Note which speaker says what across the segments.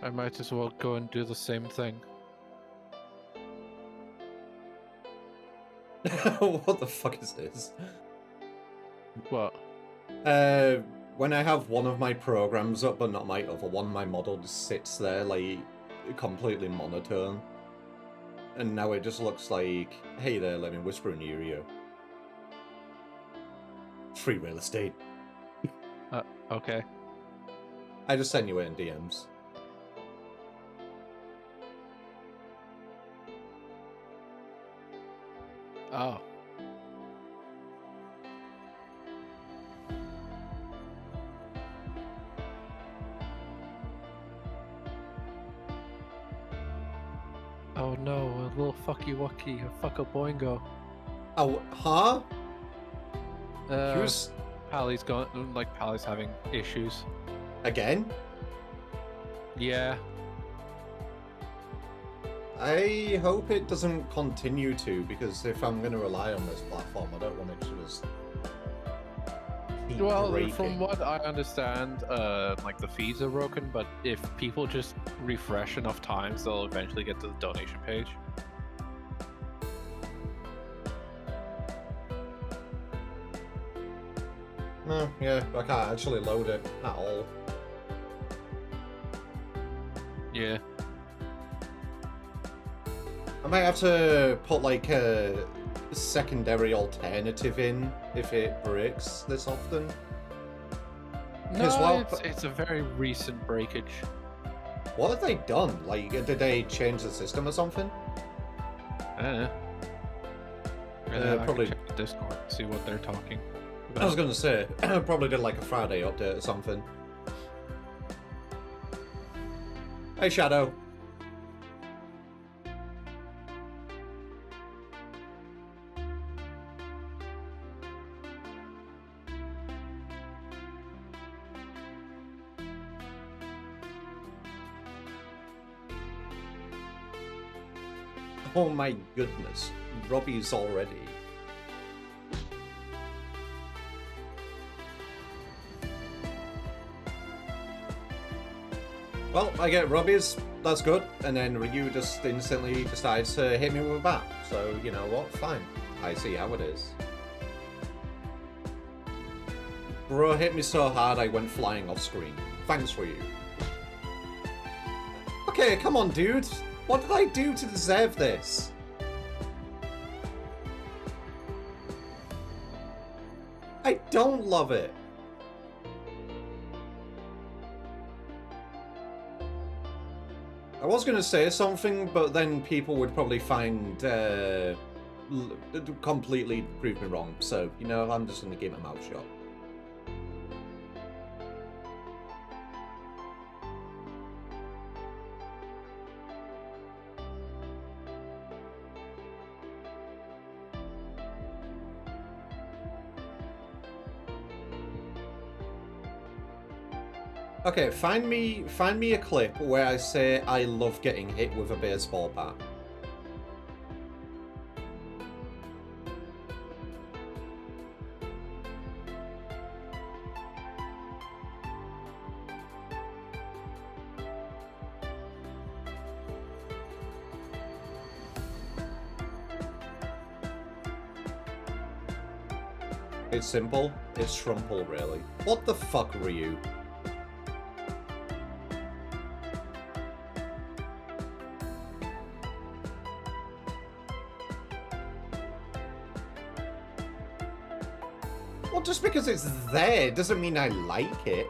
Speaker 1: I might as well go and do the same thing.
Speaker 2: What the fuck is this?
Speaker 1: What?
Speaker 2: When I have one of my programs up but not my other one, my model just sits there like completely monotone. And now it just looks like, hey there, let me whisper in your ear. Free real estate.
Speaker 1: Okay.
Speaker 2: I just sent you it in DMs.
Speaker 1: Oh. Oh no, a little fucky wucky, a fuck a boingo.
Speaker 2: Oh, huh?
Speaker 1: Who's Pally's going, like Pally's having issues.
Speaker 2: Again?
Speaker 1: Yeah.
Speaker 2: I hope it doesn't continue to, because if I'm going to rely on this platform, I don't want it to just keep breaking.
Speaker 1: From what I understand, like the feeds are broken, but if people just refresh enough times, they'll eventually get to the donation page.
Speaker 2: No, yeah, I can't actually load it at all.
Speaker 1: Yeah.
Speaker 2: I might have to put like a secondary alternative if it breaks this often.
Speaker 1: No, it's a very recent breakage.
Speaker 2: What have they done? Like, did they change the system or something?
Speaker 1: I
Speaker 2: probably
Speaker 1: can check the Discord and see what they're talking about.
Speaker 2: I was gonna say, probably did like a Friday update or something. Hey, Shadow. Oh my goodness, Robbie's already. Well, I get Robbie's, that's good, and then Ryu just instantly decides to hit me with a bat. So, you know what, fine. I see how it is. Bro hit me so hard I went flying off screen. Thanks, Ryu. Okay, come on, dude. What did I do to deserve this? I don't love it. I was going to say something, but then people would probably completely prove me wrong. So, you know, I'm just going to keep my mouth shut. Okay, find me a clip where I say I love getting hit with a baseball bat. It's simple. It's Trumple, really. What the fuck, Ryu? Well, just because it's there doesn't mean I like it.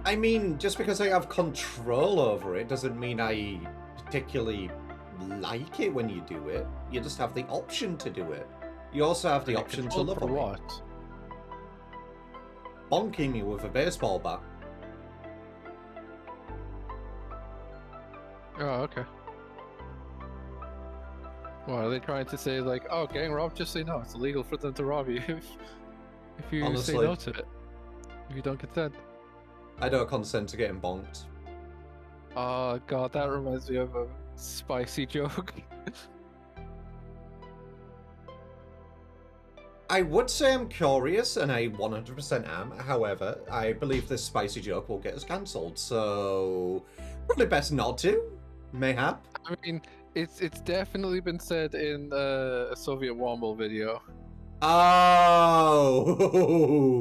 Speaker 2: I mean, just because I have control over it doesn't mean I particularly like it when you do it. You just have the option to do it. You also have the option to love it.
Speaker 1: What?
Speaker 2: Bonking me with a baseball bat.
Speaker 1: Oh, okay. Well, are they trying to say like, oh, getting robbed? Just say no. It's illegal for them to rob you if you say
Speaker 2: Honestly,
Speaker 1: no to it. If you don't consent.
Speaker 2: I don't consent to getting bonked.
Speaker 1: Oh god, that reminds me of a spicy joke.
Speaker 2: I would say I'm curious, and I 100% am. However, I believe this spicy joke will get us cancelled, so probably best not to. Mayhap.
Speaker 1: I mean, it's definitely been said in a Soviet Womble video.
Speaker 2: Oh,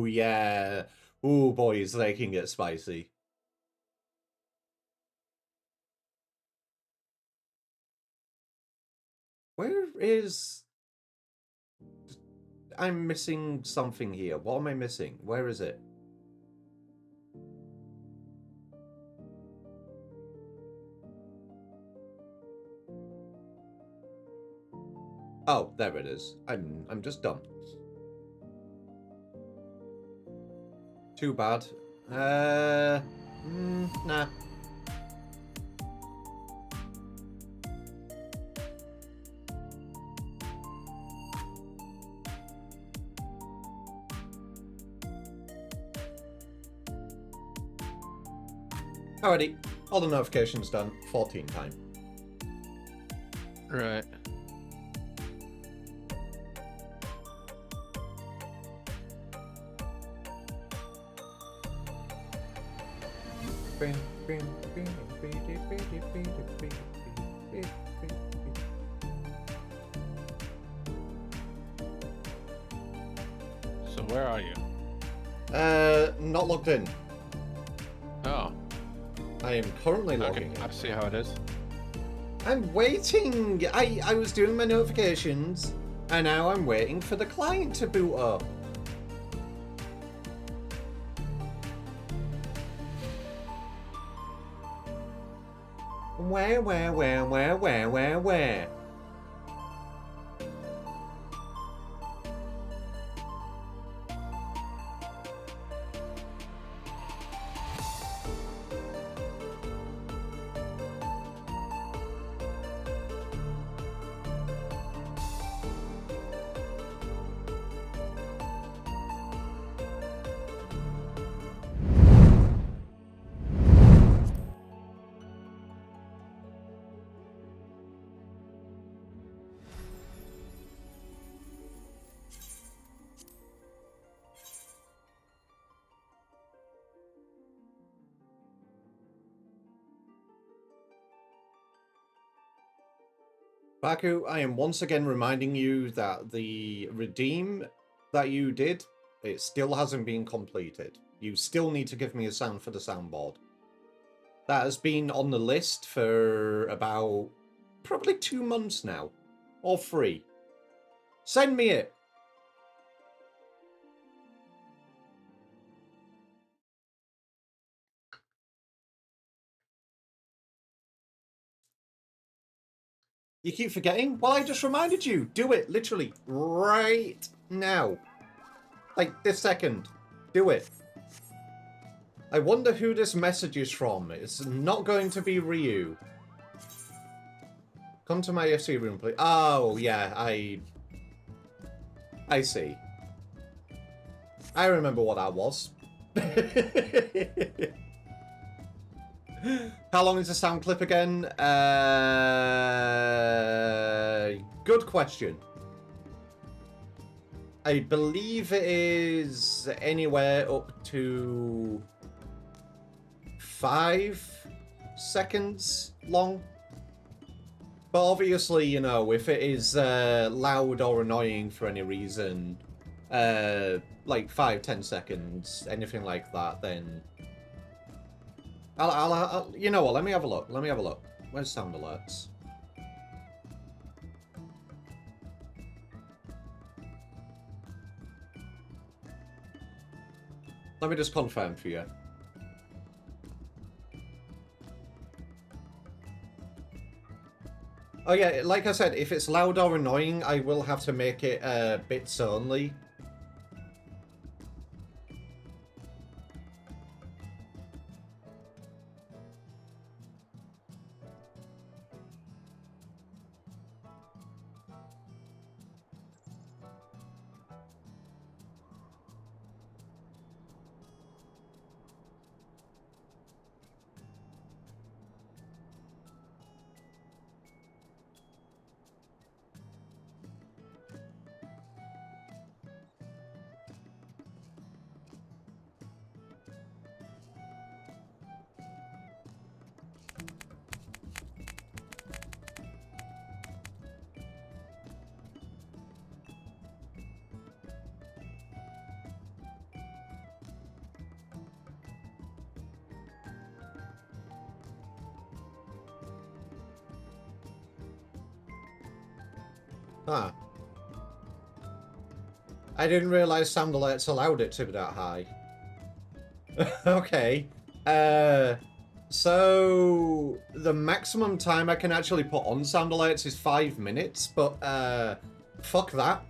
Speaker 2: yeah. Ooh, boys, they can get spicy. Where is... I'm missing something here. What am I missing? Where is it? Oh, there it is. I'm just done. Too bad. Nah. Alrighty, all the notifications done. 14 time.
Speaker 1: Right. So where are you?
Speaker 2: Not logged in.
Speaker 1: Oh.
Speaker 2: I am currently logging
Speaker 1: Okay,
Speaker 2: in.
Speaker 1: I see how it is.
Speaker 2: I'm waiting. I was doing my notifications, and now I'm waiting for the client to boot up. Where? Baku, I am once again reminding you that the redeem that you did, it still hasn't been completed. You still need to give me a sound for the soundboard. That has been on the list for about probably 2 months now. Or 3. Send me it! You keep forgetting? Well, I just reminded you. Do it, literally, right now. Like, this second. Do it. I wonder who this message is from. It's not going to be Ryu. Come to my FC room, please. Oh, yeah, I see. I remember what that was. How long is the sound clip again? Good question. I believe it is anywhere up to 5 seconds long. But obviously, you know, if it is loud or annoying for any reason, like 5-10 seconds, anything like that, then I'll you know what? Let me have a look. Where's sound alerts? Let me just confirm for you. Oh yeah, like I said, if it's loud or annoying, I will have to make it bits only. Huh. I didn't realise sound alerts allowed it to be that high. Okay. So the maximum time I can actually put on sound alerts is 5 minutes, but fuck that.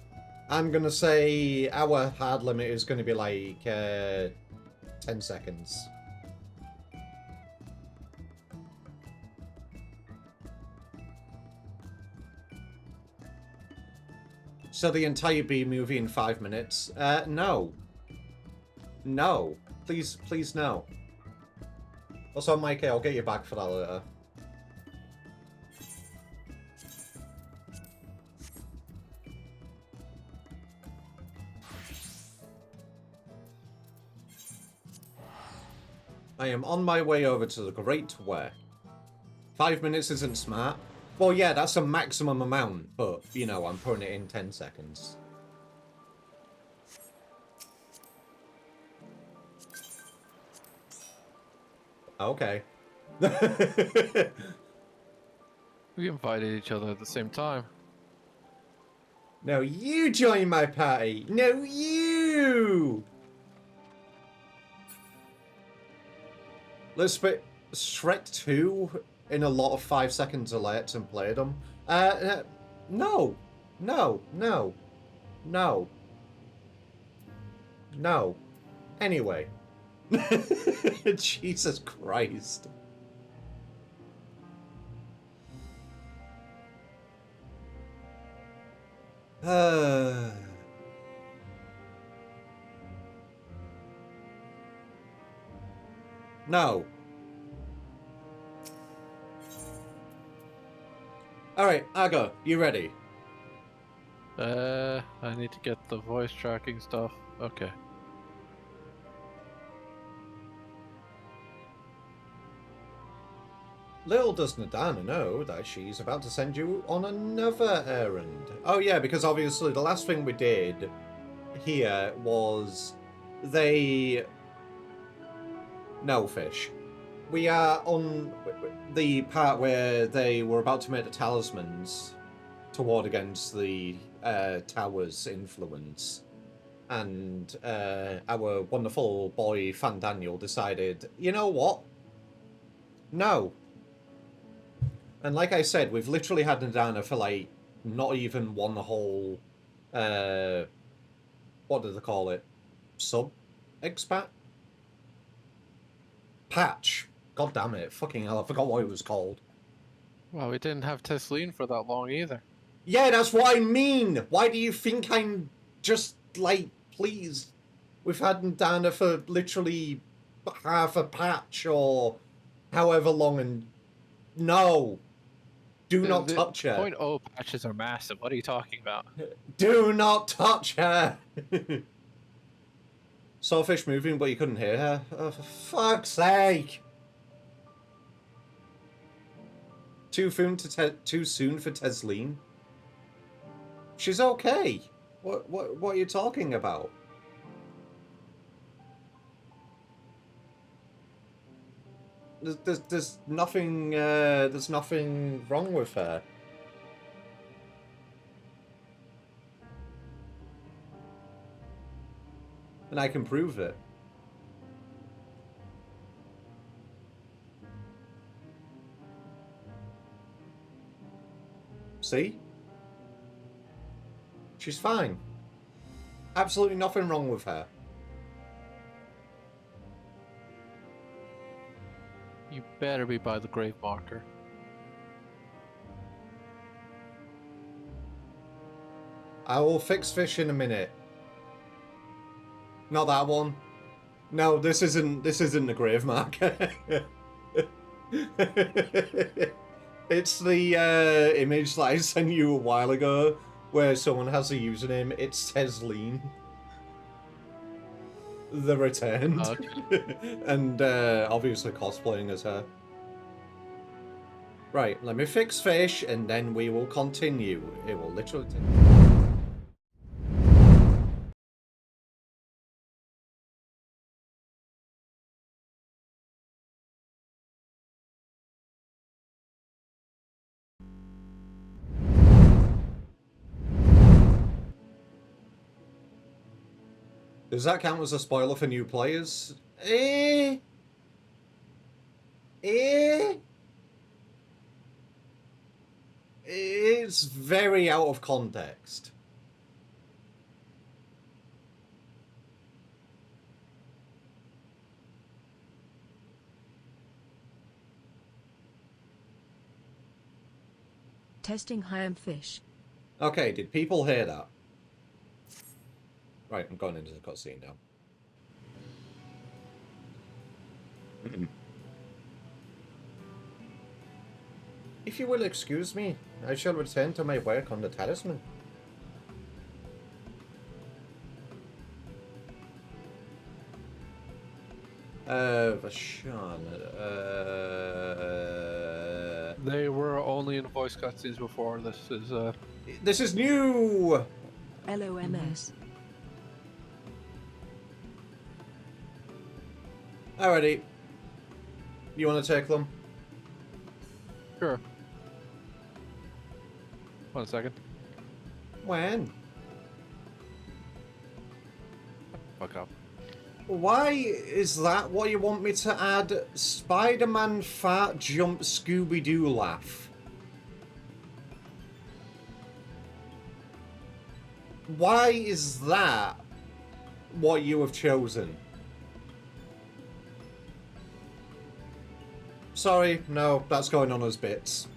Speaker 2: I'm gonna say our hard limit is gonna be like 10 seconds. So the entire B movie in 5 minutes? No. No. Please, please no. Also, Mikey, I'll get you back for that later. I am on my way over to the Great Where. 5 minutes isn't smart. Well, yeah, that's a maximum amount, but, you know, I'm putting it in 10 seconds. Okay.
Speaker 1: We invited each other at the same time.
Speaker 2: No, you join my party! No, you! Let's put Shrek 2 in a lot of 5 seconds alerts and play them. No. No. No. No. No. Anyway. Jesus Christ. No. Alright, Argo, you ready?
Speaker 1: I need to get the voice tracking stuff. Okay.
Speaker 2: Little does Nadana know that she's about to send you on another errand. Oh yeah, because obviously the last thing we did here was they... No, Fish. We are on the part where they were about to make the talismans to ward against the tower's influence. And our wonderful boy, Fan Daniel, decided, you know what? No. And like I said, we've literally had Nadana for, like, not even one whole, what do they call it? Sub-expat? Patch. God damn it. Fucking hell, I forgot what it was called.
Speaker 1: Well, we didn't have Tesleen for that long either.
Speaker 2: Yeah, that's what I mean! Why do you think I'm just, like, please? We've had Nadana for literally half a patch or however long, and no! Do not touch her.
Speaker 1: 0.0 patches are massive. What are you talking about?
Speaker 2: Do not touch her! Saw Fish moving, but you couldn't hear her. Oh, for fuck's sake! Too soon for Tesleen? She's okay. What are you talking about? There's nothing wrong with her. And I can prove it. See? She's fine. Absolutely nothing wrong with her.
Speaker 1: You better be by the grave marker.
Speaker 2: I will fix Fish in a minute. Not that one. No, this isn't the grave marker. It's the image that I sent you a while ago where someone has a username. It's Tesleen. The Returned.
Speaker 1: Okay.
Speaker 2: And obviously cosplaying as her. Right, let me fix Fish and then we will continue. It will literally take... Does that count as a spoiler for new players? Eh? It's very out of context.
Speaker 3: Testing ham fish.
Speaker 2: Okay, did people hear that? Right, I'm going into the cutscene now. If you will excuse me, I shall return to my work on the talisman. Vashan,
Speaker 1: They were only in voice cutscenes before.
Speaker 2: This is new!
Speaker 3: LOMS.
Speaker 2: Alrighty. You want to take them?
Speaker 1: Sure. 1 second.
Speaker 2: When?
Speaker 1: Fuck up.
Speaker 2: Why is that what you want me to add? Spider-Man fart jump Scooby-Doo laugh. Why is that what you have chosen? Sorry, no, that's going on as bits.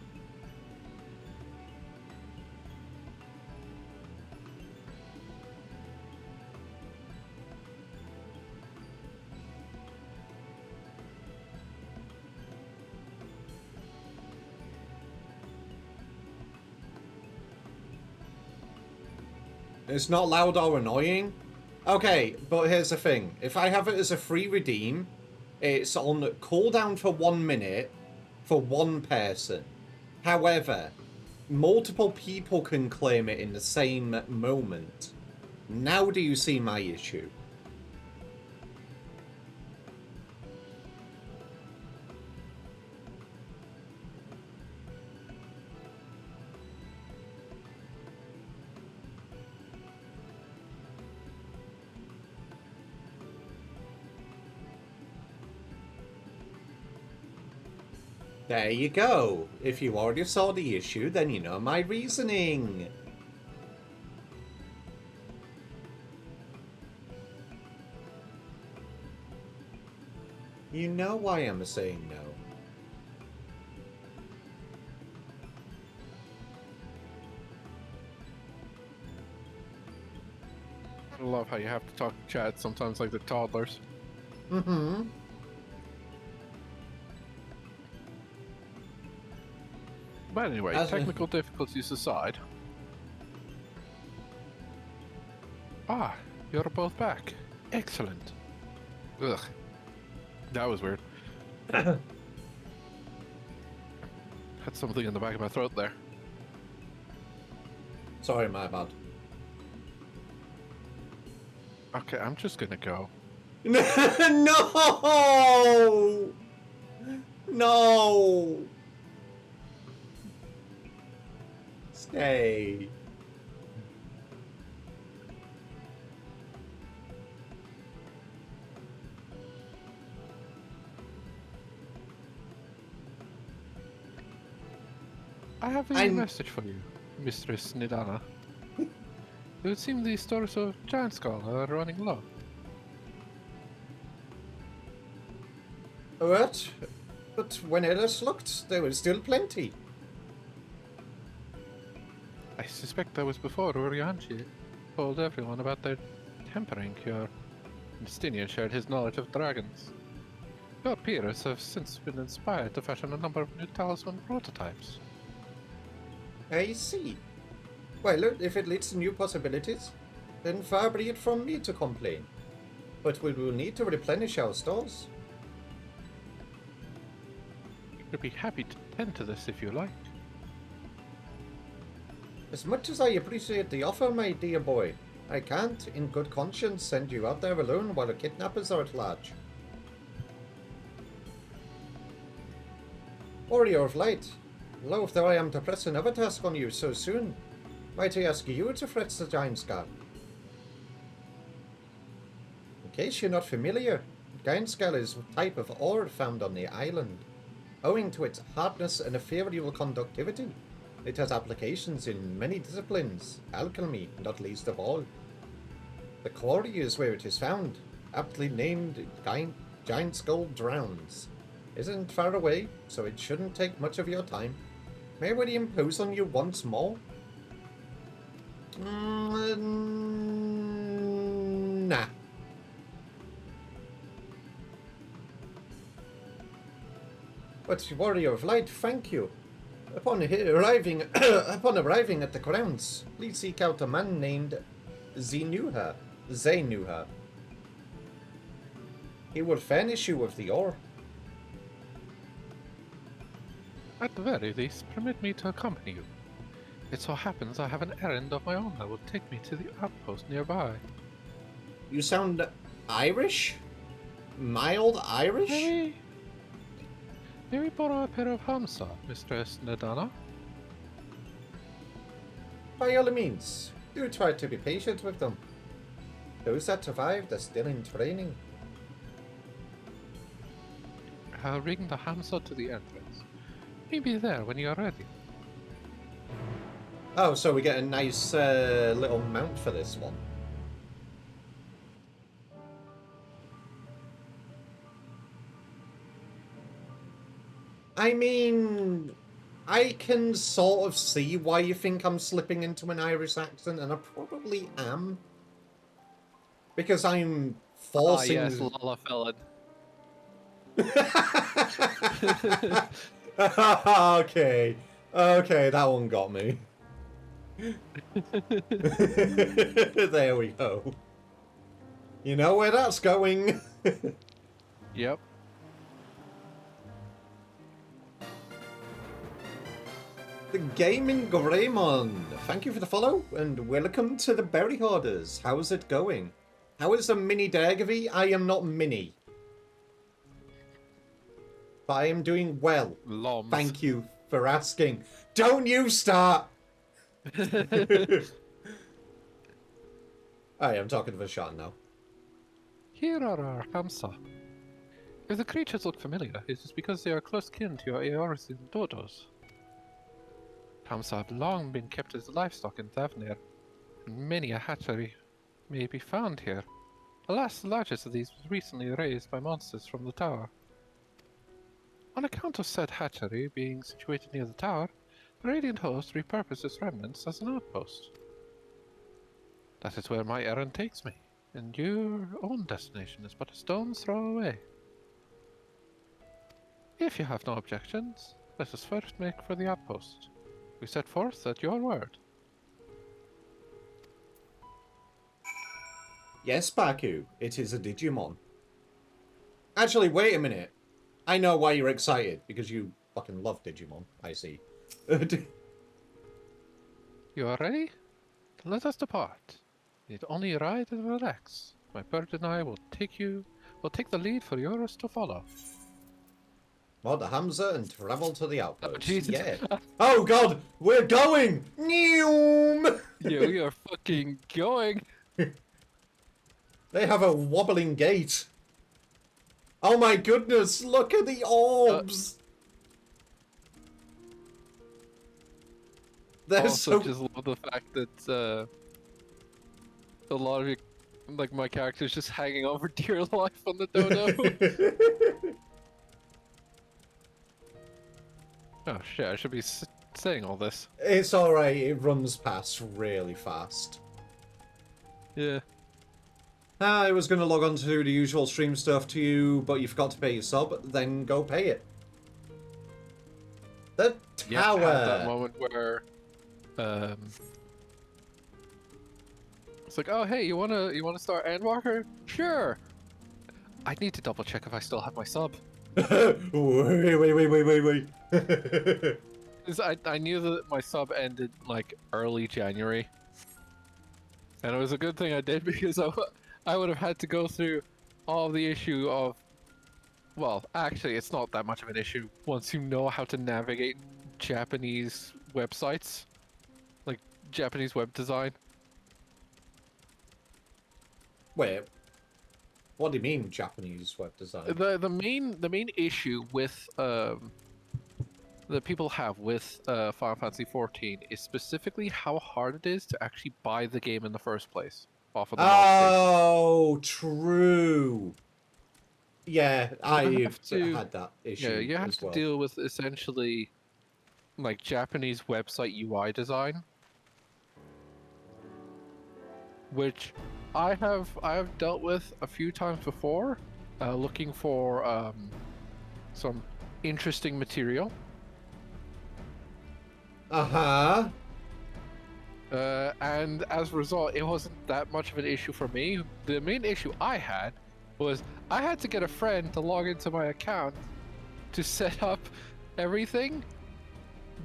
Speaker 2: It's not loud or annoying. Okay, but here's the thing. If I have it as a free redeem, it's on cooldown for 1 minute for one person. However, multiple people can claim it in the same moment. Now do you see my issue? There you go. If you already saw the issue, then you know my reasoning. You know why I'm saying no.
Speaker 1: I love how you have to talk to chat sometimes like the toddlers.
Speaker 2: Mm-hmm.
Speaker 1: But anyway, technical difficulties aside. Ah, you're both back. Excellent. Ugh. That was weird. Had something in the back of my throat there.
Speaker 2: Sorry, my bad.
Speaker 1: Okay, I'm just gonna go.
Speaker 2: No! No! Stay.
Speaker 1: I have a message for you, Mistress Nidana. It would seem the stores of Giant Skull are running low.
Speaker 2: What? But when Ellis looked, there was still plenty.
Speaker 1: I suspect that was before Urianchi told everyone about their tempering cure. Justinian shared his knowledge of dragons. Your peers have since been inspired to fashion a number of new talisman prototypes.
Speaker 2: I see. Well, if it leads to new possibilities, then far be it from me to complain. But we will need to replenish our stores.
Speaker 1: I'd be happy to tend to this if you like.
Speaker 2: As much as I appreciate the offer, my dear boy, I can't, in good conscience, send you out there alone while the kidnappers are at large. Warrior of Light, loath though I am to press another task on you so soon, might I ask you to fetch the Giant Skull? In case you're not familiar, Gainskell is a type of ore found on the island. Owing to its hardness and ethereal conductivity, it has applications in many disciplines, alchemy not least of all. The quarry is where it is found, aptly named Giant Skull Drowns. Isn't far away, so it shouldn't take much of your time. May we impose on you once more? Nah. But Warrior of Light, thank you. Upon arriving at the grounds, please seek out a man named Zenuha. He will furnish you with the ore.
Speaker 1: At the very least, permit me to accompany you. It so happens I have an errand of my own that will take me to the outpost nearby.
Speaker 2: You sound Irish? Mild Irish?
Speaker 1: May we borrow a pair of Hamsa, Mistress Nadana?
Speaker 2: By all means, do try to be patient with them. Those that survived are still in training.
Speaker 1: I'll ring the Hamsa to the entrance. Be there when you're ready.
Speaker 2: Oh, so we get a nice little mount for this one. I mean, I can sort of see why you think I'm slipping into an Irish accent, and I probably am. Because I'm forcing...
Speaker 1: Ah, yes, Lalafellan.
Speaker 2: Okay. Okay, that one got me. There we go. You know where that's going.
Speaker 1: Yep.
Speaker 2: The Gaming Greymon, thank you for the follow, and welcome to the Berry Hoarders. How's it going? How is the mini Dergavy? I am not mini. But I am doing well.
Speaker 1: Loms.
Speaker 2: Thank you for asking. Don't you start! I'm talking to Sean now.
Speaker 1: Here are our Hamsa. If the creatures look familiar, it is because they are close kin to your Aorus and Dodos. Hamsa have long been kept as livestock in Thavnir, and many a hatchery may be found here. Alas, the largest of these was recently raised by monsters from the tower. On account of said hatchery being situated near the tower, the Radiant Host repurposed its remnants as an outpost. That is where my errand takes me, and your own destination is but a stone's throw away. If you have no objections, let us first make for the outpost. We set forth at your word.
Speaker 2: Yes, Baku, it is a Digimon. Actually, wait a minute. I know why you're excited, because you fucking love Digimon, I see.
Speaker 1: You are ready? Then let us depart. Need only ride and relax. My bird and I will take the lead for yours to follow.
Speaker 2: Mod the Hamza and travel to the outpost.
Speaker 1: Oh, Jesus.
Speaker 2: Yeah. Oh god, we're going! Neum!
Speaker 1: Yeah, we are fucking going.
Speaker 2: They have a wobbling gait. Oh my goodness, look at the orbs! They're
Speaker 1: Also,
Speaker 2: so...
Speaker 1: just love the fact that a lot of it, like my character's just hanging on for dear life on the dodo. Oh shit! I should be saying all this.
Speaker 2: It's alright, it runs past really fast.
Speaker 1: Yeah.
Speaker 2: I was going to log on to do the usual stream stuff to you, but you forgot to pay your sub, then go pay it. The tower!
Speaker 1: Yeah, I had that moment where, it's like, oh hey, you wanna start Endwalker? Sure! I need to double check if I still have my sub.
Speaker 2: wait.
Speaker 1: 'Cause I knew that my sub ended, like, early January. And it was a good thing I did, because I would have had to go through all the issue of... Well, actually, it's not that much of an issue once you know how to navigate Japanese websites. Like, Japanese web design.
Speaker 2: Wait. What do you mean Japanese web design?
Speaker 1: The main issue with that people have with Final Fantasy 14 is specifically how hard it is to actually buy the game in the first place off of the mod station.
Speaker 2: Oh, true. Yeah,
Speaker 1: You
Speaker 2: I've
Speaker 1: have to,
Speaker 2: had that
Speaker 1: yeah,
Speaker 2: issue
Speaker 1: you have
Speaker 2: as
Speaker 1: to
Speaker 2: well.
Speaker 1: deal with essentially like Japanese website UI design, which I have dealt with a few times before, looking for some interesting material.
Speaker 2: Uh-huh.
Speaker 1: And as a result, it wasn't that much of an issue for me. The main issue I had was I had to get a friend to log into my account to set up everything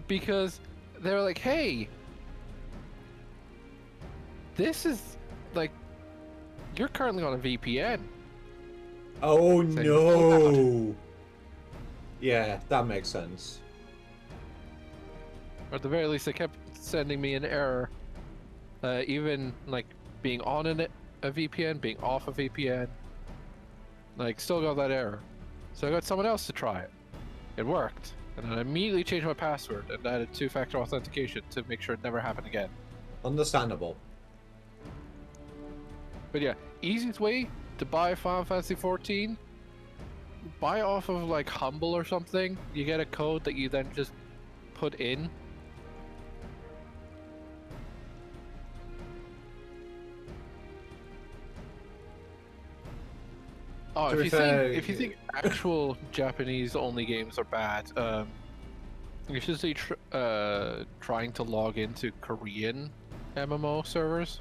Speaker 1: because they were like, hey, this is like, you're currently on a VPN.
Speaker 2: Oh,
Speaker 1: Saying,
Speaker 2: no. Yeah, that makes sense.
Speaker 1: Or at the very least, they kept sending me an error. Even like being on a VPN, being off a VPN, like still got that error. So I got someone else to try it. It worked. And then I immediately changed my password and added two-factor authentication to make sure it never happened again.
Speaker 2: Understandable.
Speaker 1: But yeah, easiest way to buy Final Fantasy 14, buy off of like Humble or something. You get a code that you then just put in. Oh,
Speaker 2: To
Speaker 1: if
Speaker 2: be
Speaker 1: you
Speaker 2: fair,
Speaker 1: think actual Japanese only games are bad, you should see trying to log into Korean MMO servers.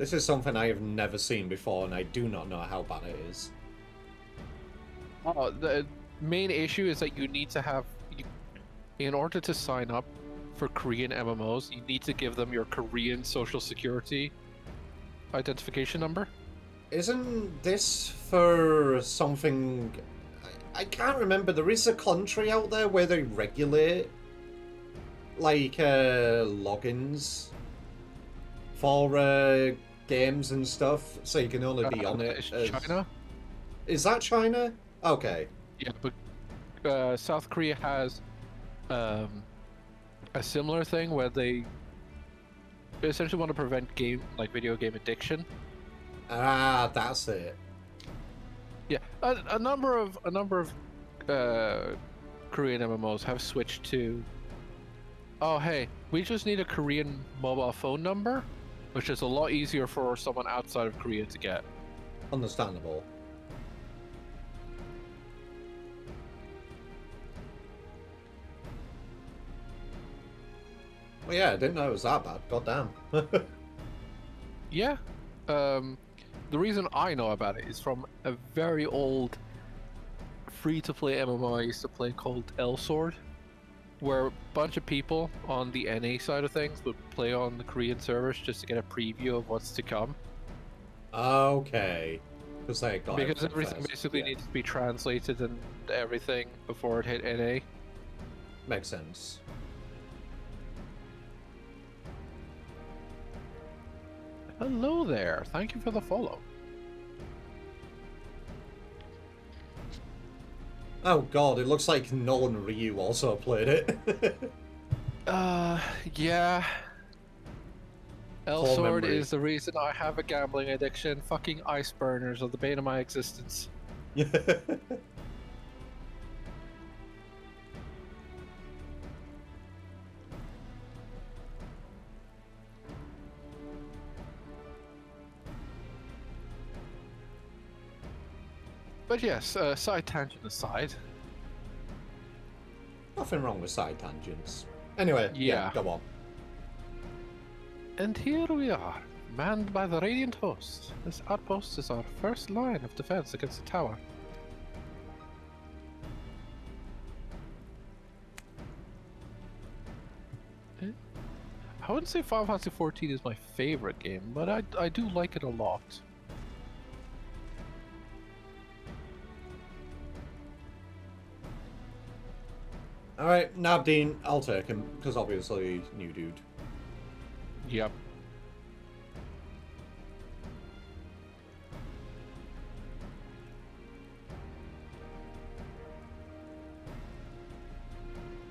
Speaker 2: this is something I have never seen before, and I do not know how bad it is.
Speaker 1: Oh, the main issue is that you need to have, in order to sign up for Korean MMOs, you need to give them your Korean social security identification number.
Speaker 2: Isn't this for something... I can't remember. There is a country out there where they regulate, like, logins for games and stuff, so you can only be on it
Speaker 1: It's
Speaker 2: as...
Speaker 1: China.
Speaker 2: Is that China? Okay.
Speaker 1: Yeah, but South Korea has a similar thing where they essentially want to prevent video game addiction.
Speaker 2: Ah, that's it.
Speaker 1: Yeah, a number of Korean MMOs have switched to, oh hey, we just need a Korean mobile phone number, which is a lot easier for someone outside of Korea to get.
Speaker 2: Understandable. Well, yeah, I didn't know it was that bad. Goddamn.
Speaker 1: Yeah, the reason I know about it is from a very old free-to-play MMO I used to play called L Sword, where a bunch of people on the NA side of things would play on the Korean servers just to get a preview of what's to come.
Speaker 2: Okay. Because
Speaker 1: Everything basically needs to be translated and everything before it hit NA.
Speaker 2: Makes sense.
Speaker 1: Hello there, thank you for the follow.
Speaker 2: Oh god, it looks like Nolan Ryu also played it.
Speaker 1: Yeah. L
Speaker 2: Core
Speaker 1: Sword
Speaker 2: memory.
Speaker 1: is the reason I have a gambling addiction. Fucking ice burners are the bane of my existence. But yes, side tangent aside.
Speaker 2: Nothing wrong with side tangents. Anyway, yeah,
Speaker 1: Yeah.
Speaker 2: go on.
Speaker 1: And here we are, manned by the Radiant Host. This outpost is our first line of defense against the tower. I wouldn't say Final Fantasy 14 is my favorite game, but I do like it a lot.
Speaker 2: Alright, Nabdeen, I'll take him, because obviously, new dude.
Speaker 1: Yep.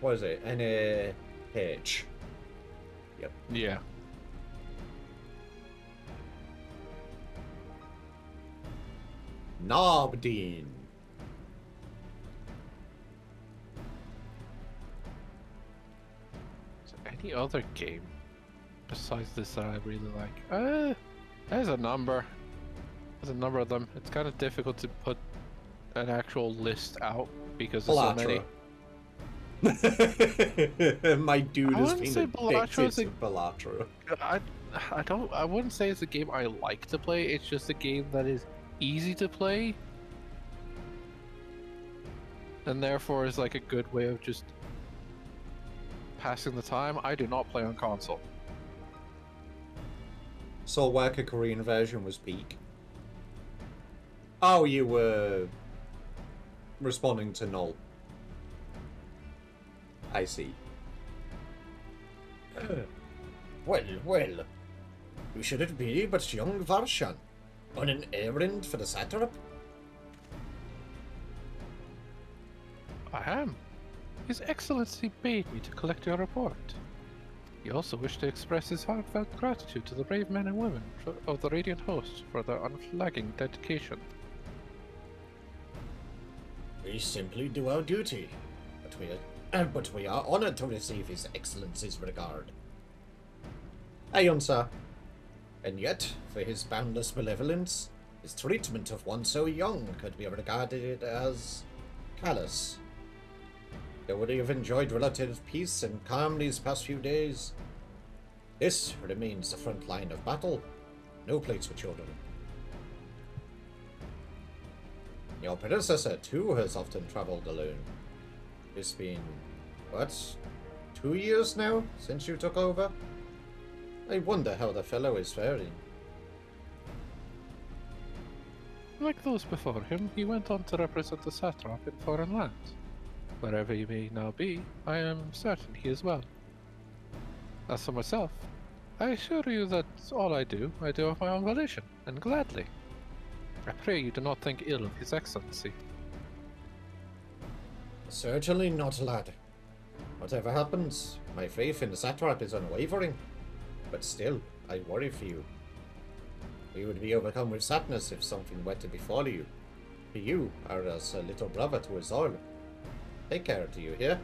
Speaker 2: What is it? NAH. Yep.
Speaker 1: Yeah.
Speaker 2: Nobdeen.
Speaker 1: Is there any other game besides this that I really like? There's a number. There's a number of them. It's kind of difficult to put an actual list out because there's so many.
Speaker 2: My dude
Speaker 1: I
Speaker 2: has
Speaker 1: wouldn't
Speaker 2: been
Speaker 1: say Balatro is
Speaker 2: addicted to Balatro.
Speaker 1: I wouldn't say it's a game I like to play. It's just a game that is easy to play, and therefore is like a good way of just passing the time. I do not play on console.
Speaker 2: So where a Korean version was peak. Oh, you were responding to Null. I see. Well, who should it be but young Varshan, on an errand for the satrap?
Speaker 1: I am. His Excellency bade me to collect your report. He also wished to express his heartfelt gratitude to the brave men and women of the Radiant Host for their unflagging dedication.
Speaker 2: We simply do our duty, but we are honored to receive His Excellency's regard. Aye, sir. And yet, for his boundless benevolence, his treatment of one so young could be regarded as callous. Though we have enjoyed relative peace and calm these past few days, this remains the front line of battle. No place for children. Your predecessor, too, has often traveled alone. It's been, what, 2 years now since you took over? I wonder how the fellow is faring.
Speaker 1: Like those before him, he went on to represent the satrap in foreign lands. Wherever he may now be, I am certain he is well. As for myself, I assure you that all I do of my own volition, and gladly. I pray you do not think ill of His Excellency.
Speaker 2: Certainly not, lad. Whatever happens, my faith in the satrap is unwavering. But still, I worry for you. We would be overcome with sadness if something were to befall you. For you are as a little brother to us all. Take care, do you hear?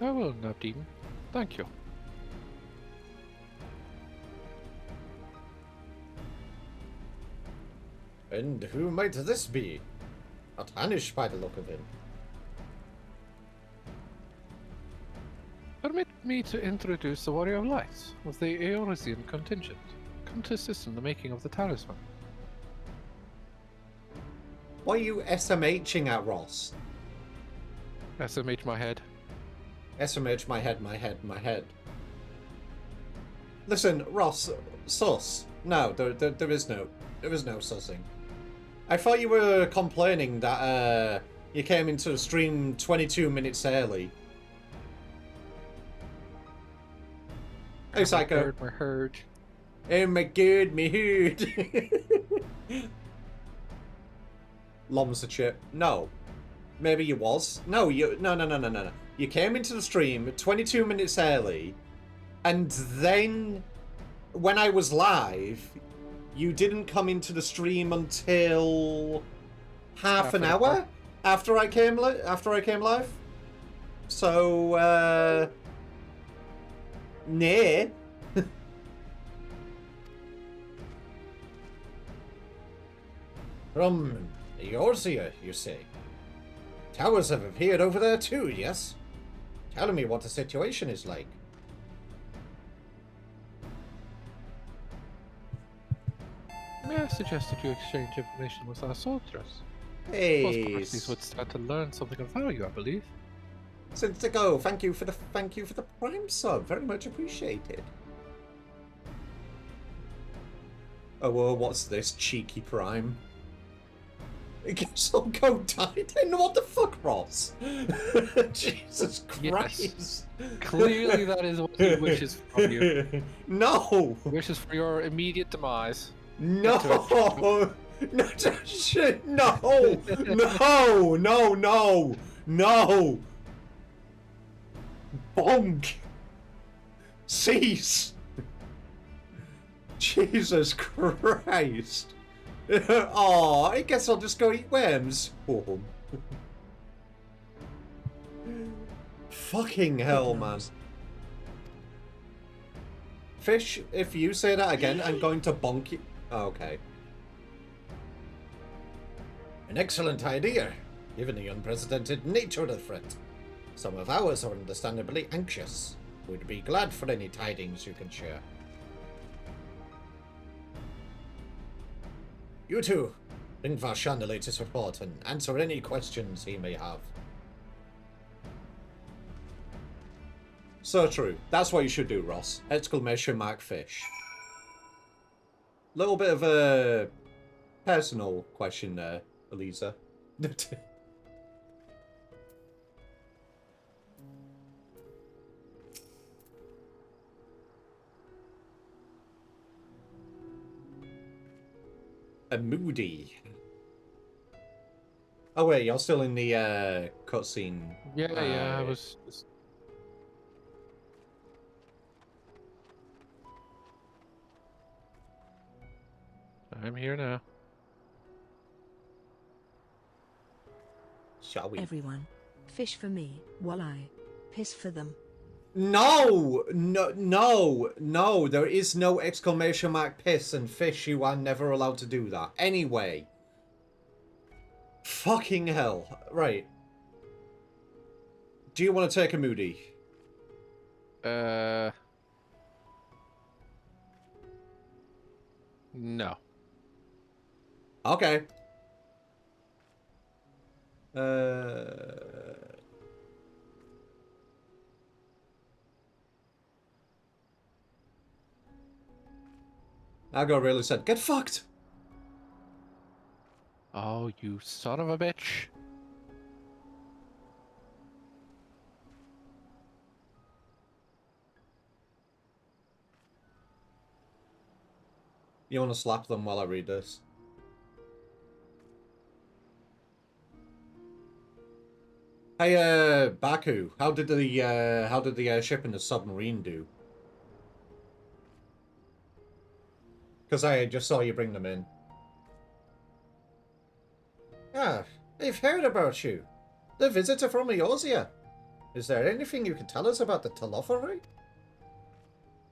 Speaker 1: I will, Nabdeen. Thank you.
Speaker 2: And who might this be? Not Hanish by the look of him.
Speaker 1: Permit me to introduce the Warrior of Light of the Eorzean contingent, come to assist in the making of the talisman.
Speaker 2: Why are you SMHing at Ross?
Speaker 1: SMH my head.
Speaker 2: SMH my head. Listen, Ross, sus. No, there is no sussing. I thought you were complaining that you came into the stream 22 minutes early. Hey, Psycho.
Speaker 1: My herd.
Speaker 2: Oh my god, me hood. Lom's a chip. No. Maybe you was. No. You came into the stream 22 minutes early, and then when I was live, you didn't come into the stream until half an hour after I came live. So nah. From Eorzea, you say? Towers have appeared over there too, yes? Tell me what the situation is like.
Speaker 1: May I suggest that you exchange information with our soldiers?
Speaker 2: Hey,
Speaker 1: Most parties would stand to learn something of value, I believe.
Speaker 2: since to go, thank you for the prime sub, very much appreciated. Oh, well, what's this cheeky prime? I guess I'll go die then. What the fuck, Ross? Jesus Christ!
Speaker 1: Yes. Clearly, that is what he wishes from you.
Speaker 2: No.
Speaker 1: Wishes for your immediate demise.
Speaker 2: No! No! Shit! No! No! No! No! No! Bonk! Cease! Jesus Christ! Oh, I guess I'll just go eat worms. Oh. Fucking hell, man. Fish, if you say that again, I'm going to bonk you. Oh, okay. An excellent idea, given the unprecedented nature of the threat. Some of ours are understandably anxious. We'd be glad for any tidings you can share. You two, bring Varshan the latest report and answer any questions he may have. So true. That's what you should do, Ross. Exclamation mark fish. Little bit of a personal question there, Elisa. A moody. Oh wait, you're still in the cutscene.
Speaker 1: Yeah, I was. I'm here now.
Speaker 2: Shall we?
Speaker 3: Everyone, fish for me, while I piss for them.
Speaker 2: No! No! There is no exclamation mark piss and fish. You are never allowed to do that. Anyway. Fucking hell. Right. Do you want to take a moody?
Speaker 1: No.
Speaker 2: Okay. Argo really said, get fucked!
Speaker 1: Oh, you son of a bitch.
Speaker 2: You want to slap them while I read this? Hey, Baku, how did the ship and the submarine do? Because I just saw you bring them in. Ah, they've heard about you. The visitor from Eorzea. Is there anything you can tell us about the Telophori?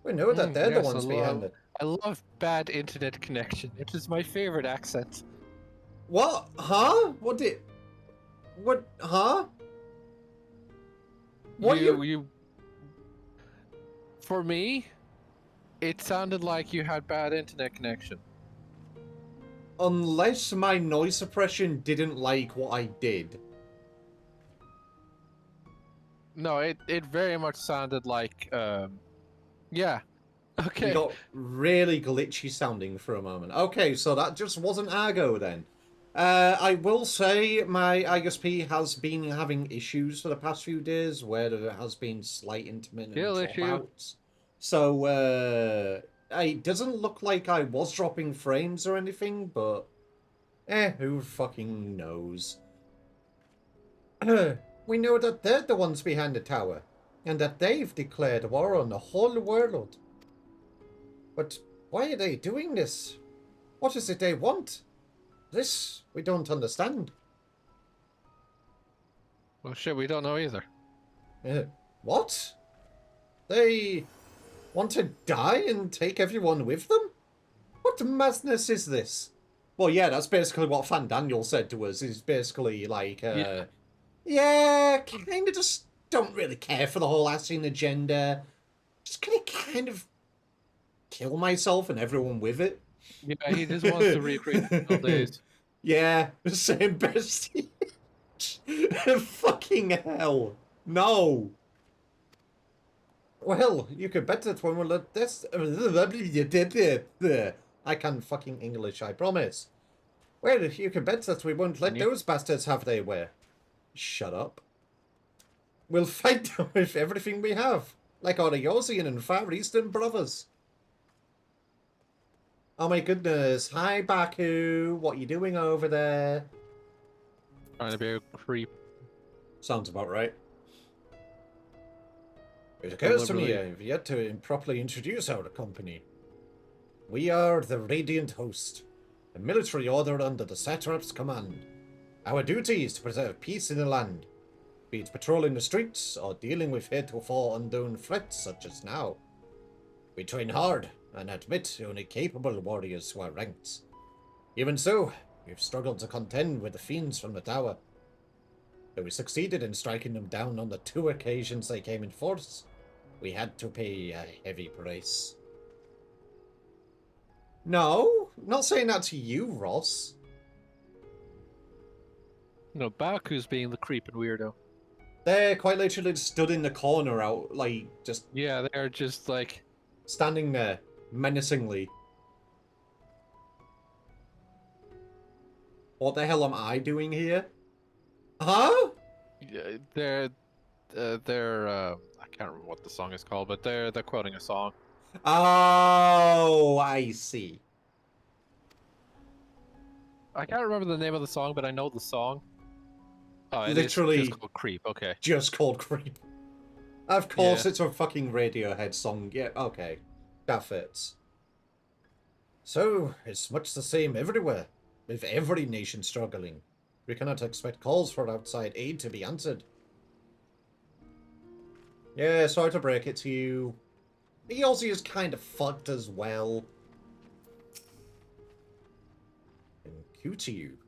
Speaker 2: We know that they're the
Speaker 1: yes,
Speaker 2: ones behind it.
Speaker 1: I love bad internet connection. It is my favorite accent.
Speaker 2: What? Huh? What? Huh? What
Speaker 1: you... For me, it sounded like you had bad internet connection.
Speaker 2: Unless my noise suppression didn't like what I did.
Speaker 1: No, it very much sounded like, yeah. Okay.
Speaker 2: We got really glitchy sounding for a moment. Okay, so that just wasn't Argo then. I will say my ISP has been having issues for the past few days where there has been slight intermittent dropouts. So, it doesn't look like I was dropping frames or anything, but who fucking knows? We know that they're the ones behind the tower, and that they've declared war on the whole world. But why are they doing this? What is it they want? This we don't understand.
Speaker 1: Well, shit, we don't know either.
Speaker 2: What? They want to die and take everyone with them? What madness is this? Well, yeah, that's basically what Fan Daniel said to us. Is basically like, yeah, kind of just don't really care for the whole Assyrian agenda. Just gonna kind of kill myself and everyone with it.
Speaker 1: Yeah, he just wants to recreate the old days.
Speaker 2: Yeah, same bestie. Fucking hell. No. Well, you could bet that when we let this... I can fucking English, I promise. Well, you can bet that we won't let those bastards have their way. Shut up. We'll fight them with everything we have, like our Eorzean and Far Eastern brothers. Oh my goodness. Hi, Baku. What are you doing over there?
Speaker 1: Trying to be a creep.
Speaker 2: Sounds about right. It occurs to me
Speaker 1: Deliberately.
Speaker 2: I've yet to properly introduce our company. We are the Radiant Host, a military order under the Satrap's command. Our duty is to preserve peace in the land, be it patrolling the streets or dealing with heretofore unknown threats such as now. We train hard and admit only capable warriors who are ranked. Even so, we've struggled to contend with the fiends from the tower. Though we succeeded in striking them down on the 2 occasions they came in force, we had to pay a heavy price. No, not saying that to you, Ross.
Speaker 1: No, Baku's being the creeping weirdo.
Speaker 2: They're quite literally stood in the corner out, like, just
Speaker 1: Yeah, they're just like...
Speaker 2: standing there, menacingly. What the hell am I doing here? Huh?
Speaker 1: Yeah, I can't remember what the song is called, but they're quoting a song.
Speaker 2: Oh, I see.
Speaker 1: I can't remember the name of the song, but I know the song. Oh, it is
Speaker 2: Literally
Speaker 1: just called Creep, okay.
Speaker 2: just called Creep. Of course,
Speaker 1: Yeah.
Speaker 2: it's a fucking Radiohead song. Yeah, okay. That fits. So, it's much the same everywhere, with every nation struggling. We cannot expect calls for outside aid to be answered. Yeah, sorry to break it to you. The Aussie is kind of fucked as well. And Q to you.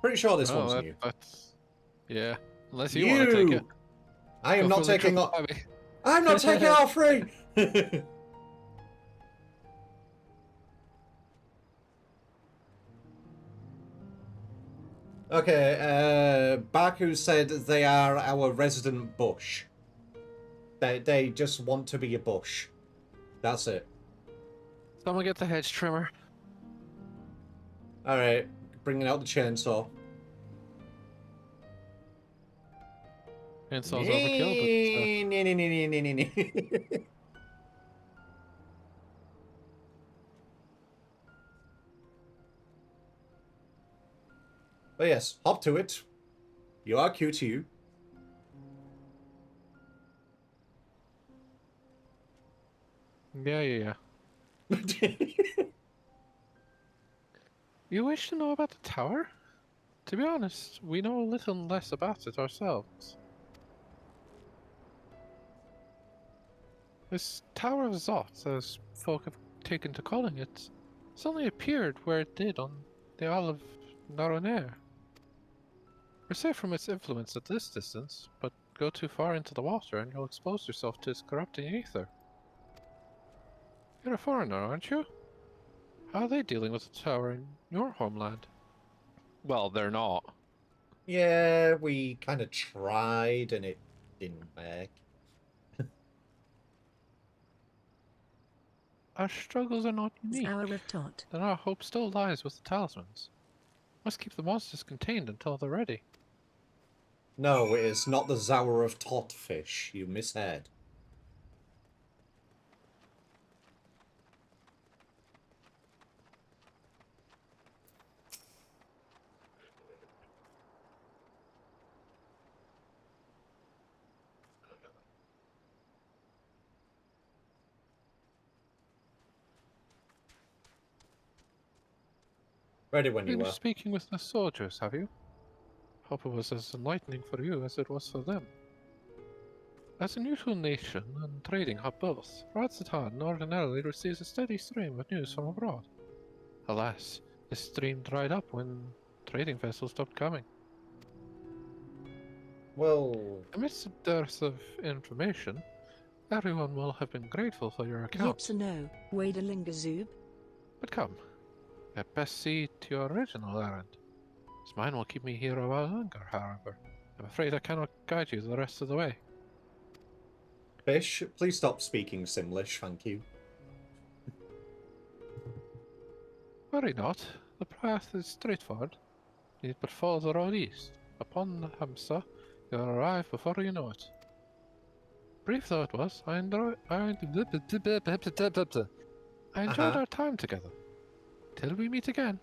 Speaker 2: Pretty sure this one's new.
Speaker 1: That's... Yeah. Unless you want to take it.
Speaker 2: I am
Speaker 1: Go
Speaker 2: not
Speaker 1: for the
Speaker 2: taking
Speaker 1: triple
Speaker 2: off.
Speaker 1: whammy.
Speaker 2: I'm not taking all free! Okay, Baku said they are our resident bush. They just want to be a bush. That's it.
Speaker 1: Someone get the hedge trimmer.
Speaker 2: Alright, bringing out the chainsaw.
Speaker 1: Chainsaw's overkill, but...
Speaker 2: But yes, hop to it. You are Q2.
Speaker 1: Yeah. You wish to know about the tower? To be honest, we know a little less about it ourselves. This Tower of Zot, as folk have taken to calling it, has only appeared where it did on the Isle of Naronair. We're safe from its influence at this distance, but go too far into the water and you'll expose yourself to its corrupting ether. You're a foreigner, aren't you? How are they dealing with the tower in your homeland? Well, they're not.
Speaker 2: Yeah, we kind of tried and it didn't work.
Speaker 1: Our struggles are not unique.
Speaker 3: Hour of Tot.
Speaker 1: Then our hope still lies with the talismans. Must keep the monsters contained until they're ready.
Speaker 2: No, it is not the Zower of Tot fish. You misheard. Ready when you
Speaker 1: Finished
Speaker 2: were.
Speaker 1: speaking with the soldiers, have you? Hope it was as enlightening for you as it was for them. As a neutral nation and trading hub both, Radzatan ordinarily receives a steady stream of news from abroad. Alas, this stream dried up when trading vessels stopped coming.
Speaker 2: Well...
Speaker 1: Amidst the dearth of information, everyone will have been grateful for your account.
Speaker 3: Yips no, Wadalinga
Speaker 1: But come, at best see to your original errand. As mine will keep me here a while longer, however. I'm afraid I cannot guide you the rest of the way.
Speaker 2: Fish, please stop speaking Simlish, thank you.
Speaker 1: Worry not, the path is straightforward. You need but follow the road east. Upon the Hamsa, you'll arrive before you know it. Brief though it was, I enjoyed our time together. Till we meet again.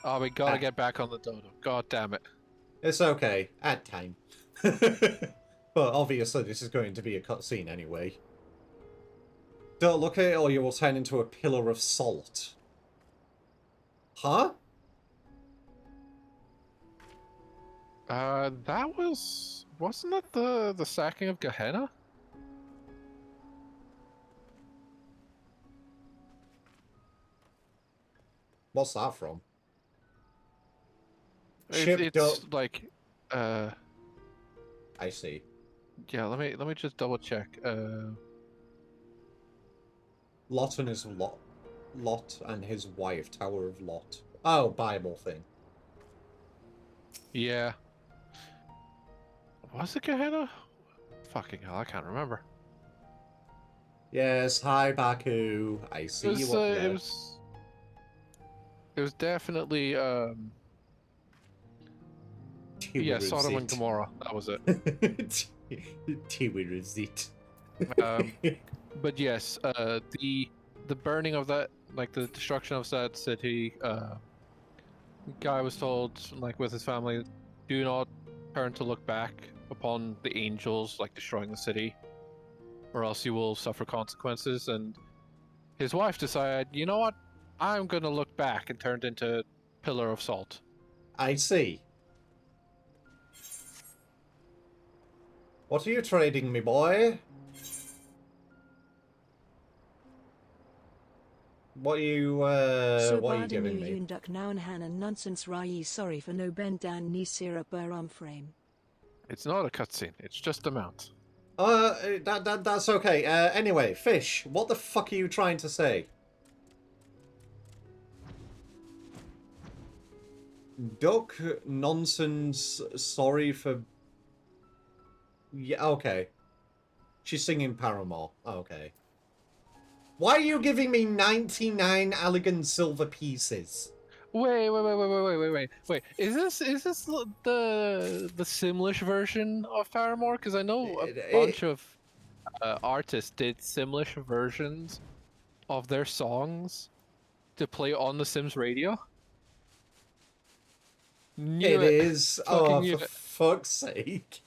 Speaker 1: Oh, we gotta get back on the dodo. God damn it.
Speaker 2: It's okay. Add time. But obviously this is going to be a cutscene anyway. Don't look at it or you will turn into a pillar of salt. Huh?
Speaker 1: That was... Wasn't that the sacking of Gehenna?
Speaker 2: What's that from?
Speaker 1: It's
Speaker 2: Up.
Speaker 1: like...
Speaker 2: I see.
Speaker 1: Yeah, let me just double check.
Speaker 2: Lot and his Lot and his wife, Tower of Lot. Oh, Bible thing.
Speaker 1: Yeah. Was it Gehenna? Fucking hell, I can't remember.
Speaker 2: Yes, hi Baku. I see you up there.
Speaker 1: It was definitely yeah, Sodom and Gomorrah. That was it.
Speaker 2: Where is it?
Speaker 1: But yes, the burning of that, like the destruction of that city, guy was told, like with his family, do not turn to look back upon the angels, like destroying the city, or else you will suffer consequences. And his wife decided, you know what, I'm gonna look back, and turned into pillar of salt.
Speaker 2: I see. What are you trading me, boy? What are you giving me?
Speaker 3: Yundak now and Hanan nonsense Rai sorry for no bendan ni sira baram frame.
Speaker 1: It's not a cutscene, it's just a mount.
Speaker 2: That's okay. Anyway, Fish, what the fuck are you trying to say? Duck nonsense sorry for... Yeah, okay. She's singing Paramore. Okay. Why are you giving me 99 elegant silver pieces?
Speaker 1: Wait. Is this the Simlish version of Paramore? Because I know a bunch of artists did Simlish versions of their songs to play on the Sims radio.
Speaker 2: It is. Oh, for fuck's sake.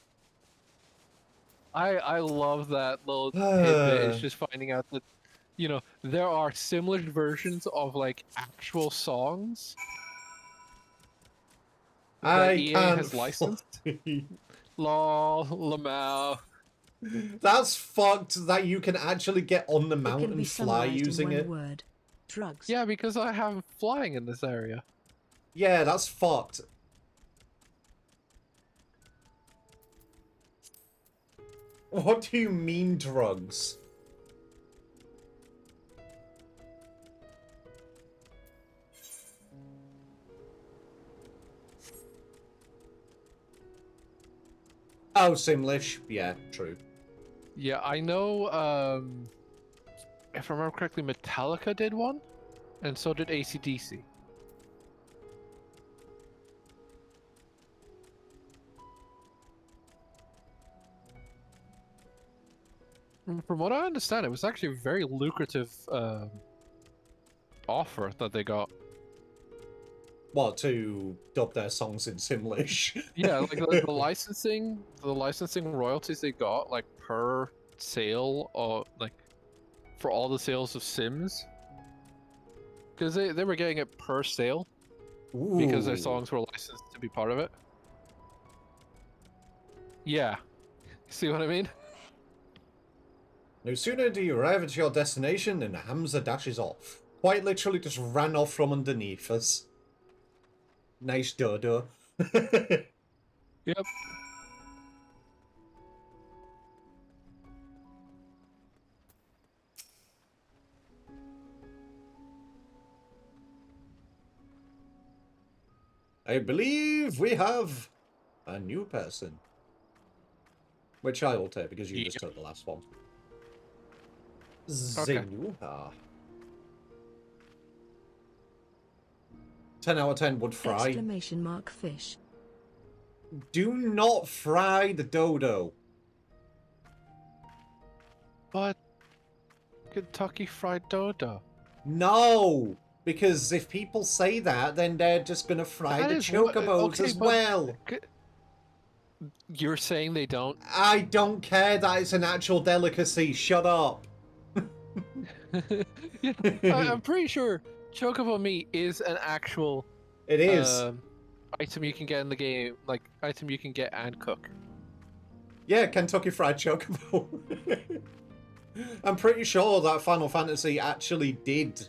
Speaker 1: I love that little tidbit. It's just finding out that, you know, there are Simlish versions of like actual songs that EA has licensed. Lol, Lamau.
Speaker 2: That's fucked that you can actually get on the mount and fly using it.
Speaker 3: Word. Drugs.
Speaker 1: Yeah, because I have flying in this area.
Speaker 2: Yeah, that's fucked. What do you mean, drugs? Oh, Simlish. Yeah, true.
Speaker 1: Yeah, I know, if I remember correctly, Metallica did one, and so did AC/DC. From what I understand, it was actually a very lucrative offer that they got.
Speaker 2: What, to dub their songs in Simlish?
Speaker 1: Yeah, like the licensing royalties they got, like per sale, or like for all the sales of Sims, because they were getting it per sale.
Speaker 2: Ooh.
Speaker 1: Because their songs were licensed to be part of it. Yeah, see what I mean?
Speaker 2: No sooner do you arrive at your destination than Hamza dashes off. Quite literally just ran off from underneath us. Nice dodo.
Speaker 1: Yep.
Speaker 2: I believe we have a new person. Which I will take because you just took the last one.
Speaker 1: Okay.
Speaker 2: Zenuha. 10 out of 10 would fry.
Speaker 3: Exclamation mark fish.
Speaker 2: Do not fry the dodo.
Speaker 1: But Kentucky Fried Dodo.
Speaker 2: No! Because if people say that, then they're just gonna fry
Speaker 1: That
Speaker 2: the
Speaker 1: is what-
Speaker 2: chocobos
Speaker 1: okay,
Speaker 2: as
Speaker 1: but
Speaker 2: well.
Speaker 1: You're saying they don't?
Speaker 2: I don't care that it's an actual delicacy. Shut up.
Speaker 1: Yeah, I'm pretty sure chocobo meat is an actual
Speaker 2: It is.
Speaker 1: item you can get in the game, like item you can get and cook.
Speaker 2: Yeah, Kentucky Fried Chocobo. I'm pretty sure that Final Fantasy actually did,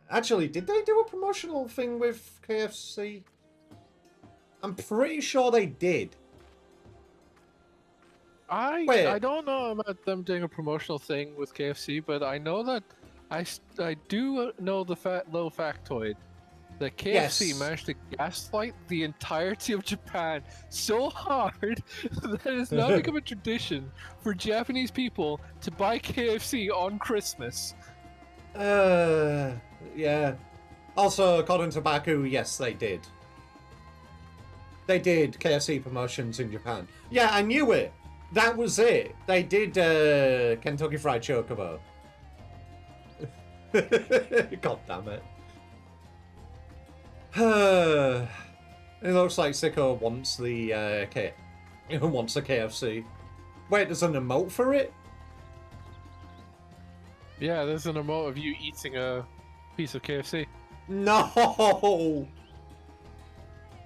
Speaker 2: actually, did they do a promotional thing with KFC? I'm pretty sure they did. Wait.
Speaker 1: I don't know about them doing a promotional thing with KFC, but I know that I do know the little factoid that KFC
Speaker 2: Yes.
Speaker 1: managed to gaslight the entirety of Japan so hard that it's now become a tradition for Japanese people to buy KFC on Christmas.
Speaker 2: Yeah. Also, according to Baku, yes, they did. They did KFC promotions in Japan. Yeah, I knew it. That was it. They did Kentucky Fried Chocobo. God damn it. It looks like Sicko wants the wants a KFC. Wait, there's an emote for it?
Speaker 1: Yeah, there's an emote of you eating a piece of KFC.
Speaker 2: No.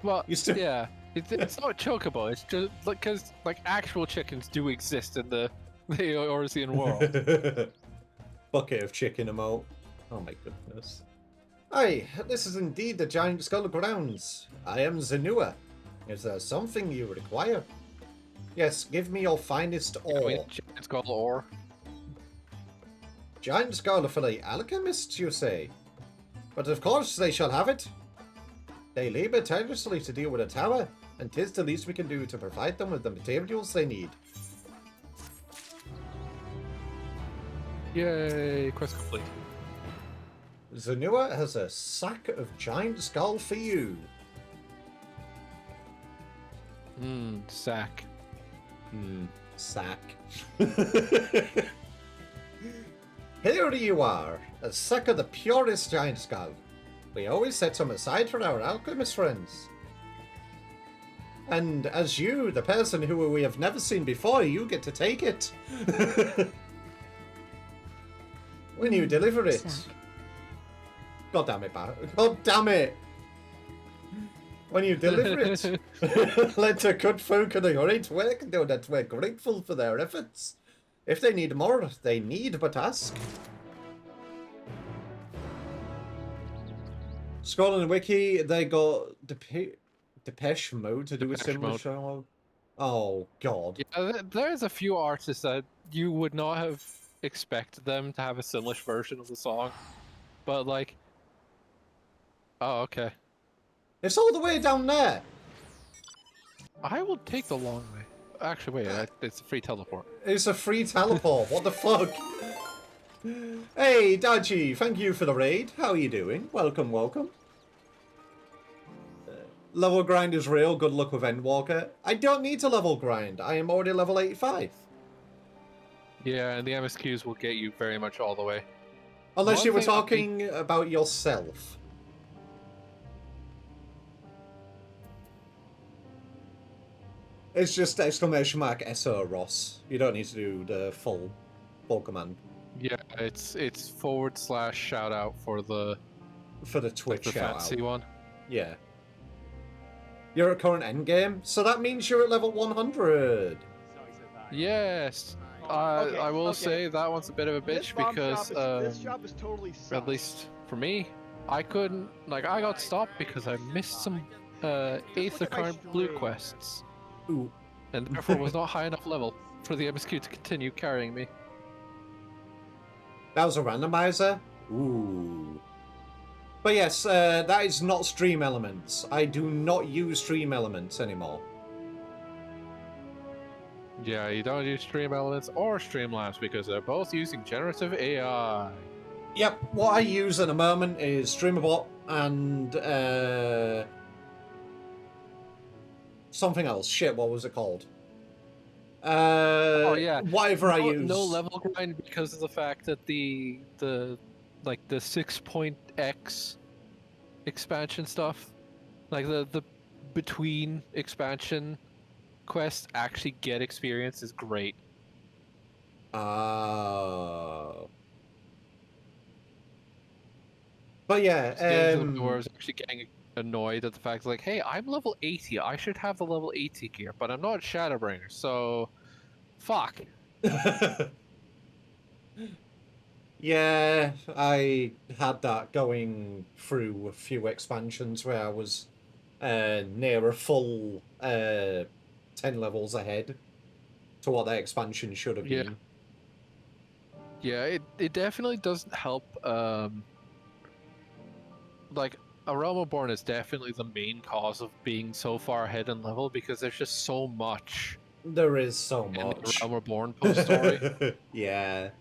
Speaker 1: Well,
Speaker 2: You still...
Speaker 1: yeah, it's not chocobo. It's just because like actual chickens do exist in the Eorzean world.
Speaker 2: Bucket of chicken emote. Oh my goodness. Hi, this is indeed the Giant Skull Grounds. I am Zenua. Is there something you require? Yes, give me your finest ore.
Speaker 1: It's called ore.
Speaker 2: Giant Skull for the alchemists, you say? But of course they shall have it. They labor tirelessly to deal with a tower, and 'tis the least we can do to provide them with the materials they need.
Speaker 1: Yay, quest complete.
Speaker 2: Zenua has a sack of giant skull for you.
Speaker 1: Sack.
Speaker 2: Sack. Here you are, a sack of the purest giant skull. We always set some aside for our alchemist friends. And as you, the person who we have never seen before, you get to take it. When you deliver it.
Speaker 3: Sack.
Speaker 2: God damn it, Barrett. God damn it! When you deliver it, let the good folk of the great work know that we're grateful for their efforts. If they need more, they need but ask. Scroll and Wiki, they got Depeche Mode to do a
Speaker 1: Depeche
Speaker 2: similar
Speaker 1: Mode.
Speaker 2: show. Oh, God.
Speaker 1: Yeah, there's a few artists that you would not have expected them to have a Simlish version of the song, but like, oh, okay.
Speaker 2: It's all the way down there.
Speaker 1: I will take the long way. Actually, wait, it's a free teleport.
Speaker 2: It's a free teleport. What the fuck? Hey, Daji, thank you for the raid. How are you doing? Welcome, welcome. Level grind is real. Good luck with Endwalker. I don't need to level grind. I am already level 85.
Speaker 1: Yeah, and the MSQs will get you very much all the way.
Speaker 2: Unless
Speaker 1: One
Speaker 2: you were
Speaker 1: thing I
Speaker 2: talking about yourself. It's just exclamation mark SO Ross. You don't need to do the full command.
Speaker 1: Yeah, it's / shout out for the
Speaker 2: Twitch
Speaker 1: the
Speaker 2: shout
Speaker 1: fancy
Speaker 2: out.
Speaker 1: one.
Speaker 2: Yeah. You're at current endgame, so that means you're at level 100.
Speaker 1: Yes. I will say that one's a bit of a bitch because
Speaker 4: this job is totally sus.
Speaker 1: at least for me, I couldn't I got stopped because I missed some Aether Current blue quests.
Speaker 2: Ooh.
Speaker 1: And therefore was not high enough level for the MSQ to continue carrying me.
Speaker 2: That was a randomizer? Ooh. But yes, that is not Stream Elements. I do not use Stream Elements anymore.
Speaker 1: Yeah, you don't use Stream Elements or Streamlabs because they're both using generative AI.
Speaker 2: Yep, what I use at the moment is Streamerbot and something else. Shit, what was it called?
Speaker 1: Oh yeah,
Speaker 2: whatever I use.
Speaker 1: No level grind because of the fact that the 6.x expansion stuff, like the between expansion quests actually get experience is great.
Speaker 2: But
Speaker 1: It's getting to the
Speaker 2: yeah,
Speaker 1: point where I was actually getting annoyed at the fact like, hey, I'm level 80. I should have the level 80 gear, but I'm not Shadowbringer, so fuck.
Speaker 2: yeah, I had that going through a few expansions where I was near a full 10 levels ahead to what that expansion should have
Speaker 1: Yeah.
Speaker 2: been.
Speaker 1: Yeah, it definitely doesn't help. Like, A Realm Reborn is definitely the main cause of being so far ahead in level because there's just so much
Speaker 2: There is so
Speaker 1: in the
Speaker 2: much.
Speaker 1: Realm Reborn post story.
Speaker 2: Yeah.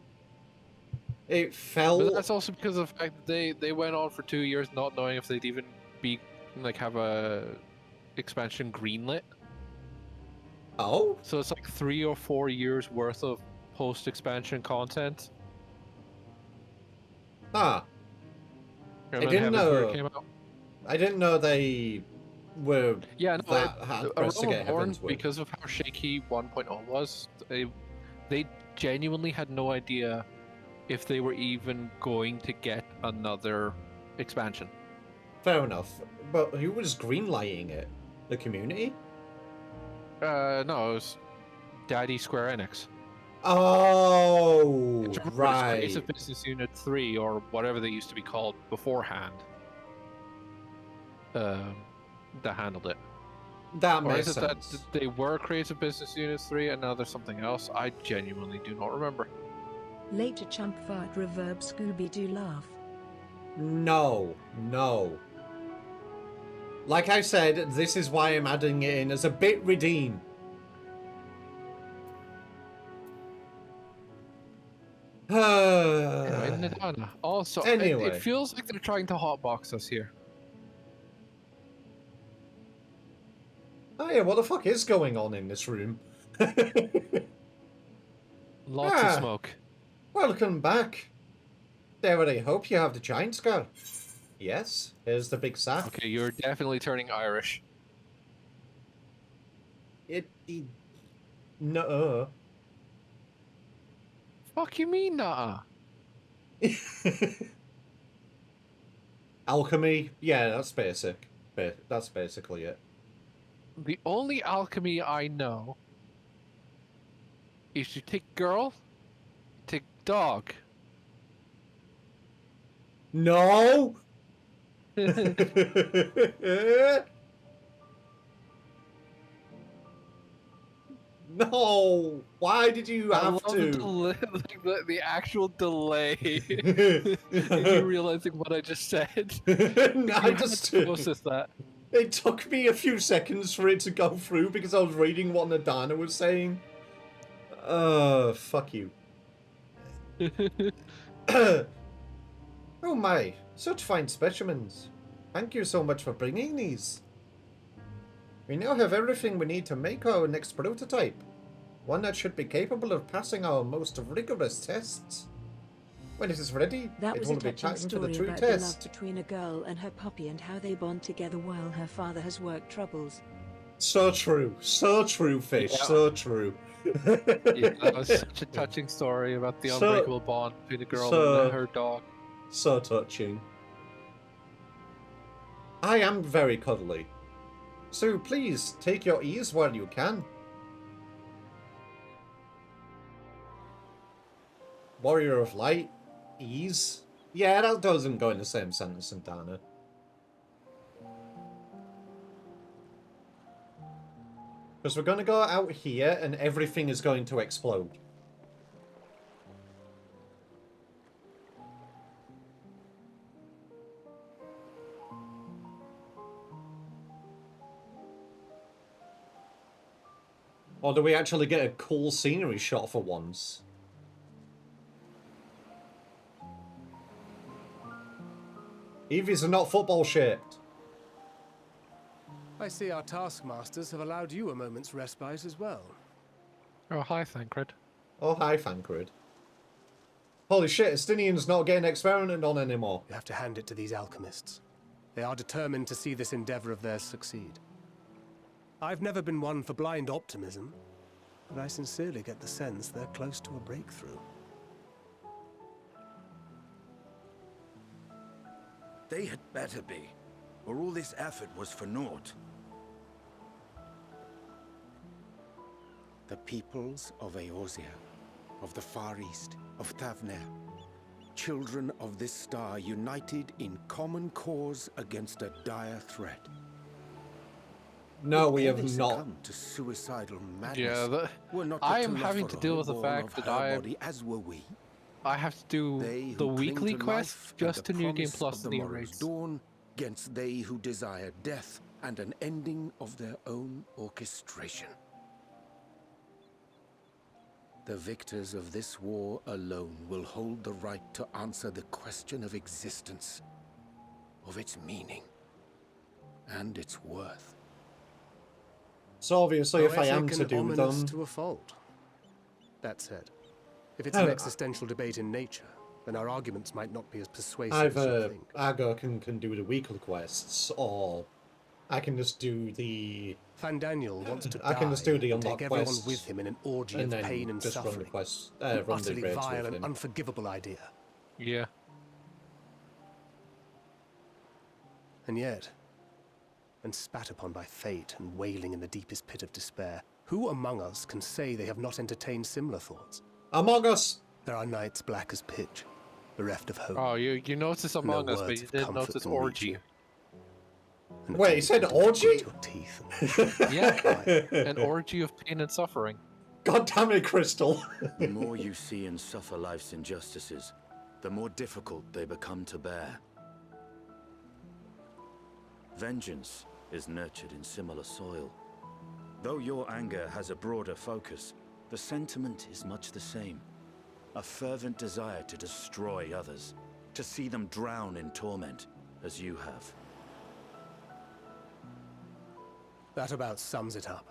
Speaker 2: It
Speaker 1: But that's
Speaker 2: felt...
Speaker 1: also because of the fact that they went on for 2 years not knowing if they'd even be like have a expansion greenlit.
Speaker 2: Oh?
Speaker 1: So it's like 3 or 4 years worth of post expansion content.
Speaker 2: Ah.
Speaker 1: And
Speaker 2: I
Speaker 1: then
Speaker 2: didn't
Speaker 1: Heavensward
Speaker 2: know...
Speaker 1: came out.
Speaker 2: I didn't know they were
Speaker 1: Yeah, no,
Speaker 2: that hard
Speaker 1: A
Speaker 2: pressed to
Speaker 1: Realm
Speaker 2: get
Speaker 1: Reborn,
Speaker 2: Heavensward.
Speaker 1: because of how shaky 1.0 was, they genuinely had no idea if they were even going to get another expansion.
Speaker 2: Fair enough. But who was greenlighting it? The community?
Speaker 1: No, it was Daddy Square Enix.
Speaker 2: Oh,
Speaker 1: Remember, it's
Speaker 2: right.
Speaker 1: Creative Business Unit 3 or whatever they used to be called beforehand. That handled it.
Speaker 2: That
Speaker 1: Or
Speaker 2: makes
Speaker 1: is it that
Speaker 2: sense.
Speaker 1: they were Creative Business Unit 3 and now there's something else? I genuinely do not remember.
Speaker 3: Later chump fart reverb Scooby-Doo laugh.
Speaker 2: No, no. Like I said, this is why I'm adding it in as a bit redeem.
Speaker 1: Anyway, Nadana. Also, it
Speaker 2: Anyway.
Speaker 1: feels like they're trying to hotbox us here.
Speaker 2: Oh yeah, what the fuck is going on in this room?
Speaker 1: Lots of smoke.
Speaker 2: Welcome back. David, I hope you have the giant scar. Yes, here's the big sack.
Speaker 1: Okay, you're definitely turning Irish.
Speaker 2: No.
Speaker 1: Fuck you mean, nah?
Speaker 2: Alchemy? Yeah, that's basic. That's basically it.
Speaker 1: The only alchemy I know is you take girl, take dog.
Speaker 2: No! No! Why did you
Speaker 1: I
Speaker 2: have
Speaker 1: love
Speaker 2: to?
Speaker 1: the actual delay in you realizing what I just said. You
Speaker 2: I
Speaker 1: had
Speaker 2: just...
Speaker 1: to process that.
Speaker 2: It took me a few seconds for it to go through because I was reading what Nadana was saying. Fuck you. Oh my, such fine specimens. Thank you so much for bringing these. We now have everything we need to make our next prototype. One that should be capable of passing our most rigorous tests. When it is ready,
Speaker 3: That
Speaker 2: it
Speaker 3: was
Speaker 2: will
Speaker 3: a
Speaker 2: be
Speaker 3: touching
Speaker 2: time for the
Speaker 3: story
Speaker 2: true
Speaker 3: about the love
Speaker 2: test.
Speaker 3: between a girl and her puppy and how they bond together while her father has work troubles.
Speaker 2: So true, Fish,
Speaker 1: Yeah.
Speaker 2: so true.
Speaker 1: Yeah, that was such a touching story about the unbreakable bond between a girl and her dog.
Speaker 2: So touching. I am very cuddly. So please, take your ease while you can. Warrior of Light, ease? Yeah, that doesn't go in the same sentence, Santana. Because we're going to go out here and everything is going to explode. Or do we actually get a cool scenery shot for once? Eevees are not football shaped.
Speaker 5: I see our taskmasters have allowed you a moment's respite as well.
Speaker 1: Oh, hi, Thancred.
Speaker 2: Oh, hi, Thancred. Holy shit, Estinian's not getting experimented on anymore.
Speaker 5: You have to hand it to these alchemists. They are determined to see this endeavor of theirs succeed. I've never been one for blind optimism, but I sincerely get the sense they're close to a breakthrough.
Speaker 6: They had better be, or all this effort was for naught.
Speaker 7: The peoples of Eorzea, of the Far East, of Thavner, children of this star united in common cause against a dire threat.
Speaker 2: No, we
Speaker 7: Would
Speaker 2: have
Speaker 7: they
Speaker 2: not.
Speaker 7: succumb to suicidal madness?
Speaker 1: Yeah,
Speaker 7: Were not
Speaker 1: I
Speaker 7: the
Speaker 1: am having to deal with the
Speaker 7: Telephoron
Speaker 1: fact
Speaker 7: born
Speaker 1: that
Speaker 7: of her body, as were we.
Speaker 1: I have to do
Speaker 7: They
Speaker 1: the
Speaker 7: who cling
Speaker 1: weekly
Speaker 7: to
Speaker 1: quest
Speaker 7: life and
Speaker 1: just
Speaker 7: the
Speaker 1: to New Game
Speaker 7: promise
Speaker 1: Plus
Speaker 7: of the
Speaker 1: new
Speaker 7: morrow's
Speaker 1: rates.
Speaker 7: dawn, against they who desire death and an ending of their own orchestration. The victors of this war alone will hold the right to answer the question of existence, of its meaning, and its worth.
Speaker 2: So obviously, if I am
Speaker 5: Poetic
Speaker 2: to
Speaker 5: and
Speaker 2: do
Speaker 5: ominous
Speaker 2: them,
Speaker 5: to a fault. That said, if it's an existential debate in nature, then our arguments might not be as persuasive as you
Speaker 2: either
Speaker 5: think.
Speaker 2: Argo can do the weekly quests, or I can just do the
Speaker 5: Fandaniel wants to
Speaker 2: I
Speaker 5: die
Speaker 2: can just do the
Speaker 5: and take
Speaker 2: unlock
Speaker 5: everyone
Speaker 2: quests
Speaker 5: with him in an orgy
Speaker 2: and
Speaker 5: of
Speaker 2: then
Speaker 5: pain and
Speaker 2: just run the
Speaker 5: suffering.
Speaker 2: quests,
Speaker 5: An
Speaker 2: run the
Speaker 5: utterly
Speaker 2: raids
Speaker 5: vile
Speaker 2: with
Speaker 5: and
Speaker 2: him.
Speaker 5: unforgivable idea.
Speaker 1: Yeah.
Speaker 5: And yet, when spat upon by fate and wailing in the deepest pit of despair, who among us can say they have not entertained similar thoughts?
Speaker 2: Among Us.
Speaker 5: There are nights black as pitch, bereft of hope.
Speaker 1: Oh, you noticed Among Us, but
Speaker 5: words
Speaker 1: you
Speaker 5: of
Speaker 1: didn't
Speaker 5: comfort
Speaker 1: notice
Speaker 5: can reach
Speaker 1: Orgy.
Speaker 5: you. And
Speaker 2: Wait,
Speaker 5: it's
Speaker 2: he said
Speaker 5: only to
Speaker 2: orgy?
Speaker 5: grit your teeth and
Speaker 1: Yeah, an orgy of pain and suffering.
Speaker 2: God damn it, Crystal.
Speaker 6: The more you see and suffer life's injustices, the more difficult they become to bear. Vengeance is nurtured in similar soil. Though your anger has a broader focus, the sentiment is much the same. A fervent desire to destroy others, to see them drown in torment, as you have.
Speaker 5: That about sums it up.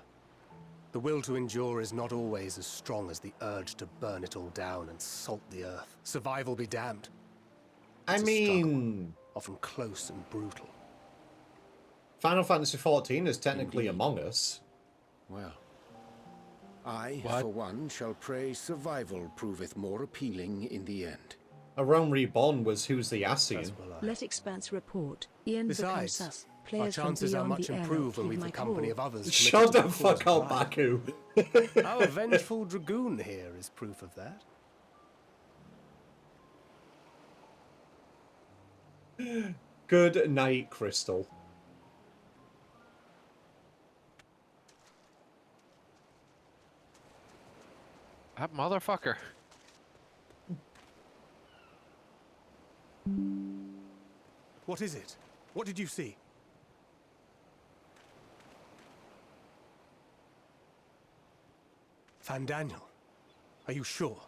Speaker 5: The will to endure is not always as strong as the urge to burn it all down and salt the earth. Survival be damned.
Speaker 2: I
Speaker 5: It's a struggle,
Speaker 2: mean,
Speaker 5: often close and brutal.
Speaker 2: Final Fantasy XIV is technically
Speaker 7: Indeed.
Speaker 2: Among Us.
Speaker 7: Well, I,
Speaker 1: What?
Speaker 7: for one, shall pray survival proveth more appealing in the end.
Speaker 2: A Realm Reborn was Who's the Assy.
Speaker 5: As will I.
Speaker 3: Let Expanse report. Ian
Speaker 5: Besides,
Speaker 3: becomes us.
Speaker 5: our
Speaker 3: Players from
Speaker 5: chances are
Speaker 3: beyond
Speaker 5: much
Speaker 3: the air
Speaker 5: improved when
Speaker 3: heed
Speaker 5: we've
Speaker 3: my
Speaker 5: the company
Speaker 3: call.
Speaker 5: of others.
Speaker 2: Shut
Speaker 5: committed
Speaker 2: the
Speaker 5: to the cause
Speaker 2: fuck
Speaker 5: of
Speaker 2: up,
Speaker 5: life.
Speaker 2: Baku.
Speaker 5: Our vengeful dragoon here is proof of that.
Speaker 2: Good night, Crystal.
Speaker 1: That motherfucker.
Speaker 5: What is it? What did you see? Fandaniel, are you sure?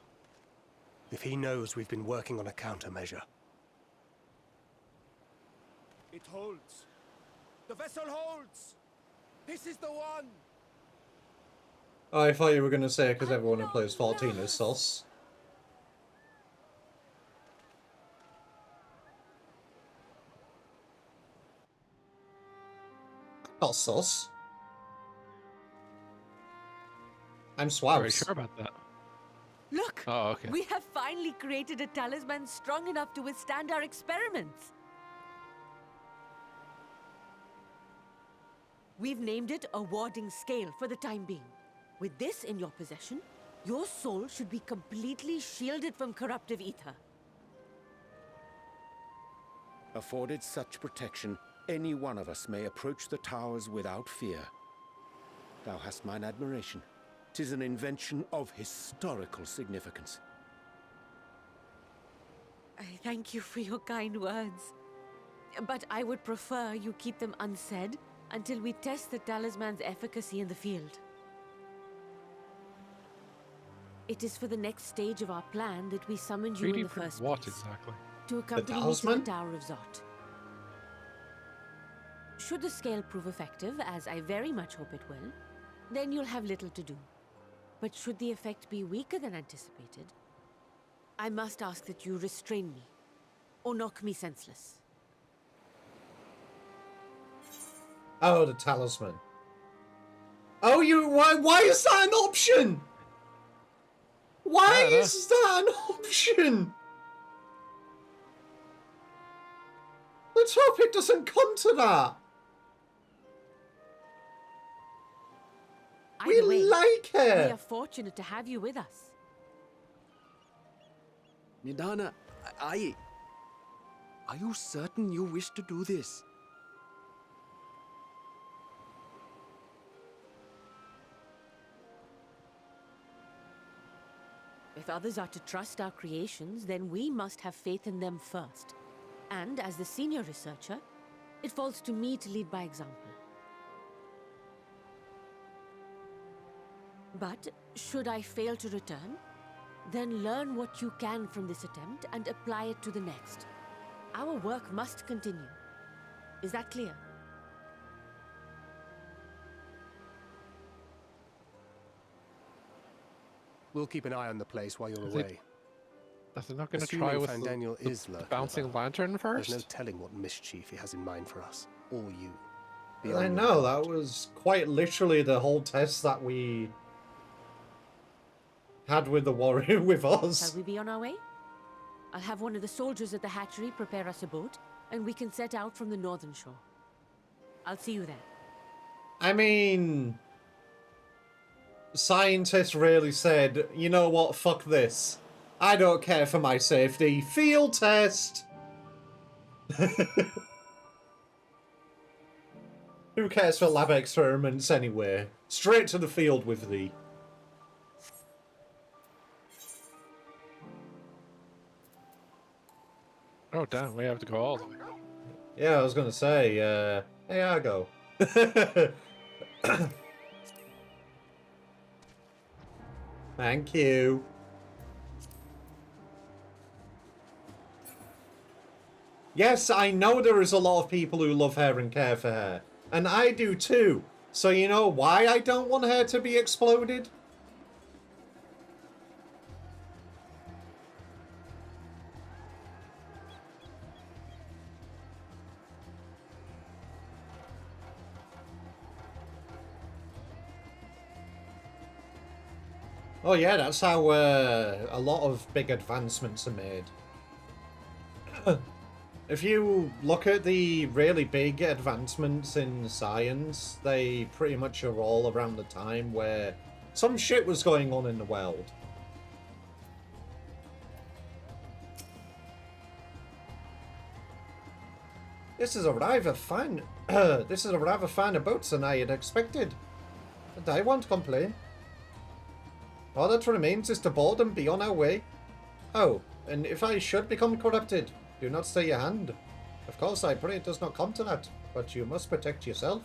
Speaker 5: If he knows we've been working on a countermeasure.
Speaker 7: It holds. The vessel holds. This is the one.
Speaker 2: I thought you were going to say because everyone who plays 14 is sus. Not sus. I'm
Speaker 1: Very
Speaker 2: Swabs.
Speaker 1: sure about that.
Speaker 8: Look!
Speaker 1: Oh, okay.
Speaker 8: We have finally created a talisman strong enough to withstand our experiments. We've named it a warding scale for the time being. With this in your possession, your soul should be completely shielded from corruptive ether.
Speaker 7: Afforded such protection, any one of us may approach the towers without fear. Thou hast mine admiration. 'Tis an invention of historical significance.
Speaker 8: I thank you for your kind words. But I would prefer you keep them unsaid until we test the talisman's efficacy in the field. It is for the next stage of our plan that we summoned you in
Speaker 1: 3D
Speaker 8: the
Speaker 1: print
Speaker 8: first
Speaker 1: what
Speaker 8: place.
Speaker 1: exactly?
Speaker 8: To accompany me to the
Speaker 2: talisman?
Speaker 8: Tower of Zot. Should the scale prove effective, as I very much hope it will, then you'll have little to do. But should the effect be weaker than anticipated, I must ask that you restrain me, or knock me senseless.
Speaker 2: Oh, the talisman. Oh, why is that an option? Why is that an option? Let's hope it doesn't come to that. We
Speaker 8: Either way,
Speaker 2: like
Speaker 8: we
Speaker 2: her.
Speaker 8: are fortunate to have you with us.
Speaker 9: Nidana, are you certain you wish to do this?
Speaker 8: If others are to trust our creations, then we must have faith in them first. And as the senior researcher, it falls to me to lead by example. But should I fail to return, then learn what you can from this attempt and apply it to the next. Our work must continue. Is that clear?
Speaker 5: We'll keep an eye on the place while you're
Speaker 1: Is
Speaker 5: away.
Speaker 1: Is he not going to
Speaker 5: Assuming
Speaker 1: try with
Speaker 5: Fandaniel
Speaker 1: the
Speaker 5: is lurking
Speaker 1: bouncing
Speaker 5: about,
Speaker 1: lantern first?
Speaker 5: There's no telling what mischief he has in mind for us, or you. Be
Speaker 2: I
Speaker 5: on
Speaker 2: know,
Speaker 5: your
Speaker 2: that
Speaker 5: guard.
Speaker 2: was quite literally the whole test that we had with the warrior with us.
Speaker 8: Shall we be on our way? I'll have one of the soldiers at the hatchery prepare us a boat, and we can set out from the northern shore. I'll see you there.
Speaker 2: I mean, scientists really said, you know what, fuck this. I don't care for my safety. Field test! Who cares for lab experiments anyway? Straight to the field with thee.
Speaker 1: Oh damn, we have to go all the way.
Speaker 2: Yeah, I was gonna say, hey Argo. Thank you. Yes, I know there is a lot of people who love her and care for her. And I do too. So you know why I don't want her to be exploded? Oh yeah, that's how a lot of big advancements are made. If you look at the really big advancements in science, they pretty much are all around the time where some shit was going on in the world. This is a rather fine boat than I had expected. And I won't complain. All that remains is to board and be on our way. Oh, and if I should become corrupted, do not stay your hand. Of course, I pray it does not come to that, but you must protect yourself.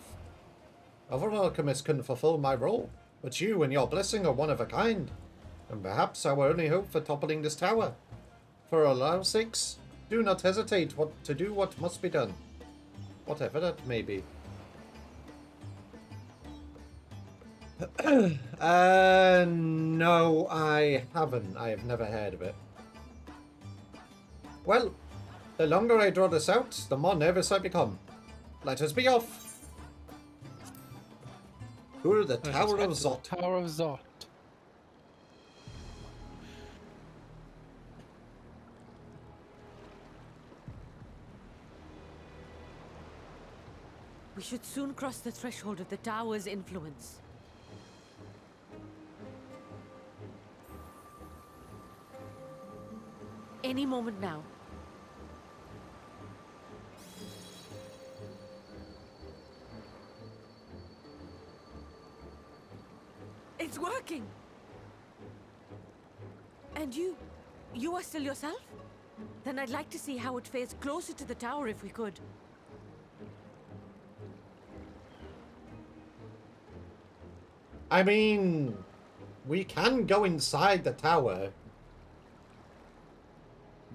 Speaker 2: Other alchemists can fulfill my role, but you and your blessing are one of a kind, and perhaps our only hope for toppling this tower. For our sakes, do not hesitate to do what must be done, whatever that may be. No, I haven't. I have never heard of it. Well, the longer I draw this out, the more nervous I become. Let us be off. To the Tower of Zot.
Speaker 1: Tower of Zot.
Speaker 8: We should soon cross the threshold of the tower's influence. Any moment now. It's working! And you are still yourself? Then I'd like to see how it fares closer to the tower if we could.
Speaker 2: I mean, we can go inside the tower.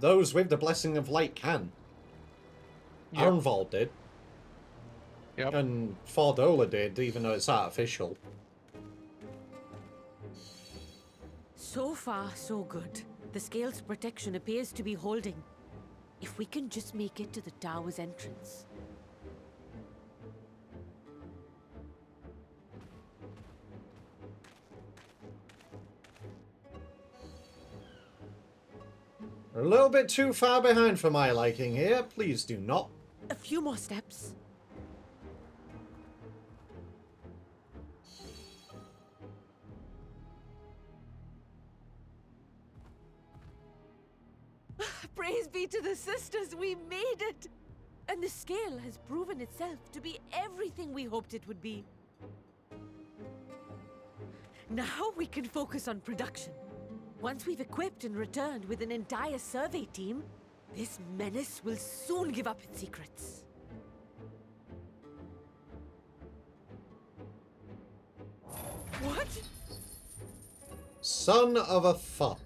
Speaker 2: Those with the Blessing of Light can.
Speaker 1: Yep.
Speaker 2: Arnval did.
Speaker 1: Yep.
Speaker 2: And Fordola did, even though it's artificial.
Speaker 8: So far, so good. The scale's protection appears to be holding. If we can just make it to the tower's entrance.
Speaker 2: We're a little bit too far behind for my liking here. Please do not.
Speaker 8: A few more steps. Praise be to the sisters, we made it! And the scale has proven itself to be everything we hoped it would be. Now we can focus on production. Once we've equipped and returned with an entire survey team, this menace will soon give up its secrets. What?
Speaker 2: Son of a fuck.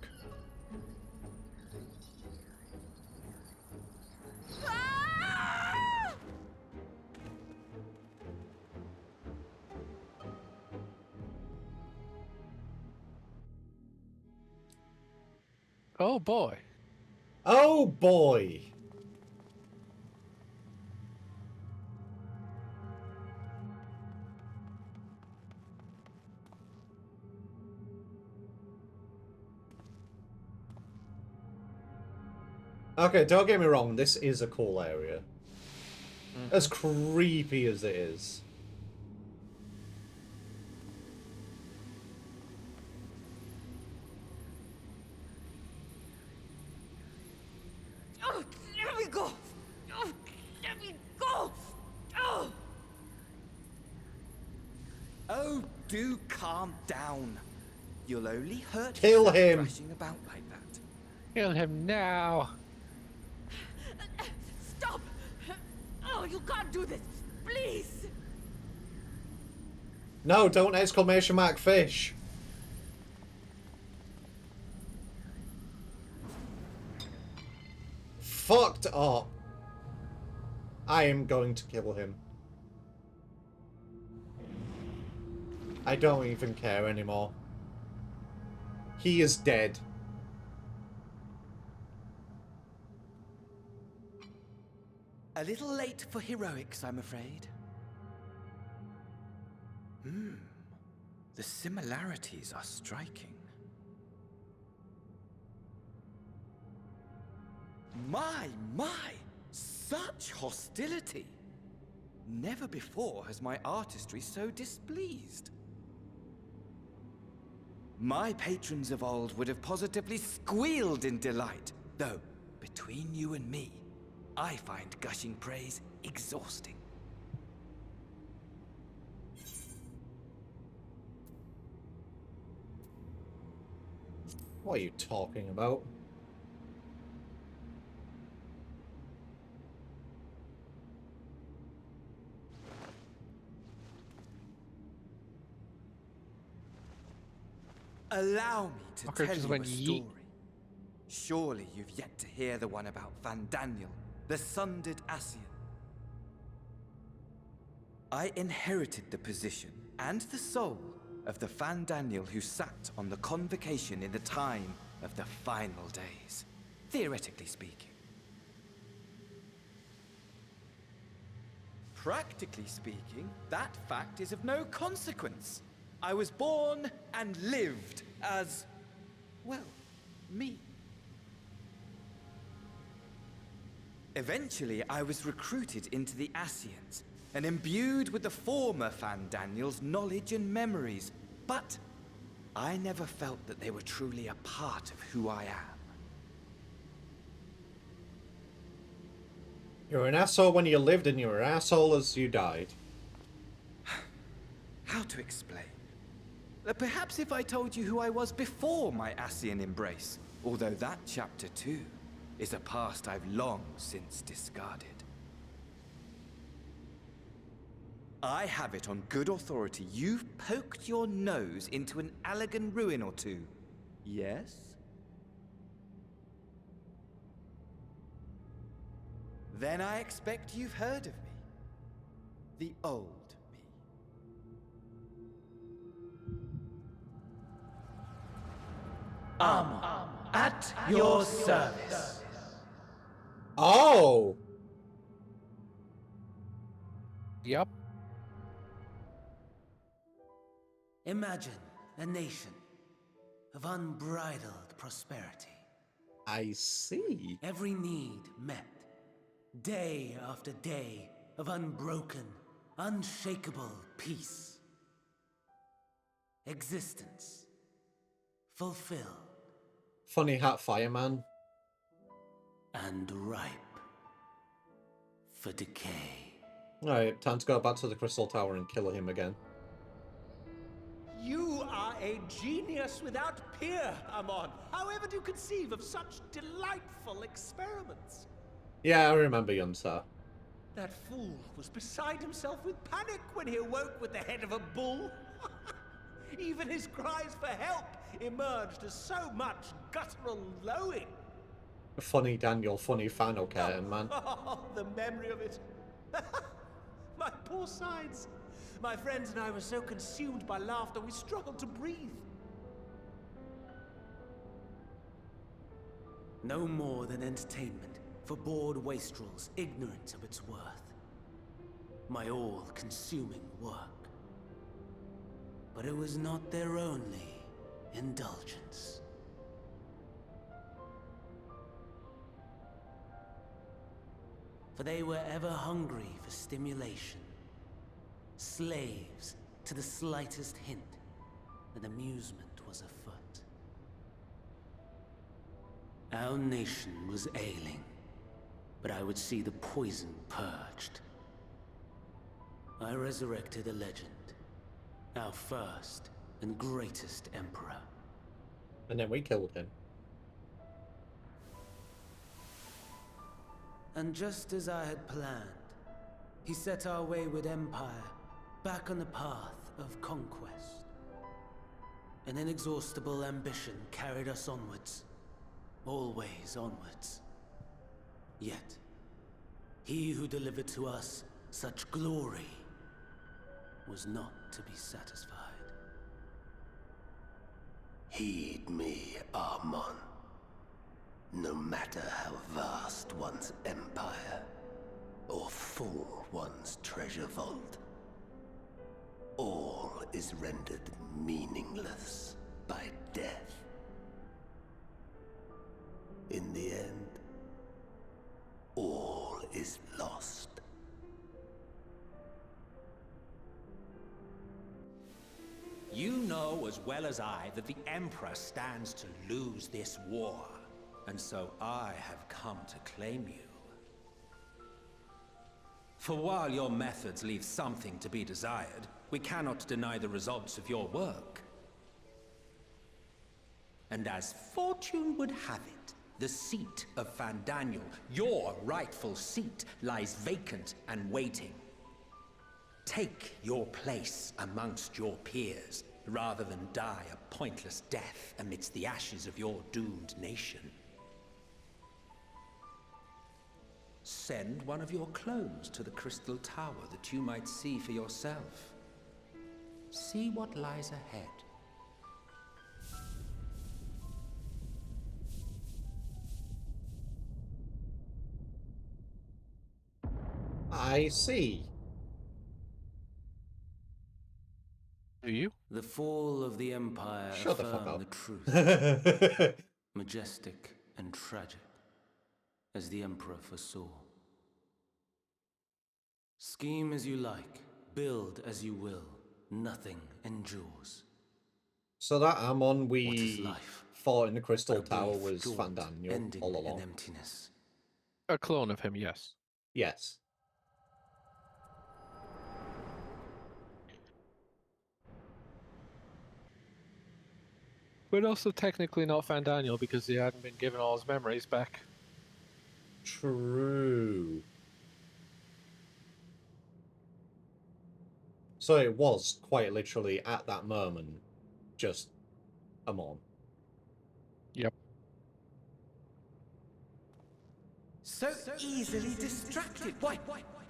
Speaker 8: Ah!
Speaker 1: Oh boy.
Speaker 2: Oh boy. Okay, don't get me wrong, this is a cool area. As creepy as it is.
Speaker 8: Oh, let me go! Oh, let me go! Oh!
Speaker 9: Oh, do calm down. You'll only hurt
Speaker 2: Kill
Speaker 9: yourself
Speaker 2: him.
Speaker 9: thrashing about like that.
Speaker 1: Kill him now.
Speaker 8: Stop! Oh, you can't do this! Please!
Speaker 2: No, don't exclamation mark fish. Fucked up. I am going to kill him. I don't even care anymore. He is dead.
Speaker 9: A little late for heroics, I'm afraid. The similarities are striking. My! Such hostility! Never before has my artistry so displeased. My patrons of old would have positively squealed in delight, though, between you and me, I find gushing praise exhausting.
Speaker 2: What are you talking about?
Speaker 9: Allow me to
Speaker 1: Fucker
Speaker 9: tell
Speaker 1: just
Speaker 9: you
Speaker 1: went
Speaker 9: a
Speaker 1: yeet.
Speaker 9: story. Surely you've yet to hear the one about Vandaniel, the sundered Ascian. I inherited the position and the soul of the Vandaniel who sat on the convocation in the time of the final days, theoretically speaking. Practically speaking, that fact is of no consequence. I was born and lived as, well, me. Eventually, I was recruited into the Ascians and imbued with the former Vandaniel's knowledge and memories, but I never felt that they were truly a part of who I am.
Speaker 2: You were an asshole when you lived and you were an asshole as you died.
Speaker 9: How to explain? Perhaps if I told you who I was before my Ascian embrace, although that chapter too is a past I've long since discarded. I have it on good authority you've poked your nose into an Allegan ruin or two. Yes? Then I expect you've heard of me. The old me.
Speaker 10: At your service.
Speaker 2: Oh!
Speaker 1: Yup.
Speaker 10: Imagine a nation of unbridled prosperity.
Speaker 2: I see.
Speaker 10: Every need met. Day after day of unbroken, unshakable peace. Existence fulfilled
Speaker 2: Funny hat fireman.
Speaker 10: and ripe for decay.
Speaker 2: Alright, time to go back to the Crystal Tower and kill him again.
Speaker 10: You are a genius without peer, Amon. However do you conceive of such delightful experiments?
Speaker 2: Yeah, I remember Yunsa.
Speaker 10: That fool was beside himself with panic when he awoke with the head of a bull. Even his cries for help emerged as so much guttural lowing.
Speaker 2: Funny Daniel, funny fan, okay, man.
Speaker 10: Oh, the memory of it. My poor sides. My friends and I were so consumed by laughter we struggled to breathe. No more than entertainment for bored wastrels ignorant of its worth. My all-consuming work. But it was not their only indulgence. For they were ever hungry for stimulation. Slaves to the slightest hint that amusement was afoot. Our nation was ailing, but I would see the poison purged. I resurrected a legend, our first and greatest emperor.
Speaker 2: And then we killed him.
Speaker 10: And just as I had planned, he set our wayward empire back on the path of conquest. An inexhaustible ambition carried us onwards, always onwards. Yet, he who delivered to us such glory was not to be satisfied.
Speaker 5: Heed me, Armon. No matter how vast one's empire, or full one's treasure vault, all is rendered meaningless by death. In the end, all is lost.
Speaker 10: You know as well as I that the Emperor stands to lose this war, and so I have come to claim you. For while your methods leave something to be desired, we cannot deny the results of your work. And as fortune would have it, the seat of Fandaniel, your rightful seat, lies vacant and waiting. Take your place amongst your peers, rather than die a pointless death amidst the ashes of your doomed nation. Send one of your clones to the Crystal Tower that you might see for yourself. See what lies ahead.
Speaker 2: I see.
Speaker 1: Do you?
Speaker 10: The fall of the Empire
Speaker 2: Shut the fuck
Speaker 10: affirmed
Speaker 2: up.
Speaker 10: the truth. Majestic and tragic, as the Emperor foresaw. Scheme as you like, build as you will, nothing endures.
Speaker 2: So that Amon
Speaker 10: What is
Speaker 2: we
Speaker 10: life?
Speaker 2: fought in the Crystal
Speaker 10: A
Speaker 2: Tower
Speaker 10: brief
Speaker 2: was
Speaker 10: jaunt
Speaker 2: Fandaniel
Speaker 10: ending
Speaker 2: all
Speaker 10: in
Speaker 2: along.
Speaker 10: emptiness.
Speaker 1: A clone of him, yes.
Speaker 2: Yes.
Speaker 1: But also technically not Fandaniel because he hadn't been given all his memories back.
Speaker 2: True. So it was quite literally at that moment just Amon.
Speaker 1: Yep.
Speaker 9: So easily distracted. Why,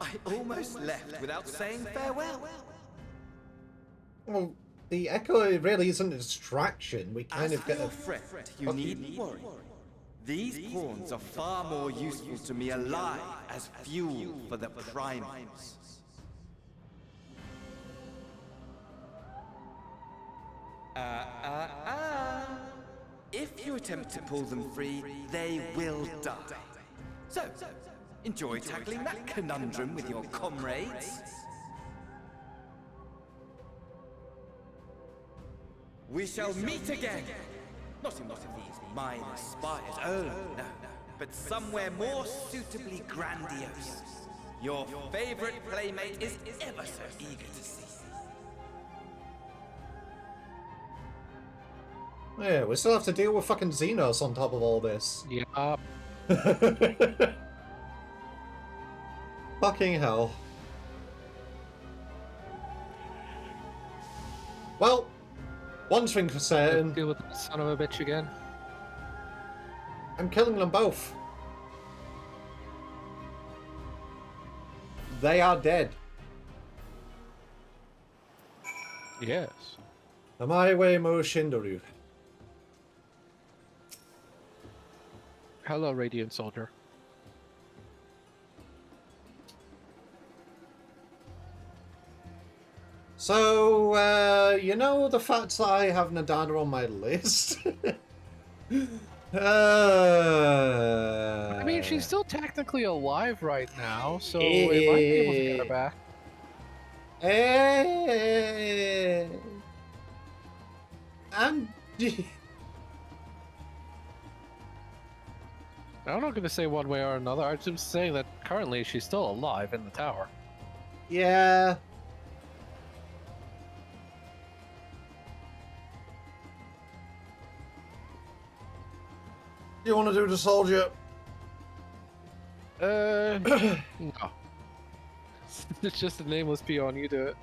Speaker 9: I almost left without saying farewell.
Speaker 2: Well, the Echo really isn't a distraction. We kind
Speaker 9: As
Speaker 2: of
Speaker 9: for
Speaker 2: get
Speaker 9: your
Speaker 2: a...
Speaker 9: friend, you needn't worry. These pawns are far more useful to me alive as fuel for the primals. if you attempt to pull them free, they will die. So, enjoy tackling that conundrum with your comrades. We shall meet again! Not in one of these minor spires, oh no, but somewhere more suitably grandiose. Your favorite playmate is ever so eager to see.
Speaker 2: Yeah, we still have to deal with fucking Xenos on top of all this.
Speaker 1: Yeah.
Speaker 2: Fucking hell. Well, one thing for certain.
Speaker 1: Deal with that son of a bitch again.
Speaker 2: I'm killing them both. They are dead.
Speaker 1: Yes.
Speaker 2: Amae mo Shindoru.
Speaker 1: Hello, Radiant Soldier.
Speaker 2: So, you know the fact that I have Nadana on my list?
Speaker 1: I mean, she's still technically alive right now, so we might be able to get her back.
Speaker 2: I'm...
Speaker 1: I'm not going to say one way or another. I'm just saying that currently she's still alive in the tower.
Speaker 2: Yeah. You want to do the soldier?
Speaker 1: No. It's just a nameless peon, you do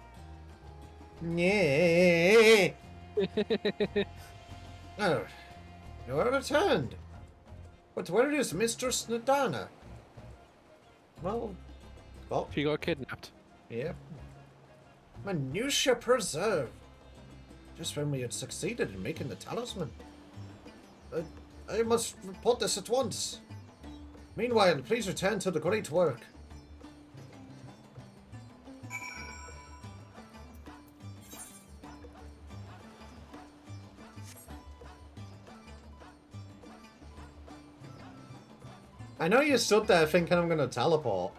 Speaker 2: Yeah. Oh, you are returned. But where is Mistress Nadana? Well,
Speaker 1: She got kidnapped.
Speaker 2: Yep. Minutia preserved. Just when we had succeeded in making the talisman. I must report this at once. Meanwhile, please return to the great work. I know you stood there thinking I'm gonna teleport.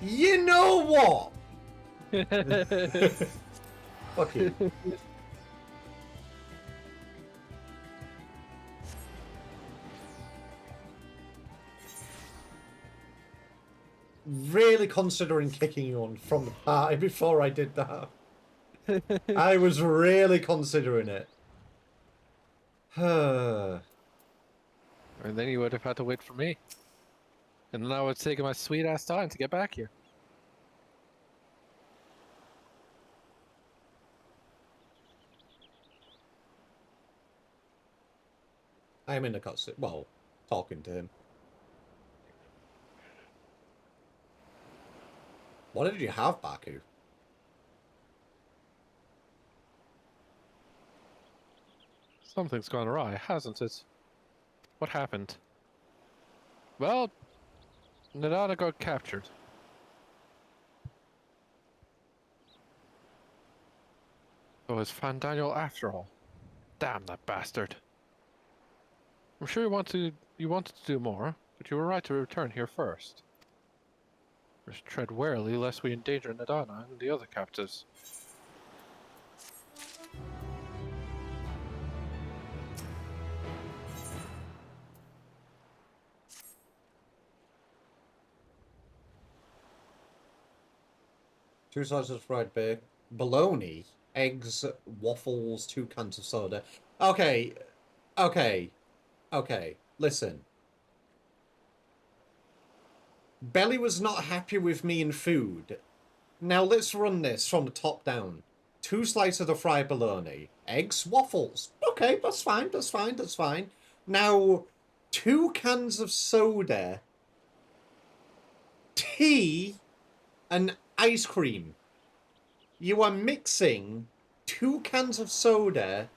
Speaker 2: You know what? Fuck you. Really considering kicking you on from the party before I did that. I was really considering it.
Speaker 1: And then you would have had to wait for me. And then I would have taken my sweet ass time to get back here.
Speaker 2: I'm in the cutscene. Well, talking to him. What did you have, Baku?
Speaker 1: Something's gone awry, hasn't it? What happened? Well, Nadana got captured. Oh, it's Fandaniel after all. Damn that bastard. I'm sure you wanted to do more, but you were right to return here first. Just tread warily lest we endanger Nadana and the other captives.
Speaker 2: Two slices of fried bacon, bologna, eggs, waffles, 2 cans of soda. Okay. Listen. Belly was not happy with me in food. Now let's run this from the top down. 2 slices of fried bologna, eggs, waffles. Okay, that's fine. Now, 2 cans of soda, tea, and ice cream. You are mixing 2 cans of soda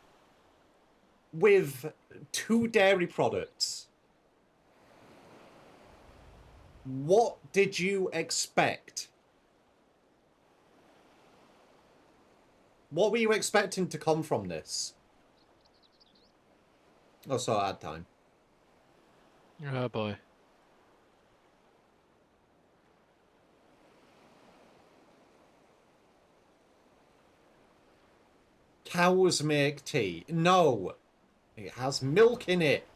Speaker 2: with 2 dairy products. What did you expect? What were you expecting to come from this? Oh, so I had time.
Speaker 1: Oh boy.
Speaker 2: Cows make tea. No. It has milk in it.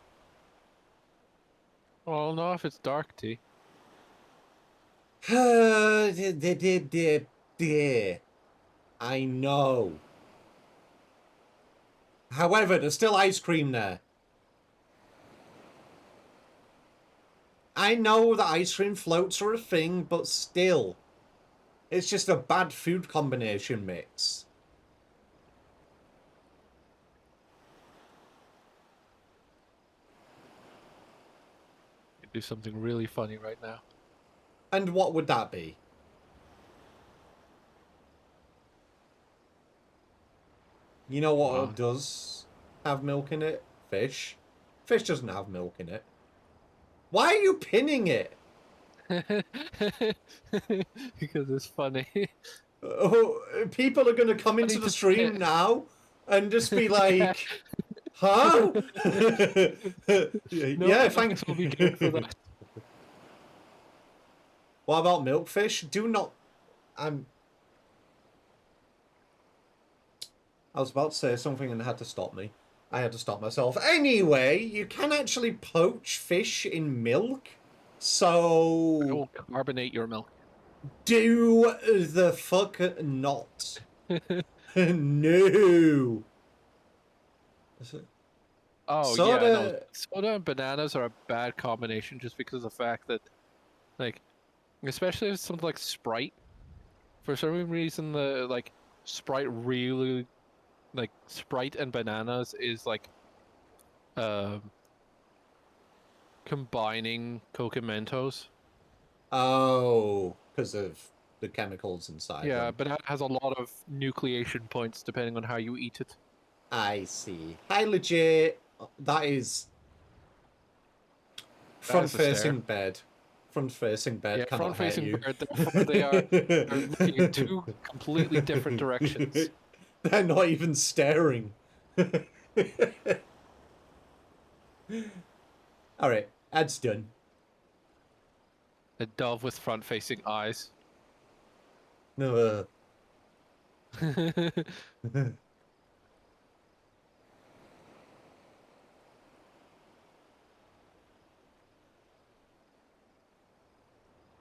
Speaker 1: Well, no, if it's dark tea.
Speaker 2: I know. However, there's still ice cream there. I know that ice cream floats are a thing, but still. It's just a bad food combination mix.
Speaker 1: Could do something really funny right now.
Speaker 2: And what would that be? You know what does have milk in it? Fish. Fish doesn't have milk in it. Why are you pinning it?
Speaker 1: Because it's funny.
Speaker 2: Oh, people are going to come into the stream now and just be like, huh? Yeah, thanks.
Speaker 1: We'll be good for that.
Speaker 2: What about milkfish? Do not... I was about to say something and had to stop me. I had to stop myself. Anyway, you can actually poach fish in milk. So...
Speaker 1: It will carbonate your milk.
Speaker 2: Do the fuck not. No.
Speaker 1: Oh,
Speaker 2: soda...
Speaker 1: yeah, no. Soda and bananas are a bad combination just because of the fact that, like, especially if something like Sprite, for some reason, Sprite really, like, Sprite and bananas is, like, combining Coke and Mentos.
Speaker 2: Oh, because of the chemicals inside
Speaker 1: Yeah,
Speaker 2: them.
Speaker 1: but that has a lot of nucleation points depending on how you eat it.
Speaker 2: I see. Hi, legit. That is front-facing bed. Front-facing bed
Speaker 1: Yeah,
Speaker 2: cannot hurt you.
Speaker 1: bed. Therefore, they're looking in two completely different directions.
Speaker 2: They're not even staring. All right, ad's done.
Speaker 1: A dove with front-facing eyes.
Speaker 2: No.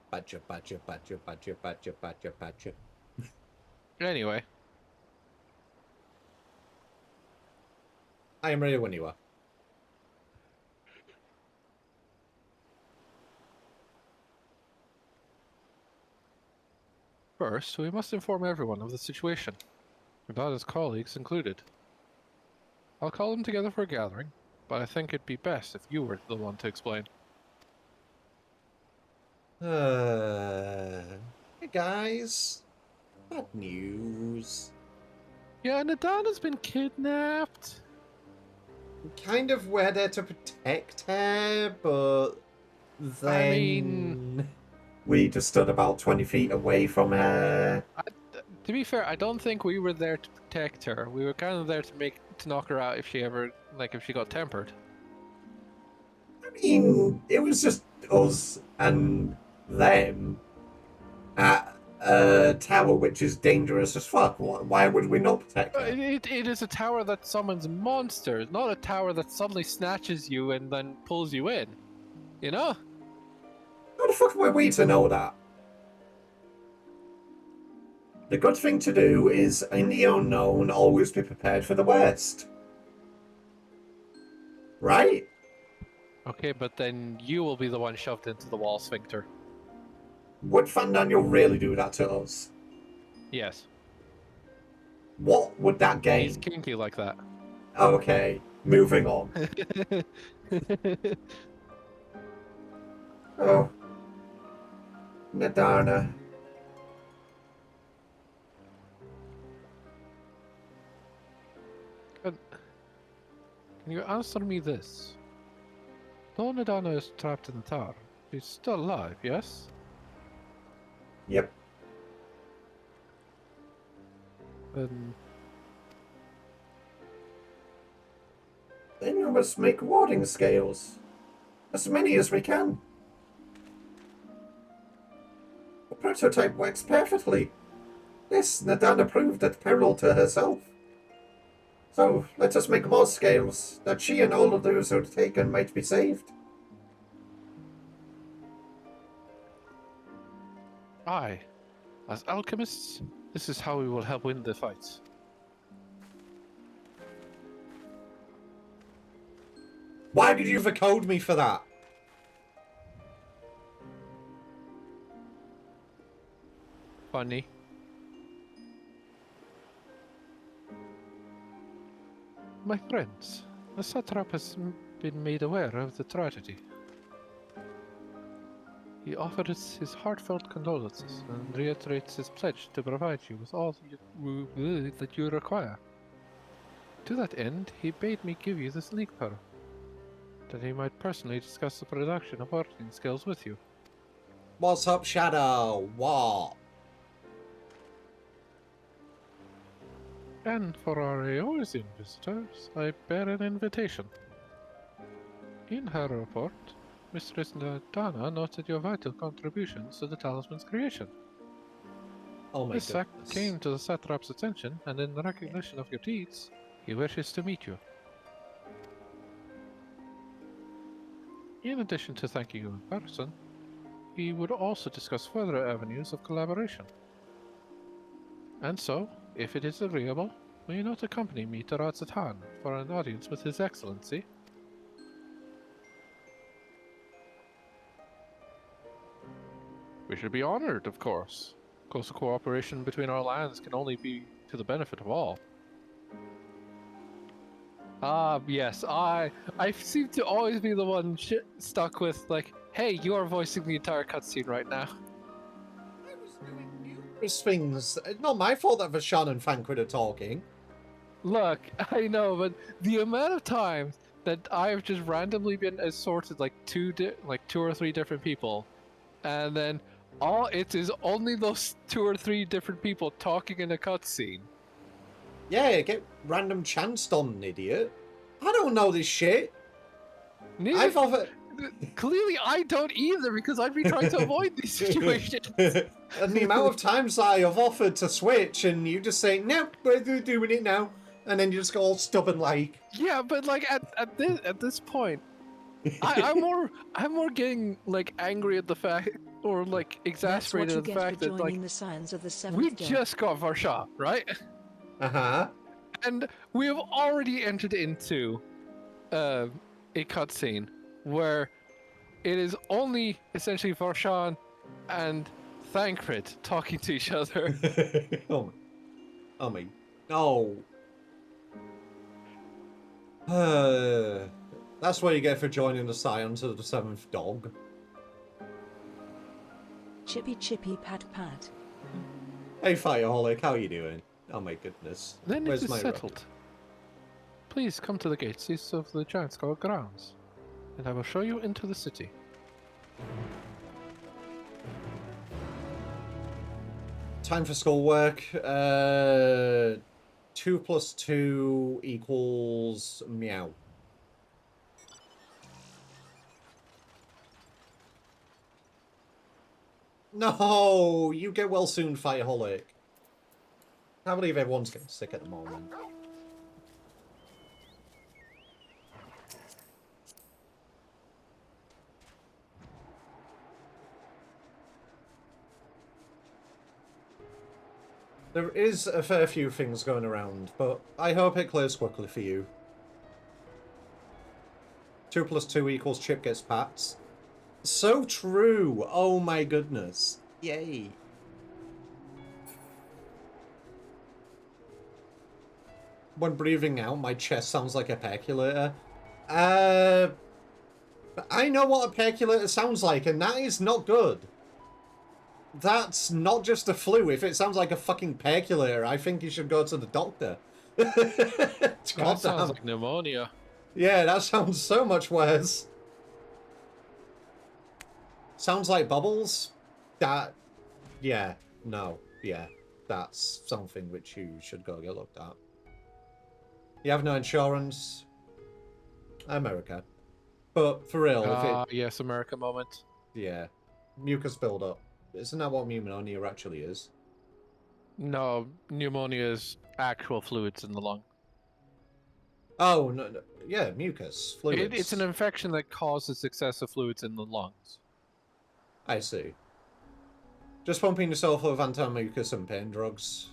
Speaker 2: Badger, badger, badger, badger, badger, badger, badger.
Speaker 1: Anyway.
Speaker 2: I am ready when you are.
Speaker 1: First, we must inform everyone of the situation, Radada's colleagues included. I'll call them together for a gathering, but I think it'd be best if you were the one to explain.
Speaker 2: Hey guys. Bad news.
Speaker 1: Yeah, Nadana's been kidnapped.
Speaker 2: Kind of we're there to protect her, but then...
Speaker 1: I mean...
Speaker 2: we just stood about 20 feet away from her.
Speaker 1: To be fair, I don't think we were there to protect her. We were kind of there to knock her out if she ever, if she got tempered.
Speaker 2: I mean, it was just us and them at a tower which is dangerous as fuck. Why would we not protect her?
Speaker 1: It is a tower that summons monsters, not a tower that suddenly snatches you and then pulls you in. You know?
Speaker 2: How the fuck were we to know that? The good thing to do is, in the unknown, always be prepared for the worst. Right?
Speaker 1: Okay, but then you will be the one shoved into the wall sphincter.
Speaker 2: Would Fandaniel really do that to us?
Speaker 1: Yes.
Speaker 2: What would that gain?
Speaker 1: He's kinky like that.
Speaker 2: Okay, moving on. Oh. Nadana.
Speaker 1: Can you answer me this? Though Nadana is trapped in the tower, she's still alive, yes?
Speaker 2: Yep.
Speaker 1: Then
Speaker 2: Then you must make warding scales. As many as we can. The prototype works perfectly. This Nadana proved at peril to herself. So let us make more scales, that she and all of those who are taken might be saved.
Speaker 1: Aye. As alchemists, this is how we will help win the fights.
Speaker 2: Why did you vocode me for that?
Speaker 1: Funny. My friends, the satrap has been made aware of the tragedy. He offers his heartfelt condolences and reiterates his pledge to provide you with all that you require. To that end, he bade me give you this leak pearl, that he might personally discuss the production of working skills with you.
Speaker 2: What's up, Shadow? What?
Speaker 1: And for our Eorzean visitors, I bear an invitation. In her report, Mistress Nadana noted your vital contributions to the talisman's creation.
Speaker 2: Oh my
Speaker 1: This
Speaker 2: goodness.
Speaker 1: act came to the satrap's attention, and in recognition of your deeds, he wishes to meet you. In addition to thanking you in person, he would also discuss further avenues of collaboration. And so, if it is agreeable, will you not accompany me to Radzatan for an audience with His Excellency? We should be honored, of course. Close cooperation between our lands can only be to the benefit of all. Ah, yes, I seem to always be the one stuck with, like, hey, you are voicing the entire cutscene right now.
Speaker 2: I was doing numerous things. It's not my fault that Vashan and Fanquid are talking.
Speaker 1: Look, I know, but the amount of times that I've just randomly been assorted like two or three different people, and then it is only those 2 or 3 different people talking in a cutscene.
Speaker 2: Yeah, get random chanced on, idiot. I don't know this shit. I've offered...
Speaker 1: Clearly, I don't either, because I'd be trying to avoid these situations.
Speaker 2: And the amount of times I have offered to switch, and you just say, nope, we're doing it now. And then you just go all stubborn like...
Speaker 1: Yeah, but like at this point, I'm more getting like angry at the fact, or like exasperated at the fact that like
Speaker 3: the signs of the
Speaker 1: we
Speaker 3: day.
Speaker 1: just got Varsha, right?
Speaker 2: Uh-huh.
Speaker 1: And we have already entered into a cutscene where it is only essentially Varshan and Thancred talking to each other.
Speaker 2: Oh my... No. That's what you get for joining the Scions of the Seventh Dog.
Speaker 3: Chippy chippy pat pat.
Speaker 2: Hey Fireholic, how you doing? Oh my goodness.
Speaker 1: Then
Speaker 2: Where's
Speaker 1: it is
Speaker 2: my
Speaker 1: settled. Please come to the gates east of the Giant Skull grounds, and I will show you into the city.
Speaker 2: Time for schoolwork. 2 + 2 equals meow. No, you get well soon, Fireholic. I can't believe everyone's getting sick at the moment. There is a fair few things going around, but I hope it clears quickly for you. 2 + 2 equals Chip gets pats. So true! Oh my goodness. Yay. When breathing out, my chest sounds like a percolator. I know what a percolator sounds like, and that is not good. That's not just a flu. If it sounds like a fucking percolator, I think you should go to the doctor.
Speaker 1: That sounds like pneumonia.
Speaker 2: Yeah, that sounds so much worse. Sounds like bubbles? That... Yeah, no, yeah. That's something which you should go get looked at. You have no insurance? America. But for real, if it...
Speaker 1: Yes, America moment.
Speaker 2: Yeah. Mucus buildup. Isn't that what pneumonia actually is?
Speaker 1: No, pneumonia is actual fluids in the lung.
Speaker 2: Oh, no, no. Yeah, mucus. Fluids.
Speaker 1: It's an infection that causes excessive fluids in the lungs.
Speaker 2: I see. Just pumping yourself with anti-mucus and pain drugs.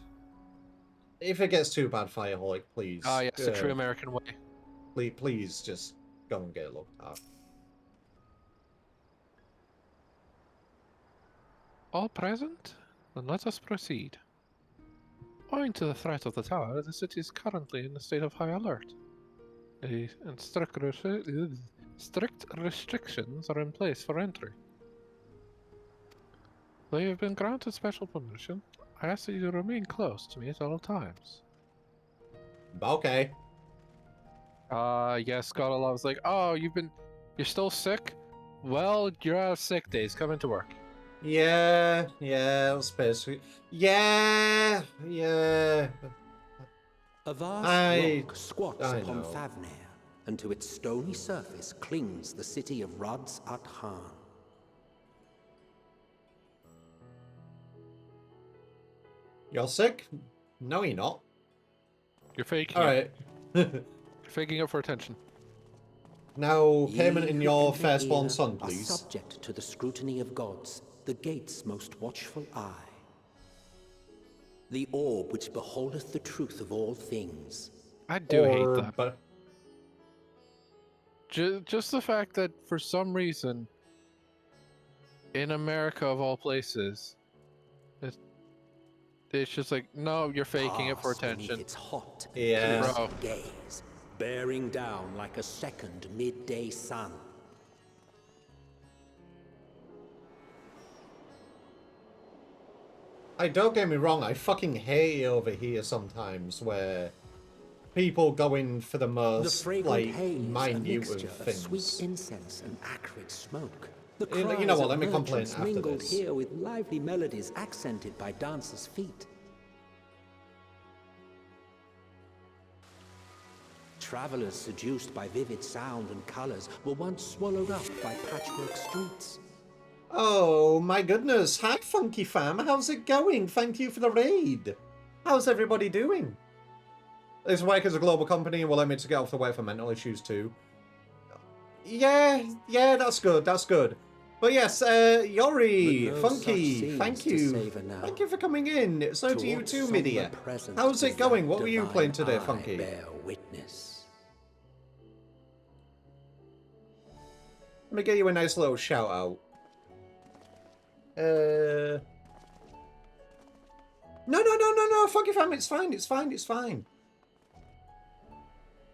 Speaker 2: If it gets too bad, Fireholic, please.
Speaker 1: Yes, the true American way.
Speaker 2: Please just go and get looked at.
Speaker 1: All present? Then let us proceed. Owing to the threat of the tower, the city is currently in a state of high alert. And strict restrictions are in place for entry. Though you have been granted special permission, I ask that you remain close to me at all times.
Speaker 2: Okay.
Speaker 1: Yes, God Allah was like, oh, you're still sick? Well, you're out of sick days, come into work.
Speaker 2: Yeah, that's basically... Yeah.
Speaker 7: A vast rock squats upon Thavnair, and to its stony surface clings the city of Rods at Han.
Speaker 2: You're sick? No, you're not.
Speaker 1: You're faking
Speaker 2: Alright.
Speaker 1: You're faking it for attention.
Speaker 2: Now, payment in your firstborn son,
Speaker 7: are
Speaker 2: please.
Speaker 7: subject to the scrutiny of gods, the gate's most watchful eye. The orb which beholdeth the truth of all things.
Speaker 1: I do hate that.
Speaker 2: But
Speaker 1: Just the fact that for some reason, in America of all places, it's just like, no, you're faking it for attention.
Speaker 7: Its hot,
Speaker 1: Bro.
Speaker 7: gaze, bearing down like a second midday sun.
Speaker 2: don't get me wrong, I fucking hate it over here sometimes where people go in for the most, like, minute of things.
Speaker 7: Sweet incense and acrid smoke. The
Speaker 2: You know what,
Speaker 7: cries
Speaker 2: let me
Speaker 7: of
Speaker 2: complain
Speaker 7: merchants
Speaker 2: after
Speaker 7: mingled
Speaker 2: this.
Speaker 7: here with lively melodies accented by dancers' feet. Travelers seduced by vivid sound and colors were once swallowed up by patchwork streets.
Speaker 2: Oh my goodness, hi Funky Fam, how's it going? Thank you for the raid. How's everybody doing? This work as a global company and will allow me to get off the way for mental issues too. Yeah, that's good, that's good. But yes, Yori,
Speaker 7: But no
Speaker 2: Funky,
Speaker 7: such
Speaker 2: thank
Speaker 7: scenes to
Speaker 2: you.
Speaker 7: savour now.
Speaker 2: Thank you for coming in. So to you
Speaker 7: Towards
Speaker 2: too,
Speaker 7: sombre
Speaker 2: Midia.
Speaker 7: presence
Speaker 2: How's it
Speaker 7: does
Speaker 2: going?
Speaker 7: that
Speaker 2: What were you
Speaker 7: divine
Speaker 2: playing today,
Speaker 7: eye
Speaker 2: Funky?
Speaker 7: bear witness.
Speaker 2: Let me get you a nice little shout out. No, Funky Fam, it's fine.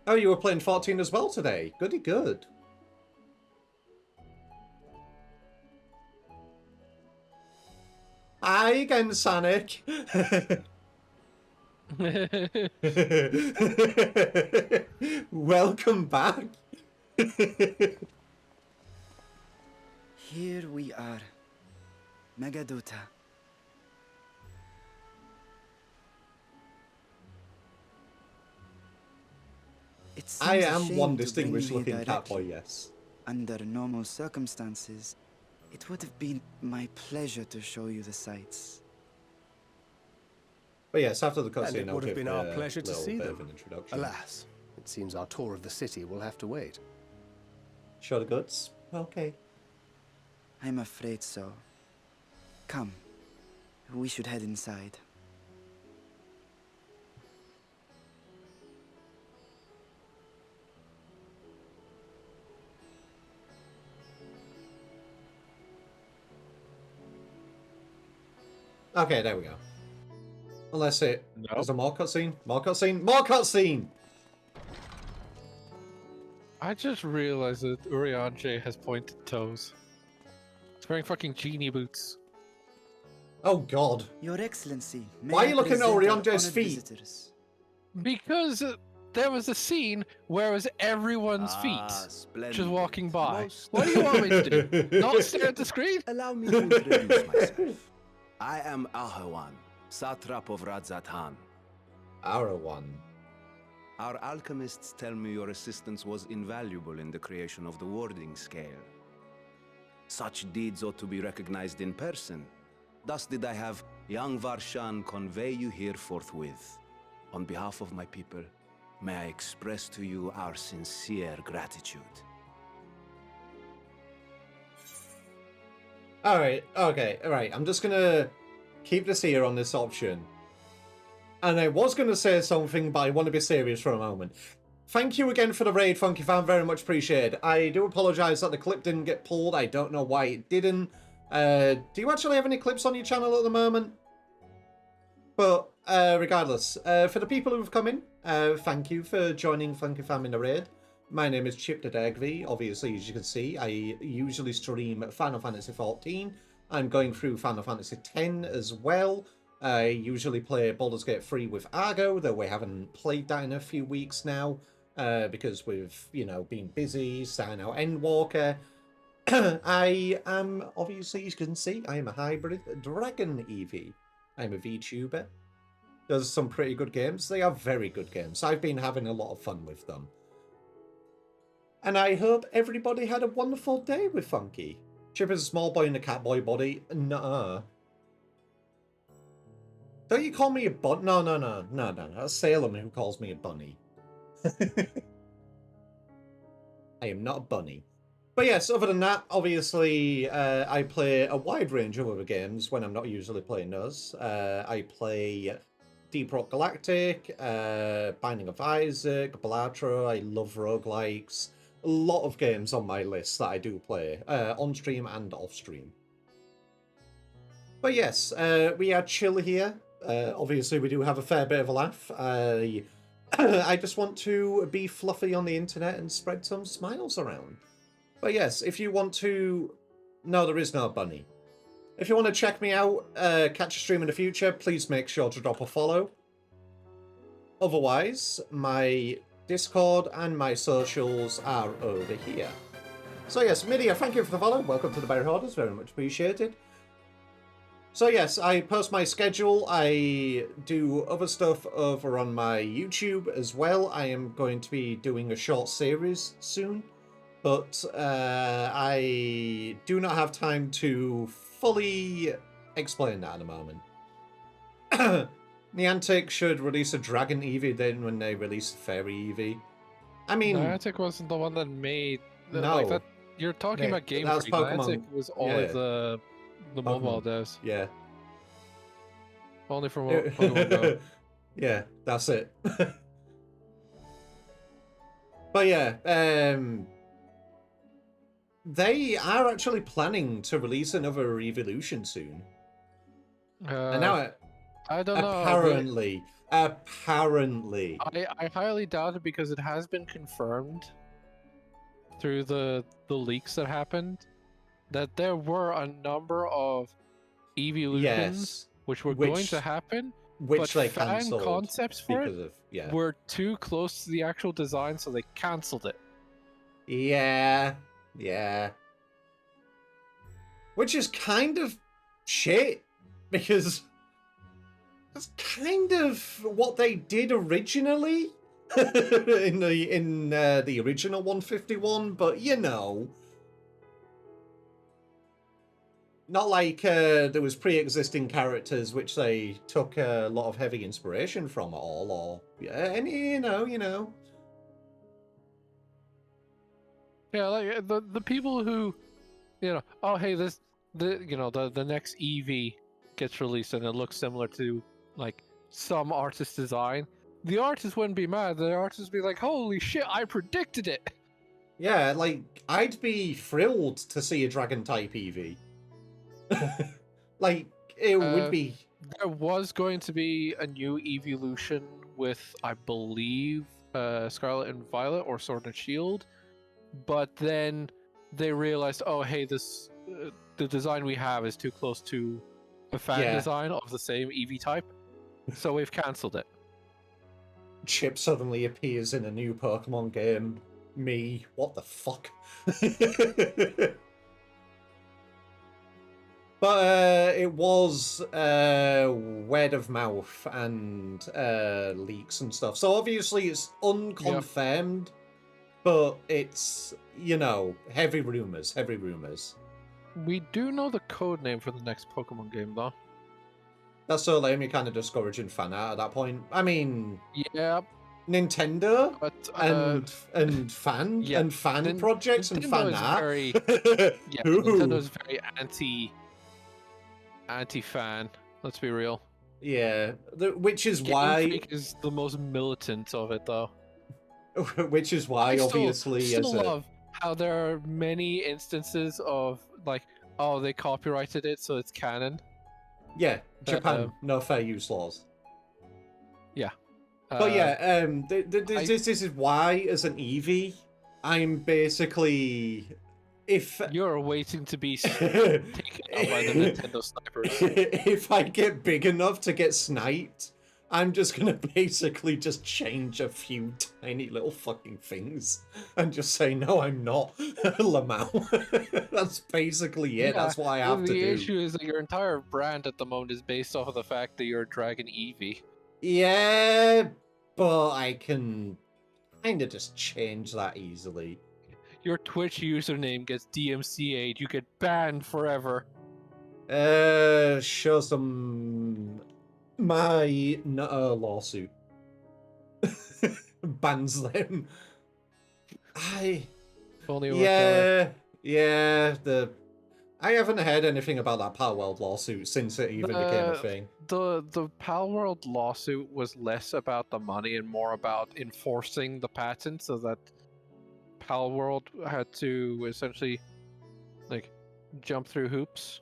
Speaker 2: Oh, you were playing 14 as well today. Goody good. Hi again, Sonic. Welcome back.
Speaker 9: Here we are. Megaduta. It seems
Speaker 2: I
Speaker 9: a
Speaker 2: am
Speaker 9: shame
Speaker 2: one
Speaker 9: to bring
Speaker 2: distinguished
Speaker 9: you here
Speaker 2: looking cat boy,
Speaker 9: directly.
Speaker 2: yes.
Speaker 9: Under normal circumstances, it would have been my pleasure to show you the sights.
Speaker 2: But yes, after the
Speaker 5: And
Speaker 2: cutscene,
Speaker 5: it
Speaker 2: I'll
Speaker 5: would have
Speaker 2: give
Speaker 5: been our
Speaker 2: a
Speaker 5: pleasure to
Speaker 2: little
Speaker 5: see
Speaker 2: bit
Speaker 5: them.
Speaker 2: of an introduction.
Speaker 5: Alas, it seems our tour of the city will have to wait.
Speaker 2: Show the goods? Okay.
Speaker 9: I'm afraid so. Come, we should head inside.
Speaker 2: Okay, there we go. Unless it...
Speaker 1: Nope.
Speaker 2: Is there more cutscene? More cutscene? More cutscene!
Speaker 1: I just realized that Urianger has pointed toes. He's wearing fucking genie boots.
Speaker 2: Oh god.
Speaker 9: Your Excellency, may
Speaker 2: Why are
Speaker 9: I
Speaker 2: you looking at
Speaker 9: present our
Speaker 2: Orion's
Speaker 9: honored
Speaker 2: feet?
Speaker 9: visitors?
Speaker 1: Because there was a scene where it was everyone's feet just walking by. What do you want me to do? Not stare at the screen?
Speaker 11: Allow me to introduce myself. I am Ahawan, Satrap of Radzatan.
Speaker 2: Arawan.
Speaker 11: Our alchemists tell me your assistance was invaluable in the creation of the warding scale. Such deeds ought to be recognized in person. Thus did I have young Varshan convey you here forthwith. On behalf of my people, may I express to you our sincere gratitude.
Speaker 2: Alright, okay, alright. I'm just gonna keep this here on this option. And I was gonna say something, but I want to be serious for a moment. Thank you again for the raid, Funky Fan. Very much appreciated. I do apologise that the clip didn't get pulled. I don't know why it didn't. Do you actually have any clips on your channel at the moment? But regardless, for the people who've come in, thank you for joining Funky Fan in the raid. My name is Chip the Dagv. Obviously, as you can see, I usually stream Final Fantasy 14. I'm going through Final Fantasy 10 as well. I usually play Baldur's Gate 3 with Argo, though we haven't played that in a few weeks now, because we've, you know, been busy, starting out Endwalker. I am, obviously, as you can see, I am a hybrid Dragon Eevee. I'm a VeeTuber. There's some pretty good games. They are very good games. I've been having a lot of fun with them. And I hope everybody had a wonderful day with Funky. Chip is a small boy in a cat boy body. Nuh-uh. Don't you call me a bunny? No. That's Salem who calls me a bunny. I am not a bunny. But yes, other than that, obviously, I play a wide range of other games when I'm not usually playing those. I play Deep Rock Galactic, Binding of Isaac, Balatro. I love roguelikes. A lot of games on my list that I do play, on stream and off stream. But yes, we are chill here. Obviously, we do have a fair bit of a laugh. I just want to be fluffy on the internet and spread some smiles around. But yes, if you want to... No, there is no bunny. If you want to check me out, catch a stream in the future, please make sure to drop a follow. Otherwise, my Discord and my socials are over here. So yes, Midia, thank you for the follow. Welcome to the Berry Hoarders, very much appreciated. So yes, I post my schedule. I do other stuff over on my YouTube as well. I am going to be doing a short series soon, but I do not have time to fully explain that at the moment. Niantic should release a Dragon Eevee then when they release a Fairy Eevee. I mean...
Speaker 1: Niantic wasn't the one that made...
Speaker 2: No.
Speaker 1: Like that, you're talking about Game Freak. Niantic was only the mobile devs.
Speaker 2: Yeah.
Speaker 1: Only for Pokemon Go.
Speaker 2: Yeah, that's it. But yeah, they are actually planning to release another Evolution soon. And now
Speaker 1: I don't know.
Speaker 2: Apparently.
Speaker 1: I highly doubt it because it has been confirmed through the leaks that happened that there were a number of evolutions which were going to happen,
Speaker 2: which
Speaker 1: but
Speaker 2: they
Speaker 1: fan
Speaker 2: cancelled
Speaker 1: concepts for
Speaker 2: because
Speaker 1: it were too close to the actual design, so they cancelled it.
Speaker 2: Yeah. Which is kind of shit, because that's kind of what they did originally in the original 151, but you know, not like there was pre-existing characters which they took a lot of heavy inspiration from at all, or you know.
Speaker 1: Yeah, like the people who, you know, oh hey, the next Eevee gets released and it looks similar to like some artist design. The artist wouldn't be mad. The artist would be like, "Holy shit, I predicted it."
Speaker 2: Yeah, like I'd be thrilled to see a dragon type Eevee. Like it would be.
Speaker 1: There was going to be a new evolution with, I believe, Scarlet and Violet or Sword and Shield, but then they realized, oh hey, this the design we have is too close to a fan design of the same Eevee type, so we've cancelled it.
Speaker 2: Chip suddenly appears in a new Pokemon game. What the fuck? But it was word of mouth and leaks and stuff. So obviously it's unconfirmed, but it's, you know, heavy rumors, heavy rumors.
Speaker 1: We do know the code name for the next Pokemon game, though.
Speaker 2: That's so lame, you're kind of discouraging fan art at that point. I mean...
Speaker 1: Yeah.
Speaker 2: Nintendo
Speaker 1: but,
Speaker 2: and fan
Speaker 1: yeah,
Speaker 2: and fan projects and fan art.
Speaker 1: Very, yeah, Nintendo's very anti-fan. Let's be real.
Speaker 2: Yeah, which is
Speaker 1: Game
Speaker 2: why
Speaker 1: Freak is the most militant of it, though.
Speaker 2: Which is why, obviously,
Speaker 1: still love how there are many instances of like, oh, they copyrighted it, so it's canon.
Speaker 2: Yeah, Japan, no fair use laws.
Speaker 1: Yeah.
Speaker 2: But yeah, this is why, as an Eevee, I'm basically, if
Speaker 1: you're waiting to be taken out by the Nintendo snipers.
Speaker 2: If I get big enough to get sniped, I'm just gonna basically just change a few tiny little fucking things and just say, no, I'm not Lamau. That's basically it. That's what I have to do.
Speaker 1: The issue is that your entire brand at the moment is based off of the fact that you're Dragon Eevee.
Speaker 2: Yeah, but I can kind of just change that easily.
Speaker 1: Your Twitch username gets DMCA'd, you get banned forever.
Speaker 2: Show some... My lawsuit. Bans them. I haven't heard anything about that Palworld lawsuit since it even became a thing.
Speaker 1: The Palworld lawsuit was less about the money and more about enforcing the patent, so that Palworld had to essentially like jump through hoops.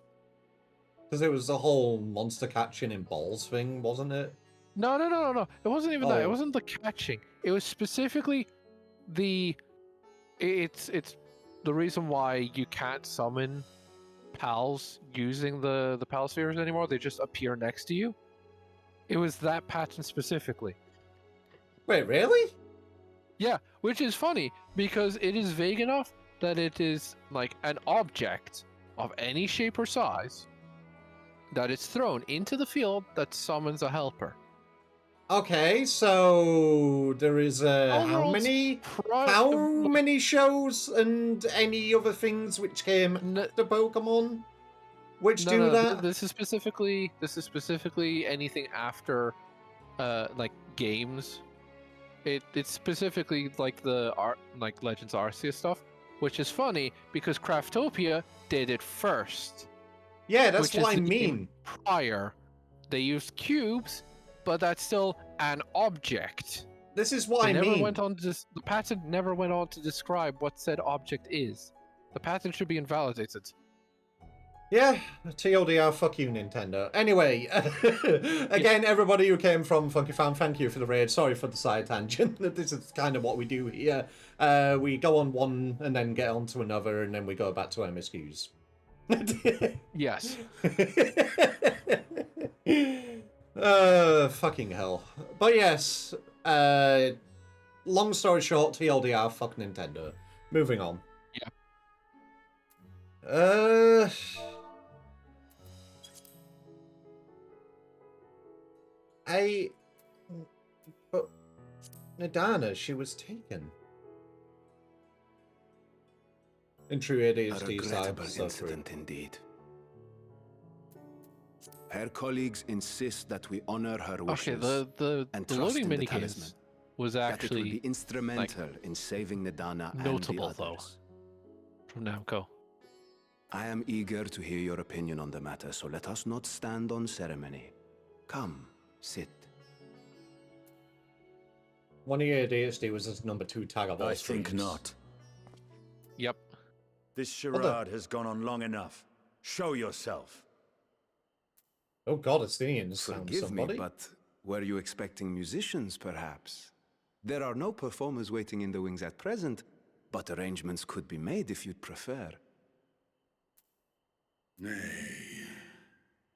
Speaker 2: Because it was the whole monster catching in balls thing, wasn't it?
Speaker 1: No. It wasn't even that. It wasn't the catching. It was specifically it's the reason why you can't summon pals using the pal spheres anymore. They just appear next to you. It was that pattern specifically.
Speaker 2: Wait, really?
Speaker 1: Yeah, which is funny because it is vague enough that it is like an object of any shape or size that is thrown into the field that summons a helper.
Speaker 2: Okay, so there is how many shows and any other things which came after Pokemon which do that?
Speaker 1: This is specifically anything after like games. It's specifically like the like Legends Arceus stuff, which is funny because Craftopia did it first.
Speaker 2: Yeah, that's what I mean.
Speaker 1: Prior, they used cubes, but that's still an object.
Speaker 2: This is what I mean.
Speaker 1: The patent never went on to describe what said object is. The patent should be invalidated.
Speaker 2: Yeah, TLDR, fuck you, Nintendo. Anyway, again, everybody who came from Funky Fan, thank you for the raid. Sorry for the side tangent. This is kind of what we do here. We go on one and then get on to another, and then we go back to MSQs.
Speaker 1: Yes.
Speaker 2: Fucking hell. But yes, long story short, TLDR, fuck Nintendo. Moving on.
Speaker 1: Yeah.
Speaker 2: But Nadana, she was taken. In true ADHD
Speaker 11: regrettable incident indeed. Her colleagues insist that we honor her wishes.
Speaker 1: Okay, the loading minigames was actually
Speaker 11: that it will be instrumental in saving Nadana
Speaker 1: notable
Speaker 11: and the
Speaker 1: though.
Speaker 11: others.
Speaker 1: From Namco.
Speaker 11: I am eager to hear your opinion on the matter, so let us not stand on ceremony. Come, sit.
Speaker 2: One of your ADHD was his number 2 tag of all
Speaker 6: I
Speaker 2: streams.
Speaker 6: think not.
Speaker 1: Yep.
Speaker 6: This charade has gone on long enough. Show yourself.
Speaker 2: Oh god, Estinians found
Speaker 11: Forgive
Speaker 2: somebody.
Speaker 11: me, but were you expecting musicians, perhaps? There are no performers waiting in the wings at present, but arrangements could be made if you'd prefer.
Speaker 12: Nay,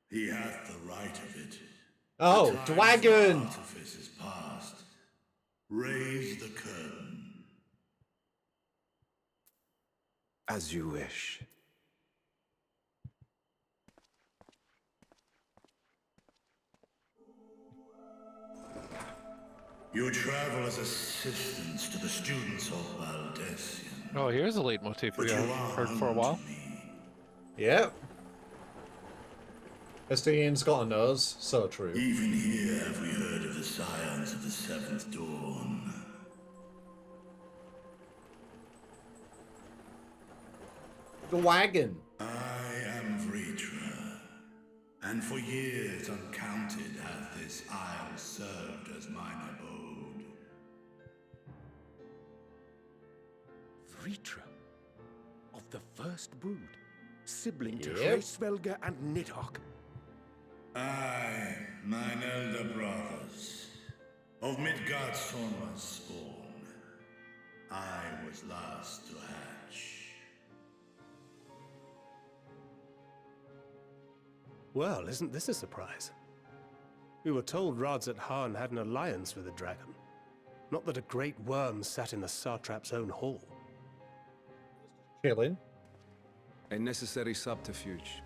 Speaker 12: he hath the right of it.
Speaker 2: Oh, Dragon!
Speaker 12: Artifice is past. Raise the curtain.
Speaker 11: As you wish.
Speaker 12: You travel as assistants to the students of Valdesian.
Speaker 1: Oh, here's a leitmotif we
Speaker 12: But you
Speaker 1: haven't
Speaker 12: are
Speaker 1: heard for a
Speaker 12: home
Speaker 1: while.
Speaker 12: to me.
Speaker 2: Yep. Estinian's got a nose, so true.
Speaker 12: Even here have we heard of the scions of the Seventh Dawn.
Speaker 2: The wagon.
Speaker 12: I am VeeTuber, and for years uncounted hath this isle served as mine abode.
Speaker 7: VeeTuber, of the First Brood, sibling to
Speaker 2: Yep.
Speaker 7: Hraesvelga and Nidhogg.
Speaker 12: I, mine elder brothers, of Midgard's Sorma's spawn, I was last to hatch.
Speaker 5: Well, isn't this a surprise? We were told Radzat Khan had an alliance with the dragon. Not that a great worm sat in the satrap's own hall.
Speaker 2: Chilling.
Speaker 11: A necessary subterfuge,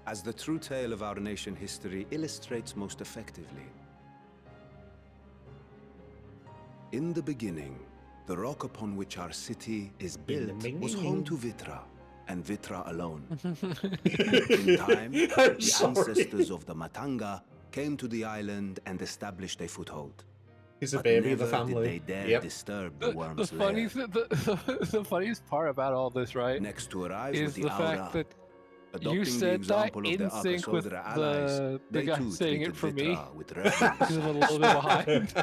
Speaker 11: as the true tale of our nation history illustrates most effectively. In the beginning, the rock upon which our city is built was home to Vitra, and Vitra alone. In time, the ancestors of the Matanga came to the island and established a foothold.
Speaker 2: He's a
Speaker 11: But
Speaker 2: baby of the
Speaker 11: never
Speaker 2: family.
Speaker 11: did they dare
Speaker 2: Yep.
Speaker 11: disturb the
Speaker 1: The
Speaker 11: worm's lair.
Speaker 1: funniest, the funniest part about all this, right,
Speaker 11: Next to arrive
Speaker 1: is
Speaker 11: with
Speaker 1: the
Speaker 11: the
Speaker 1: fact
Speaker 11: aura.
Speaker 1: that
Speaker 11: Adopting
Speaker 1: you
Speaker 11: the
Speaker 1: said that
Speaker 11: example of
Speaker 1: in
Speaker 11: their
Speaker 1: sync with
Speaker 11: Arcasodra allies,
Speaker 1: the
Speaker 11: they
Speaker 1: guy
Speaker 11: too
Speaker 1: saying it
Speaker 11: treated
Speaker 1: for me.
Speaker 11: Vitra with
Speaker 1: Because
Speaker 11: reverence.
Speaker 1: I'm a little bit behind.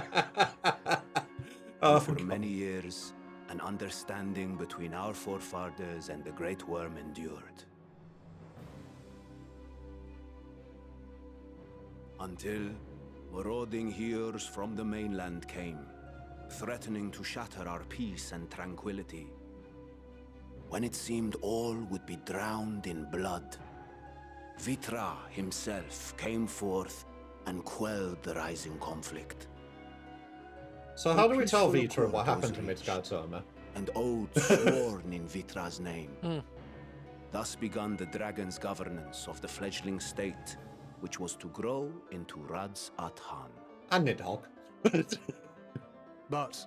Speaker 2: Oh,
Speaker 11: For
Speaker 2: God.
Speaker 11: many years, an understanding between our forefathers and the Great Worm endured. Until marauding heroes from the mainland came, threatening to shatter our peace and tranquility. When it seemed all would be drowned in blood, Vitra himself came forth and quelled the rising conflict.
Speaker 2: So how do we tell
Speaker 11: Peaceful
Speaker 2: Vitra what
Speaker 11: accord
Speaker 2: happened to
Speaker 11: was reached,
Speaker 2: Midgard Soma?
Speaker 11: and oaths sworn in Vitra's name. Thus began the dragon's governance of the fledgling state, which was to grow into Radzat Khan.
Speaker 2: And Nidhogg.
Speaker 5: But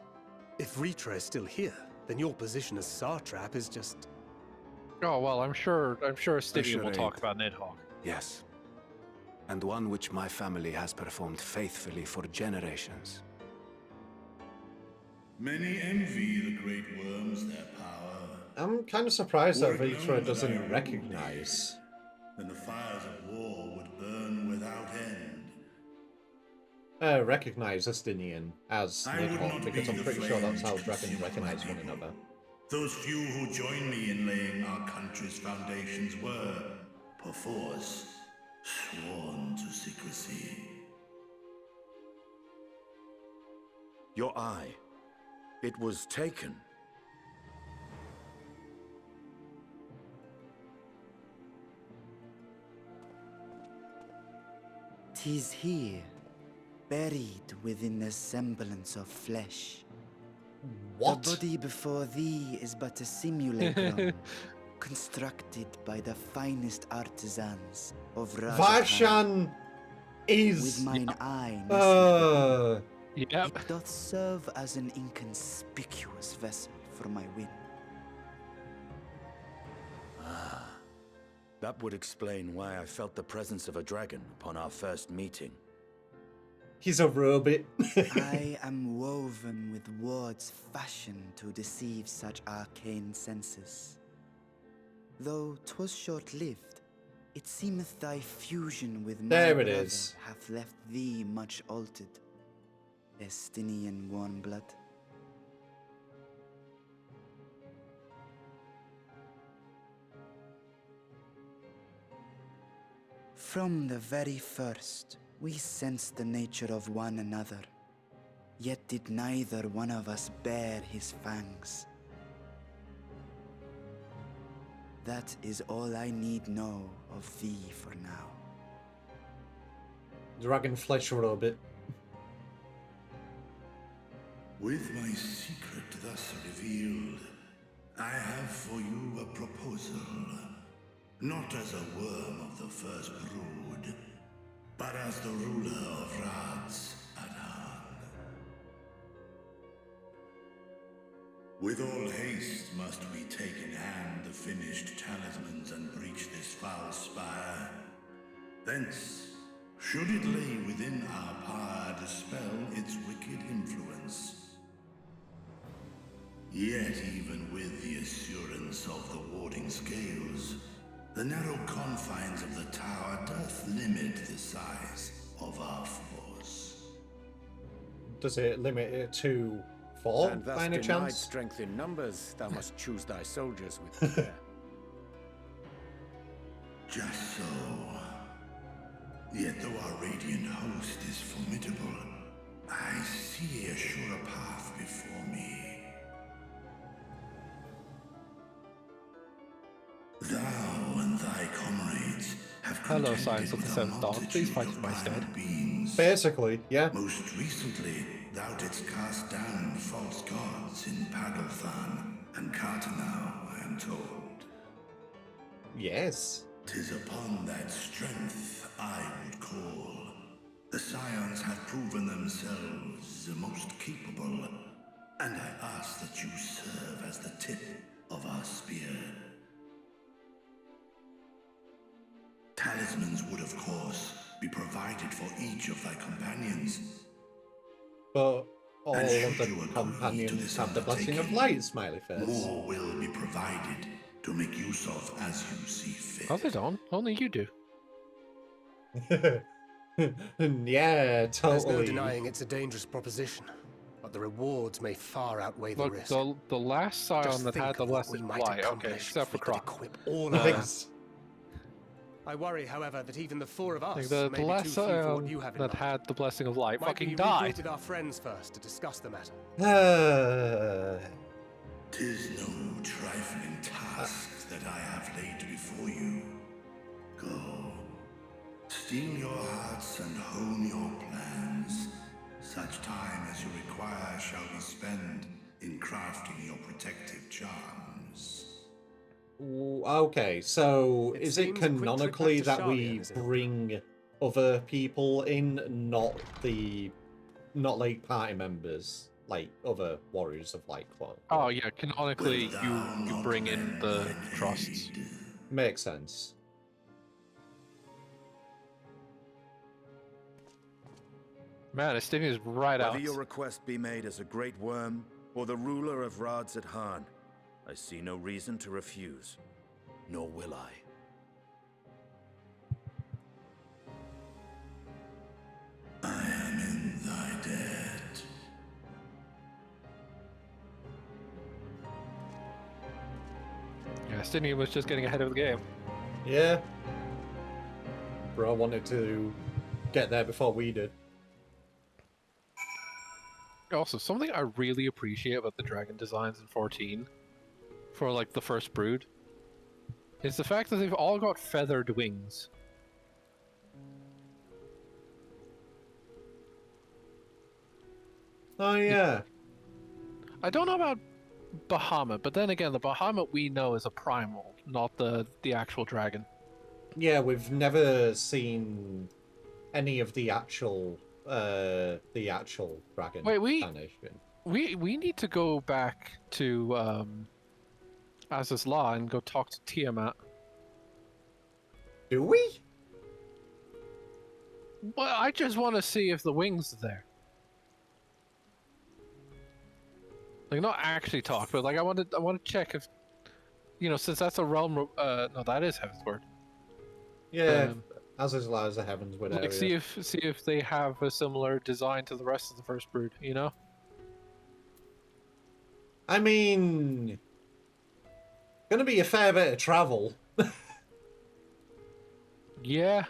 Speaker 5: if Vitra is still here, then your position as satrap is just...
Speaker 1: Oh well, I'm sure Stygian will talk
Speaker 11: charade.
Speaker 1: about Nidhogg.
Speaker 11: Yes, and one which my family has performed faithfully for generations.
Speaker 12: Many envy the great worms their power.
Speaker 2: I'm kind of surprised that
Speaker 12: Were it known
Speaker 2: Vitra
Speaker 12: that I
Speaker 2: doesn't
Speaker 12: ruled
Speaker 2: recognize.
Speaker 12: Then the fires of war would burn without end.
Speaker 2: Recognize Estinian as
Speaker 12: I would
Speaker 2: Nidhogg,
Speaker 12: not
Speaker 2: because
Speaker 12: be
Speaker 2: I'm
Speaker 12: the
Speaker 2: pretty sure that's
Speaker 12: flame
Speaker 2: how
Speaker 12: to
Speaker 2: dragons
Speaker 12: consume
Speaker 2: recognize
Speaker 12: my
Speaker 2: one
Speaker 12: people.
Speaker 2: another.
Speaker 12: Those few who joined me in laying our country's foundations were, perforce, sworn to secrecy.
Speaker 6: Your eye. It was taken.
Speaker 13: "'Tis here, buried within the semblance of flesh.
Speaker 2: What?
Speaker 13: The body before thee is but a simulacrum, constructed by the finest artisans of Radzat Khan.
Speaker 2: Varshan is...
Speaker 13: With mine eye
Speaker 1: Yep.
Speaker 13: it doth serve as an inconspicuous vessel for my wind.
Speaker 6: That would explain why I felt the presence of a dragon upon our first meeting.
Speaker 2: He's a robot.
Speaker 13: I am woven with words fashioned to deceive such arcane senses. Though 'twas short-lived, it seemeth thy fusion with my
Speaker 2: There it
Speaker 13: brother
Speaker 2: is.
Speaker 13: hath left thee much altered, Estinian warm-blood. From the very first, we sensed the nature of one another, yet did neither one of us bear his fangs. That is all I need know of thee for now.
Speaker 2: Dragon flesh robot.
Speaker 12: With my secret thus revealed, I have for you a proposal. Not as a worm of the first brood, but as the ruler of Radzat Khan. With all haste must we take in hand the finished talismans and breach this foul spire. Thence, should it lay within our power, dispel its wicked influence. Yet even with the assurance of the warding scales, the narrow confines of the tower doth limit the size of our force.
Speaker 2: Does it limit it to 4
Speaker 7: And thus
Speaker 2: by any
Speaker 7: denied
Speaker 2: chance?
Speaker 7: strength in numbers, thou must choose thy soldiers with care.
Speaker 12: Just so. Yet though our radiant host is formidable, I see a surer path before me. Thou and thy comrades have
Speaker 1: Hello,
Speaker 12: contended
Speaker 1: Science of the
Speaker 12: with a
Speaker 1: Seventh Dawn. Please
Speaker 12: multitude
Speaker 1: fight
Speaker 12: of
Speaker 1: in my stead.
Speaker 12: primal beings.
Speaker 2: Basically, yeah.
Speaker 12: Most recently, thou didst cast down false gods in Pagalthan and Cartanau, I am told.
Speaker 2: Yes.
Speaker 12: 'Tis upon that strength I would call. The Scions have proven themselves the most capable, and I ask that you serve as the tip of our spear. Talismans would, of course, be provided for each of thy companions.
Speaker 2: But all
Speaker 12: And
Speaker 2: of
Speaker 12: should
Speaker 2: the
Speaker 12: you agree to
Speaker 2: companions
Speaker 12: this
Speaker 2: have the blessing of
Speaker 12: undertaking,
Speaker 2: light, smiley face.
Speaker 12: more will be provided to make use of as you see fit.
Speaker 1: Oh, they don't. Only you do.
Speaker 2: Yeah,
Speaker 5: There's no
Speaker 2: totally.
Speaker 5: denying it's a dangerous proposition, but the rewards may far outweigh the
Speaker 1: Look,
Speaker 5: risk.
Speaker 1: the last Scion
Speaker 5: Just
Speaker 1: that
Speaker 5: think
Speaker 1: had the
Speaker 5: of what
Speaker 1: blessing
Speaker 5: we
Speaker 1: of
Speaker 5: might
Speaker 1: light, okay,
Speaker 5: accomplish
Speaker 1: except
Speaker 5: if
Speaker 1: for
Speaker 5: we could
Speaker 1: Croc.
Speaker 5: equip all our I worry, however, that even the 4 of us
Speaker 1: Like the
Speaker 5: may be
Speaker 1: last
Speaker 5: too few for what
Speaker 1: Scion
Speaker 5: you have in
Speaker 1: that
Speaker 5: mind.
Speaker 1: had the blessing of light
Speaker 5: Might
Speaker 1: fucking
Speaker 5: we
Speaker 1: died.
Speaker 5: regroup with our friends first to discuss the matter?
Speaker 12: Tis no trifling task that I have laid before you. Go, steel your hearts and hone your plans. Such time as you require shall be spent in crafting your protective charms.
Speaker 2: Okay, so is it
Speaker 5: seems a quick trip back
Speaker 2: canonically
Speaker 5: to
Speaker 2: that
Speaker 5: Sharlayan
Speaker 2: we
Speaker 5: is in order.
Speaker 2: bring other people in, not like party members, like other warriors of light, quote?
Speaker 1: Oh yeah, canonically you bring in the trusts.
Speaker 2: Makes sense.
Speaker 1: Man, Estinia's right
Speaker 6: Whether
Speaker 1: out.
Speaker 6: your request be made as a great worm or the ruler of Rads at Han, I see no reason to refuse, nor will I.
Speaker 12: I am in thy debt.
Speaker 1: Yeah, Estinia was just getting ahead of the game.
Speaker 2: Yeah. Bro wanted to get there before we did.
Speaker 1: Also, something I really appreciate about the dragon designs in 14, for like the first brood, is the fact that they've all got feathered wings.
Speaker 2: Oh yeah.
Speaker 1: I don't know about Bahamut, but then again, the Bahamut we know is a primal, not the actual dragon.
Speaker 2: Yeah, we've never seen any of the actual dragon
Speaker 1: Wait,
Speaker 2: incarnation.
Speaker 1: we need to go back to Az's Law and go talk to Tiamat.
Speaker 2: Do we?
Speaker 1: Well, I just want to see if the wings are there. Like, not actually talk, but like I want to check if, you know, since that's a realm. No, that is Heavensward.
Speaker 2: Yeah, as is a heavens with
Speaker 1: Like,
Speaker 2: area.
Speaker 1: see if they have a similar design to the rest of the first brood. You know.
Speaker 2: I mean, gonna be a fair bit of travel.
Speaker 1: Yeah.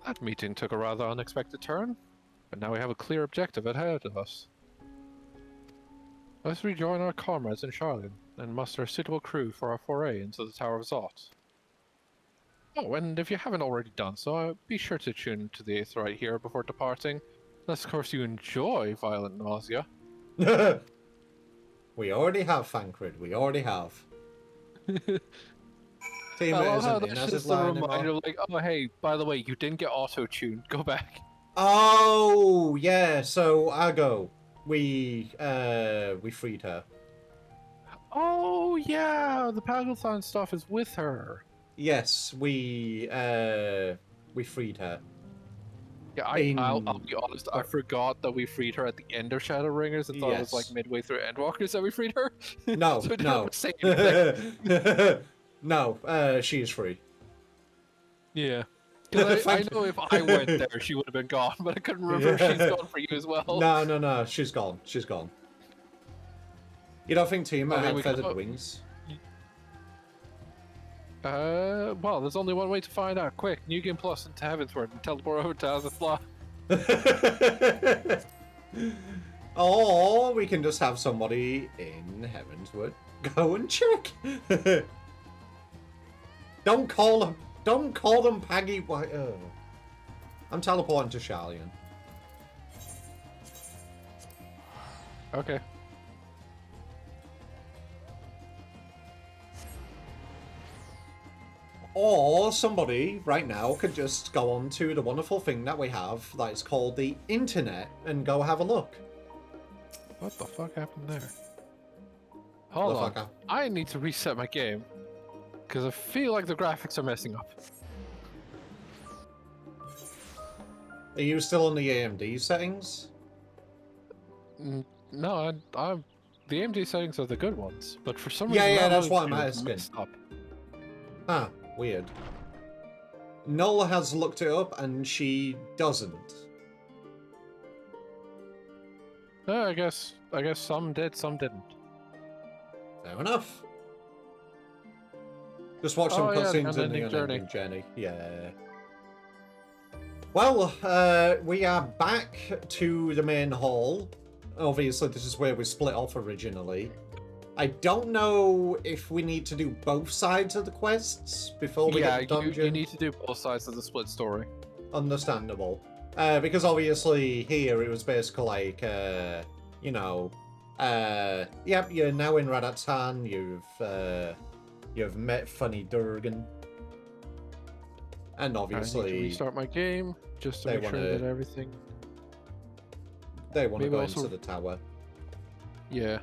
Speaker 1: That meeting took a rather unexpected turn, but now we have a clear objective ahead of us. Let's rejoin our comrades in Charlene and muster a suitable crew for our foray into the Tower of Zot. Oh, and if you haven't already done so, be sure to tune to the Aetheryte here before departing, unless of course you enjoy violent nausea.
Speaker 2: We already have Fancred, we already have. Team
Speaker 1: I love how
Speaker 2: isn't in
Speaker 1: that's
Speaker 2: as his
Speaker 1: just a
Speaker 2: line
Speaker 1: reminder,
Speaker 2: anymore.
Speaker 1: like, oh hey, by the way, you didn't get auto-tuned. Go back.
Speaker 2: Oh yeah, so Argo, we freed her.
Speaker 1: Oh yeah, the Pagleton stuff is with her.
Speaker 2: Yes, we freed her.
Speaker 1: Yeah, I'll be honest, I forgot that we freed her at the end of Shadowbringers and thought it was like
Speaker 2: Yes.
Speaker 1: midway through Endwalkers that we freed her.
Speaker 2: No,
Speaker 1: So I didn't
Speaker 2: no.
Speaker 1: want to say anything.
Speaker 2: No, she is free.
Speaker 1: Yeah. Because I know if I went there, she would have been gone, but I couldn't remember if she's gone for you as well.
Speaker 2: No, she's gone. She's gone. You don't think Tima had feathered wings?
Speaker 1: Well, there's only one way to find out. Quick, New Game Plus into Heavensward and teleport over to Azathlaw.
Speaker 2: Or we can just have somebody in Heavensward go and check. Don't call them Paggy White. Oh. I'm teleporting to Sharlian.
Speaker 1: Okay.
Speaker 2: Or somebody right now could just go on to the wonderful thing that we have that is called the internet and go have a look.
Speaker 1: What the fuck happened there? Hold on. I need to reset my game. Because I feel like the graphics are messing up.
Speaker 2: Are you still on the AMD settings?
Speaker 1: No, I'm the AMD settings are the good ones, but for some reason...
Speaker 2: Yeah, that's what I'm asking. Huh, weird. Nola has looked it up and she doesn't.
Speaker 1: I guess some did, some didn't.
Speaker 2: Fair enough. Just watch some cutscenes in the unending journey. Yeah. Well, we are back to the main hall. Obviously, this is where we split off originally. I don't know if we need to do both sides of the quests before we get the dungeon.
Speaker 1: You need to do both sides of the split story.
Speaker 2: Understandable. Because obviously here it was basically like, you know, yep, you're now in Radatan, you've met Funny Durgan. And obviously...
Speaker 1: I need to restart my game, just to make sure that everything...
Speaker 2: They want to go into the tower.
Speaker 1: Yeah.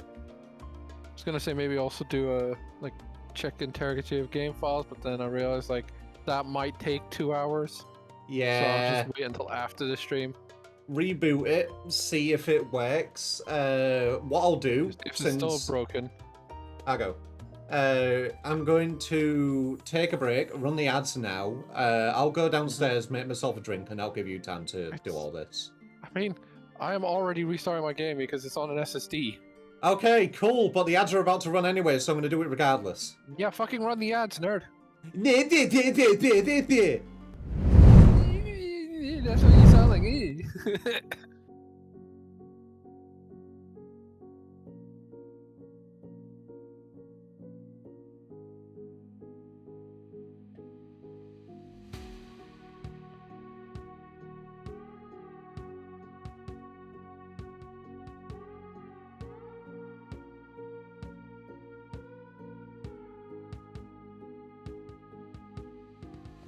Speaker 1: I was gonna say maybe also do a, like, check interrogative game files, but then I realized, like, that might take 2 hours.
Speaker 2: Yeah.
Speaker 1: So I'll just wait until after the stream.
Speaker 2: Reboot it, see if it works. What I'll do,
Speaker 1: if it's still broken...
Speaker 2: Argo. I'm going to take a break, run the ads now. I'll go downstairs, make myself a drink, and I'll give you time to do all this.
Speaker 1: I mean, I am already restarting my game because it's on an SSD.
Speaker 2: Okay, cool, but the ads are about to run anyway, so I'm going to do it regardless.
Speaker 1: Yeah, fucking run the ads, nerd. That's what you sound like.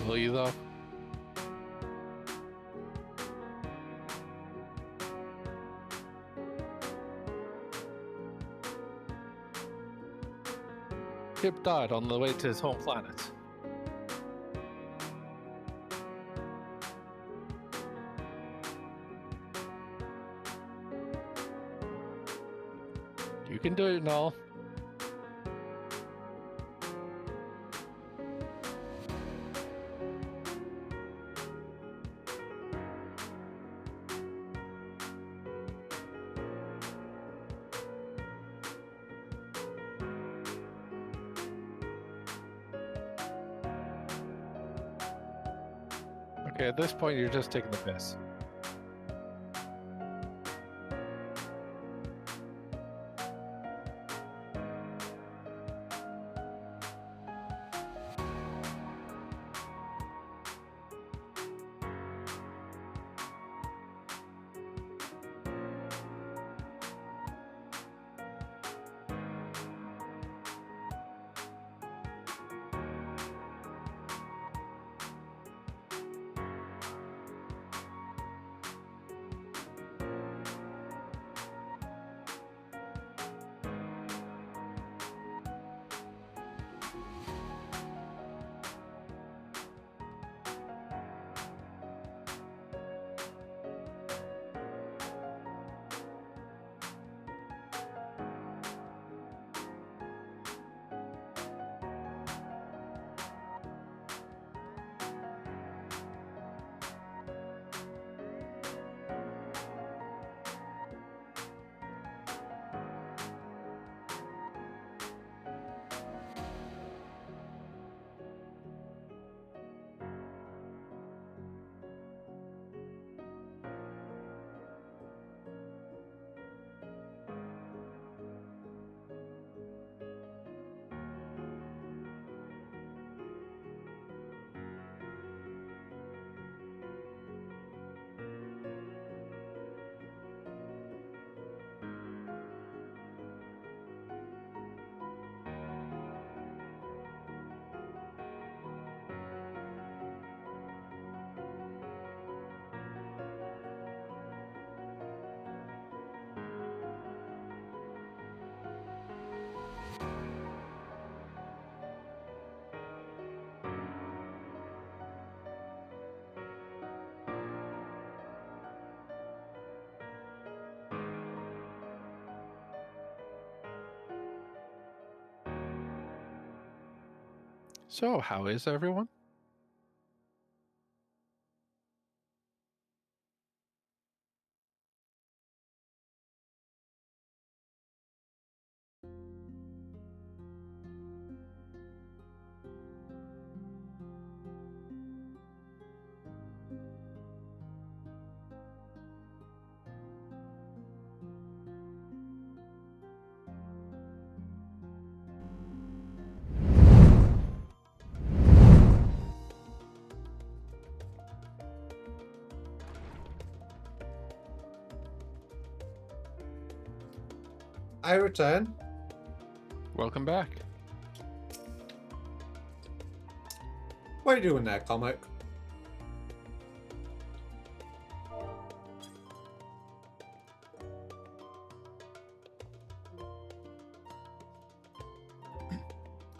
Speaker 1: Will you though? Kip died on the way to his home planet. You can do it, Null. Okay, at this point, you're just taking the piss. So, how is everyone?
Speaker 2: I return.
Speaker 1: Welcome back.
Speaker 2: What are you doing there, comic?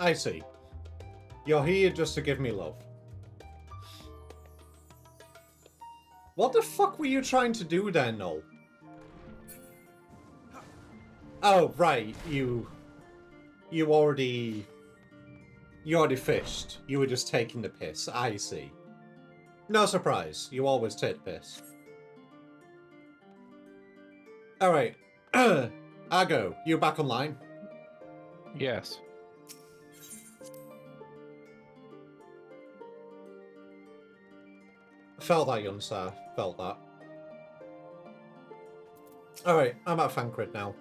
Speaker 2: I see. You're here just to give me love. What the fuck were you trying to do there, Noel? Oh, right, you already fished. You were just taking the piss. I see. No surprise. You always take the piss. Alright. Argo, you back online?
Speaker 1: Yes.
Speaker 2: Felt that, young sir. Felt that. Alright, I'm at Fancred now.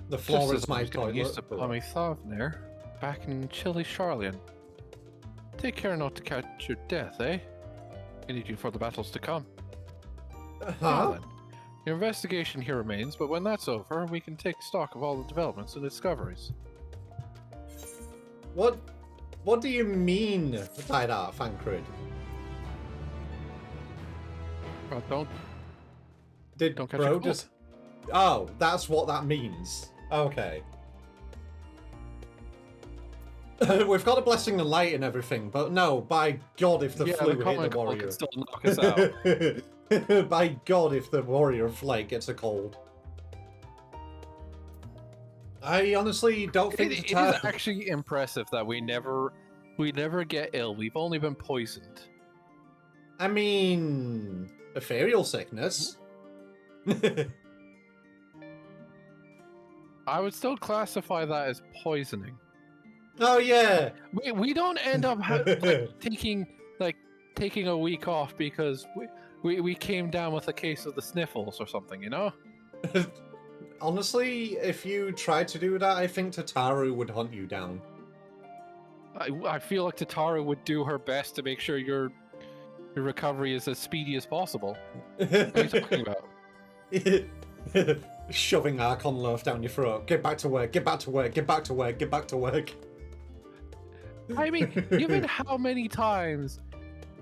Speaker 2: The floor is my toilet.
Speaker 1: Used to Pommy Thavner back in chilly Charlian. Take care not to catch your death, eh? I need you for the battles to come. Now then, your investigation here remains, but when that's over, we can take stock of all the developments and discoveries.
Speaker 2: What do you mean by that, Fancred?
Speaker 1: Well, don't catch
Speaker 2: bro
Speaker 1: a cold.
Speaker 2: just... Oh, that's what that means. Okay. We've got a blessing and light and everything, but no, by God, if the flu hit the warrior...
Speaker 1: Can still knock us out.
Speaker 2: By God, if the warrior flag gets a cold. I honestly don't think
Speaker 1: it is actually impressive that we never get ill. We've only been poisoned.
Speaker 2: I mean, ethereal sickness.
Speaker 1: I would still classify that as poisoning.
Speaker 2: Oh yeah.
Speaker 1: We don't end up taking a week off because we came down with a case of the sniffles or something, you know?
Speaker 2: Honestly, if you tried to do that, I think Tataru would hunt you down.
Speaker 1: I feel like Tataru would do her best to make sure your recovery is as speedy as possible. What are you talking about?
Speaker 2: Shoving Archon loaf down your throat. Get back to work, get back to work, get back to work, get back to work.
Speaker 1: I mean, given how many times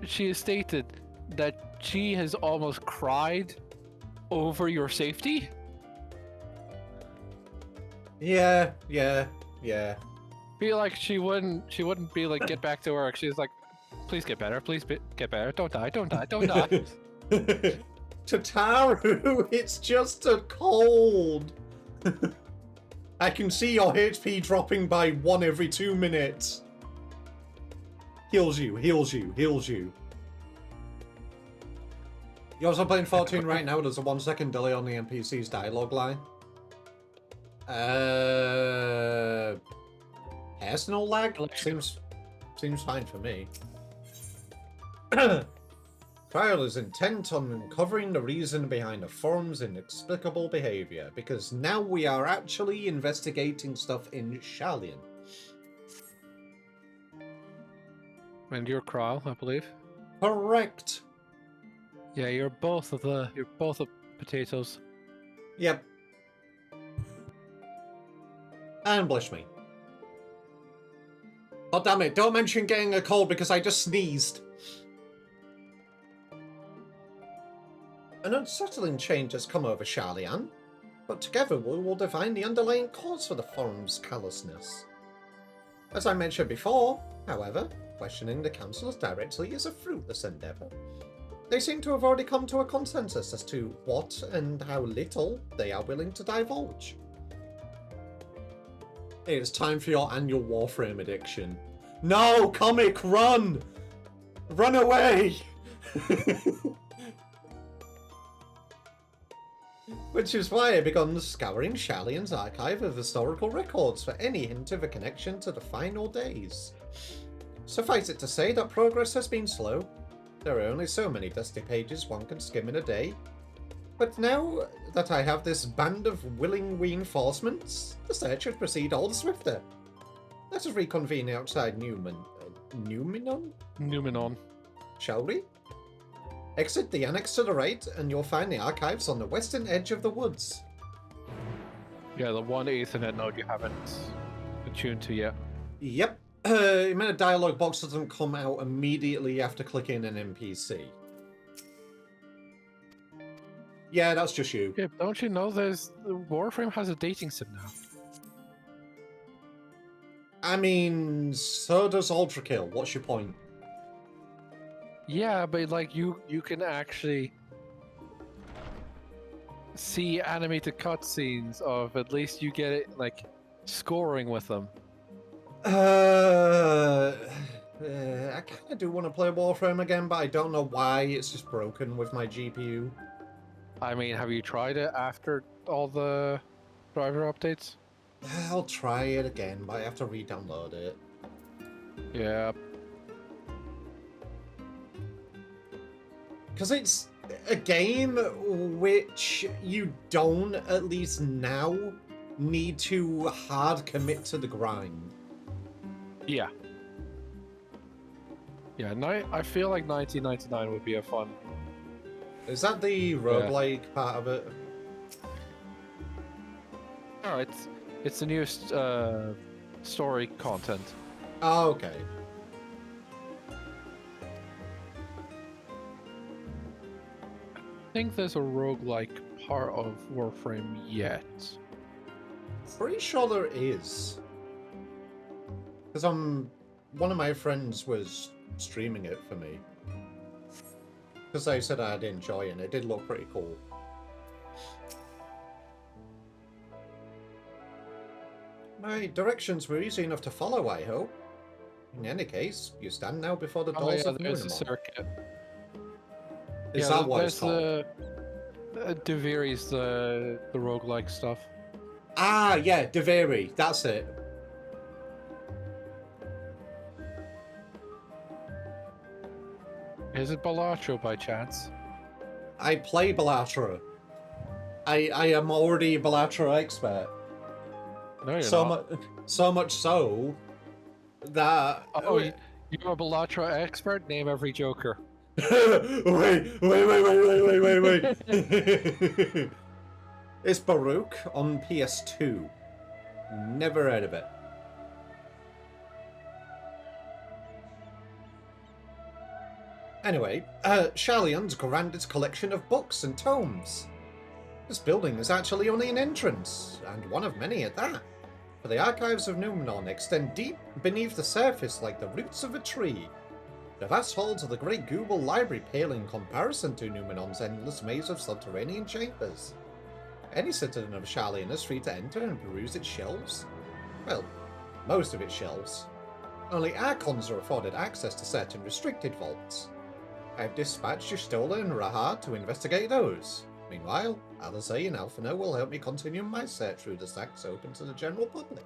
Speaker 1: she has stated that she has almost cried over your safety.
Speaker 2: Yeah.
Speaker 1: Feel like she wouldn't be like, get back to work. She's like, please get better, get better. Don't die.
Speaker 2: Tataru, it's just a cold. I can see your HP dropping by 1 every 2 minutes. Heals you. You're also playing 14 right now. There's a 1 second delay on the NPC's dialogue line. Personal lag? Seems fine for me. Trial is intent on uncovering the reason behind the forum's inexplicable behavior, because now we are actually investigating stuff in Charlian.
Speaker 1: And you're Kral, I believe.
Speaker 2: Correct.
Speaker 1: Yeah, you're both of potatoes.
Speaker 2: Yep. And blush me. Oh damn it! Don't mention getting a cold because I just sneezed. An unsettling change has come over Charlian, but together we will define the underlying cause for the forum's callousness. As I mentioned before, However, questioning the councillors directly is a fruitless endeavour. They seem to have already come to a consensus as to what and how little they are willing to divulge. It's time for your annual Warframe addiction. No, comic, run! Run away! Which is why I began scouring Shalion's archive of historical records for any hint of a connection to the final days. Suffice it to say that progress has been slow. There are only so many dusty pages one can skim in a day. But now that I have this band of willing reinforcements, the search should proceed all the swifter. Let us reconvene outside Numenon? Shall we? Exit the annex to the right, and you'll find the archives on the western edge of the woods.
Speaker 1: Yeah, the one Ethernet node you haven't attuned to yet.
Speaker 2: Yep. You mean a dialogue box doesn't come out immediately after clicking an NPC. Yeah, that's just you.
Speaker 1: Yeah, don't you know Warframe has a dating sim now?
Speaker 2: I mean, so does Ultra Kill. What's your point?
Speaker 1: Yeah, but like you can actually see animated cutscenes of at least you get it like scoring with them.
Speaker 2: I kind of do want to play Warframe again, but I don't know why. It's just broken with my GPU.
Speaker 1: I mean, have you tried it after all the driver updates?
Speaker 2: I'll try it again, but I have to re-download it.
Speaker 1: Yeah.
Speaker 2: Because it's a game which you don't, at least now, need to hard commit to the grind.
Speaker 1: Yeah. Yeah, I feel like 1999 would be a fun.
Speaker 2: Is that the roguelike part of it?
Speaker 1: No, it's the newest story content.
Speaker 2: Oh, okay.
Speaker 1: I think there's a roguelike part of Warframe yet.
Speaker 2: Pretty sure there is. Because one of my friends was streaming it for me. Because I said I'd enjoy it, and it did look pretty cool. My directions were easy enough to follow, I hope. In any case, you stand now before the doors of
Speaker 1: there's a
Speaker 2: Numenor.
Speaker 1: circuit.
Speaker 2: Is that what it's called?
Speaker 1: Deviri's the roguelike stuff.
Speaker 2: Ah, yeah, Deviri, that's it.
Speaker 1: Is it Balatro by chance?
Speaker 2: I play Balatro. I am already a Balatro expert.
Speaker 1: No, you're not.
Speaker 2: So much so that...
Speaker 1: Oh, you're a Balatro expert? Name every Joker.
Speaker 2: wait. It's Baruch on PS2. Never heard of it. Anyway, Shalion's grandest collection of books and tomes. This building is actually only an entrance, and one of many at that. For the archives of Numenor extend deep beneath the surface like the roots of a tree. The vast halls of the Great Google Library pale in comparison to Numenor's endless maze of subterranean chambers. Any citizen of Shalion is free to enter and peruse its shelves. Well, most of its shelves. Only Archons are afforded access to certain restricted vaults. I've dispatched Y'shtola and Rahad to investigate those. Meanwhile, Alizé and Alphino will help me continue my search through the stacks open to the general public.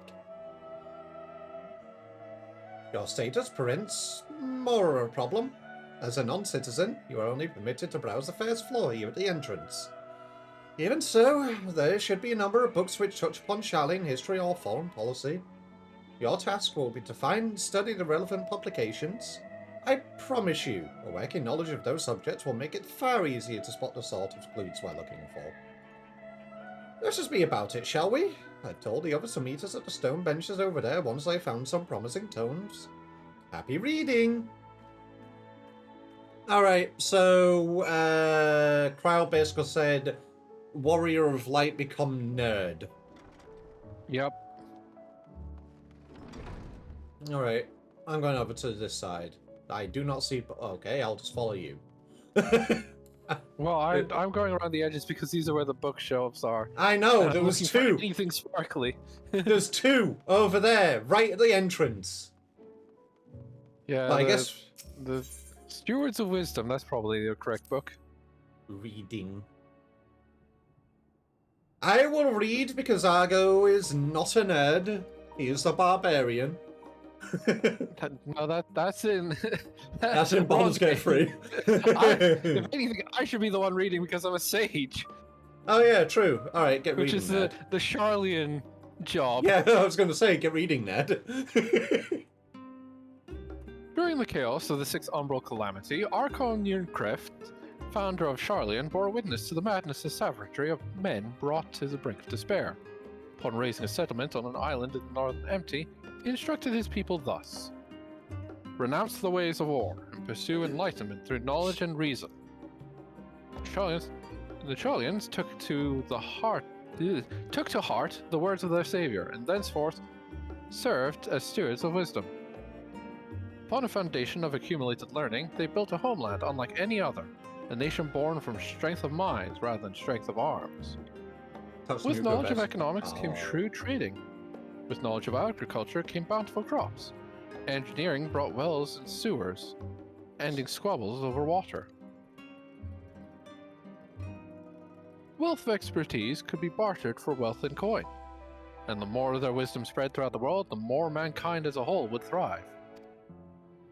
Speaker 2: Your status presents more of a problem. As a non-citizen, you are only permitted to browse the first floor here at the entrance. Even so, there should be a number of books which touch upon Shalian history or foreign policy. Your task will be to find and study the relevant publications. I promise you, a working knowledge of those subjects will make it far easier to spot the sort of clues we're looking for. Let's just be about it, shall we? I've told the others to meet us at the stone benches over there once they found some promising tomes. Happy reading! Alright, so, Cryle basically said, Warrior of Light become nerd.
Speaker 1: Yep.
Speaker 2: Alright. I'm going over to this side. I do not see... Okay, I'll just follow you.
Speaker 1: Well, I'm going around the edges because these are where the bookshelves are.
Speaker 2: I know,
Speaker 1: And
Speaker 2: there
Speaker 1: I'm
Speaker 2: was
Speaker 1: looking for
Speaker 2: two.
Speaker 1: anything sparkly.
Speaker 2: There's two over there, right at the entrance.
Speaker 1: Yeah,
Speaker 2: But I guess...
Speaker 1: the Stewards of Wisdom, that's probably the correct book.
Speaker 2: Reading. I will read because Argo is not a nerd. He is a barbarian.
Speaker 1: No, that's in...
Speaker 2: That's in Bonds Get Free.
Speaker 1: If anything, I should be the one reading because I'm a sage.
Speaker 2: Oh yeah, true. Alright, get
Speaker 1: Which
Speaker 2: reading,
Speaker 1: is
Speaker 2: Ned.
Speaker 1: the Charlian job.
Speaker 2: Yeah, I was going to say, get reading, Ned.
Speaker 1: During the chaos of the Sixth Umbral Calamity, Archon Yurnkreft, founder of Charlian, bore witness to the madness and savagery of men brought to the brink of despair. Upon raising a settlement on an island in the Northern Empty, he instructed his people thus: renounce the ways of war and pursue enlightenment through knowledge and reason. The Charlians took to heart the words of their savior, and thenceforth served as stewards of wisdom. Upon a foundation of accumulated learning, they built a homeland unlike any other, a nation born from strength of mind rather than strength of arms. With knowledge of economics came shrewd trading. With knowledge of agriculture came bountiful crops. Engineering brought wells and sewers, ending squabbles over water. Wealth of expertise could be bartered for wealth in coin, and the more their wisdom spread throughout the world, the more mankind as a whole would thrive.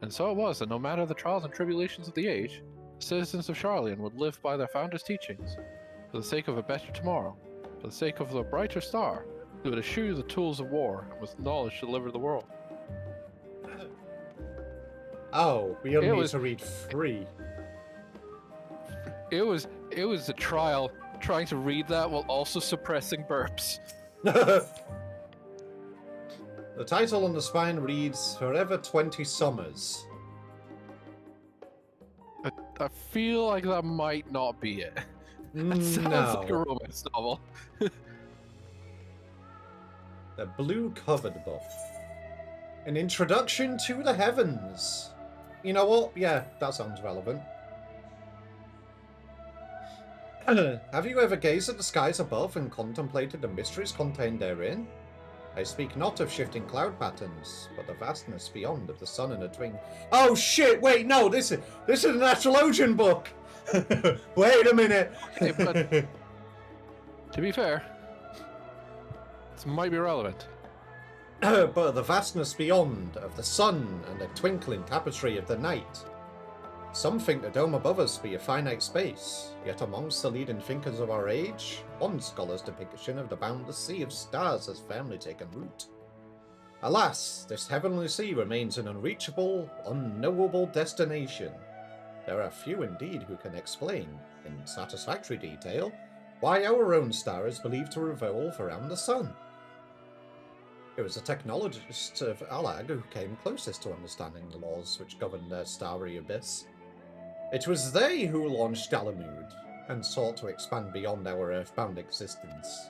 Speaker 1: And so it was that no matter the trials and tribulations of the age, citizens of Charlian would live by their founder's teachings, for the sake of a better tomorrow, for the sake of a brighter star, they would eschew the tools of war and with knowledge deliver the world.
Speaker 2: Oh, we only need to read 3.
Speaker 1: It was a trial trying to read that while also suppressing burps.
Speaker 2: The title on the spine reads Forever 20 Summers.
Speaker 1: I feel like that might not be it. That sounds like a romance novel.
Speaker 2: The Blue Covered Book. An Introduction to the Heavens. You know what? Yeah, that sounds relevant. Have you ever gazed at the skies above and contemplated the mysteries contained therein? I speak not of shifting cloud patterns, but the vastness beyond of the sun and a twin. Oh shit! Wait, no, this is an astrologian book. Wait a minute.
Speaker 1: Hey, but to be fair, this might be relevant.
Speaker 2: But the vastness beyond of the sun and the twinkling tapestry of the night. Some think the dome above us be a finite space, yet amongst the leading thinkers of our age, one scholar's depiction of the boundless sea of stars has firmly taken root. Alas, this heavenly sea remains an unreachable, unknowable destination. There are few indeed who can explain, in satisfactory detail, why our own star is believed to revolve around the sun. It was the technologists of Alag who came closest to understanding the laws which govern their starry abyss. It was they who launched Galamud, and sought to expand beyond our earthbound existence.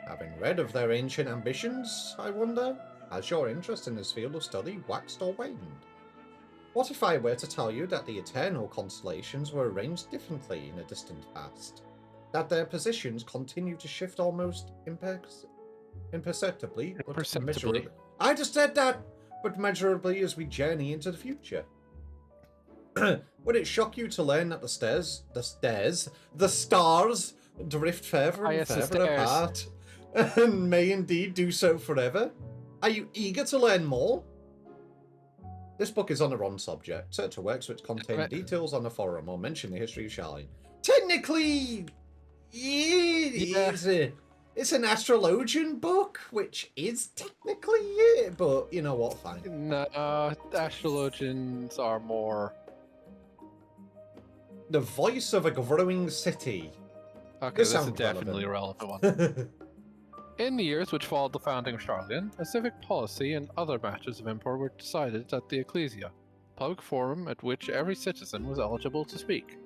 Speaker 2: Having read of their ancient ambitions, I wonder, has your interest in this field of study waxed or waned? What if I were to tell you that the eternal constellations were arranged differently in a distant past? That their positions continue to shift almost imperceptibly, but measurably. I just said that, but measurably as we journey into the future. Would it shock you to learn that the stars drift further and further apart, and may indeed do so forever? Are you eager to learn more? This book is on the wrong subject. Search for works which contain details on the forum or mention the history of Charlene. Technically, it's an astrologian book, which is technically it, but you know what, fine.
Speaker 1: No, astrologians are more...
Speaker 2: The voice of a growing city.
Speaker 1: Okay, this is definitely a relevant one. In the years which followed the founding of Charlian, a civic policy and other matters of import were decided at the Ecclesia, public forum at which every citizen was eligible to speak.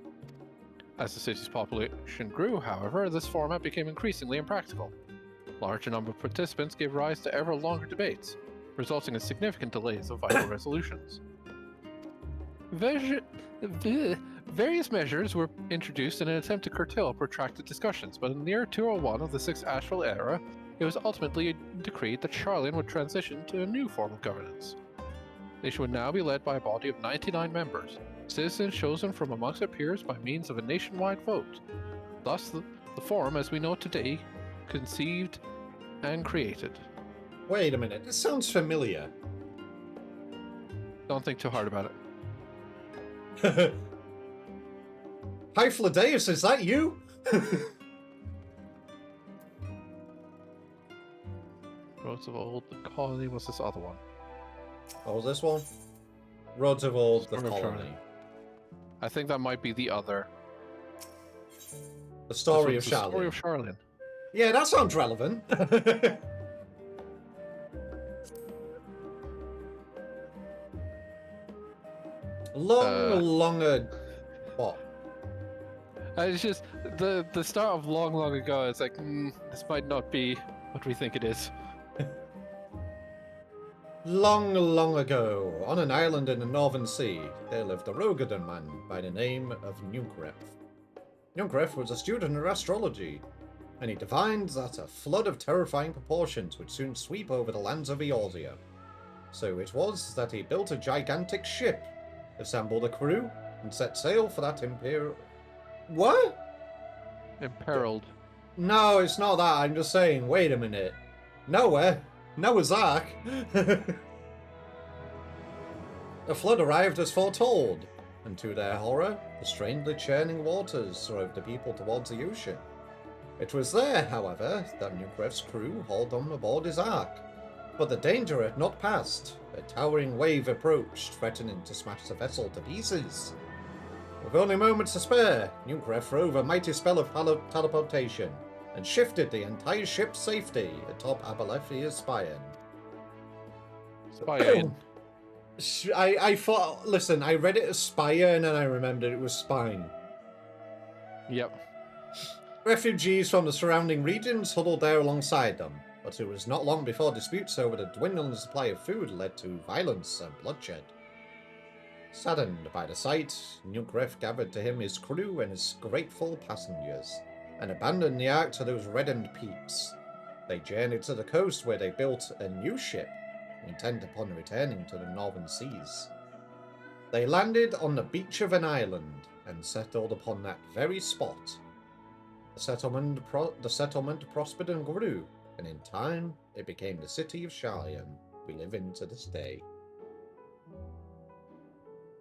Speaker 1: As the city's population grew, however, this format became increasingly impractical. Larger number of participants gave rise to ever longer debates, resulting in significant delays of vital resolutions. Various measures were introduced in an attempt to curtail protracted discussions, but in the year 201 of the 6th Astral Era, it was ultimately decreed that Sharlayan would transition to a new form of governance. The nation would now be led by a body of 99 members, citizens chosen from amongst their peers by means of a nationwide vote. Thus, the forum as we know it today, conceived and created.
Speaker 2: Wait a minute, this sounds familiar.
Speaker 1: Don't think too hard about it.
Speaker 2: Hi, Fladeus, is that you?
Speaker 1: Roads of Old, the Colony, what's this other one?
Speaker 2: What was this one? Roads of Old, the
Speaker 1: Storm of
Speaker 2: Colony.
Speaker 1: I think that might be the other.
Speaker 2: The Story of
Speaker 1: The
Speaker 2: Sharlayan.
Speaker 1: Story of Sharlayan.
Speaker 2: Yeah, that sounds relevant. Longer... What?
Speaker 1: It's just, the start of long ago, it's like, this might not be what we think it is.
Speaker 2: Long ago, on an island in the Northern Sea, there lived a Rogadan man by the name of Nunkref. Nunkref was a student of astrology, and he divined that a flood of terrifying proportions would soon sweep over the lands of Eorzea. So it was that he built a gigantic ship, assembled a crew, and set sail for that imperial... What?
Speaker 1: Imperiled.
Speaker 2: No, it's not that. I'm just saying, wait a minute. Noah's Ark. A flood arrived as foretold, and to their horror, the strangely churning waters drove the people towards the ocean. It was there, however, that Nunkref's crew hauled on aboard his ark. But the danger had not passed. A towering wave approached, threatening to smash the vessel to pieces. With only moments to spare, Nunkref threw a mighty spell of teleportation and shifted the entire ship's safety atop Abalethia's spire.
Speaker 1: Spire.
Speaker 2: I thought, listen, I read it as spire and then I remembered it was spine.
Speaker 1: Yep.
Speaker 2: Refugees from the surrounding regions huddled there alongside them, but it was not long before disputes over the dwindling supply of food led to violence and bloodshed. Saddened by the sight, Nunkref gathered to him his crew and his grateful passengers, and abandoned the ark to those reddened peaks. They journeyed to the coast where they built a new ship, intent upon returning to the northern seas. They landed on the beach of an island and settled upon that very spot. The settlement prospered and grew, and in time it became the city of Sharlayan we live in to this day.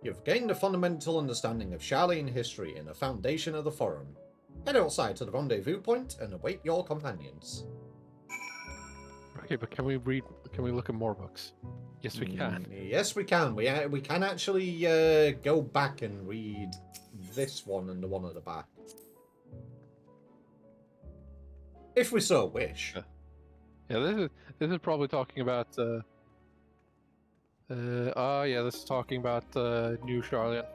Speaker 2: You've gained a fundamental understanding of Sharlayan history and the foundation of the Forum. Head outside to the rendezvous point and await your companions.
Speaker 1: Okay, but can we look at more books? Yes, we can.
Speaker 2: Yes, we can. We can actually go back and read this one and the one at the back. If we so wish.
Speaker 1: Yeah, this is probably talking about this is talking about New Sharlayan.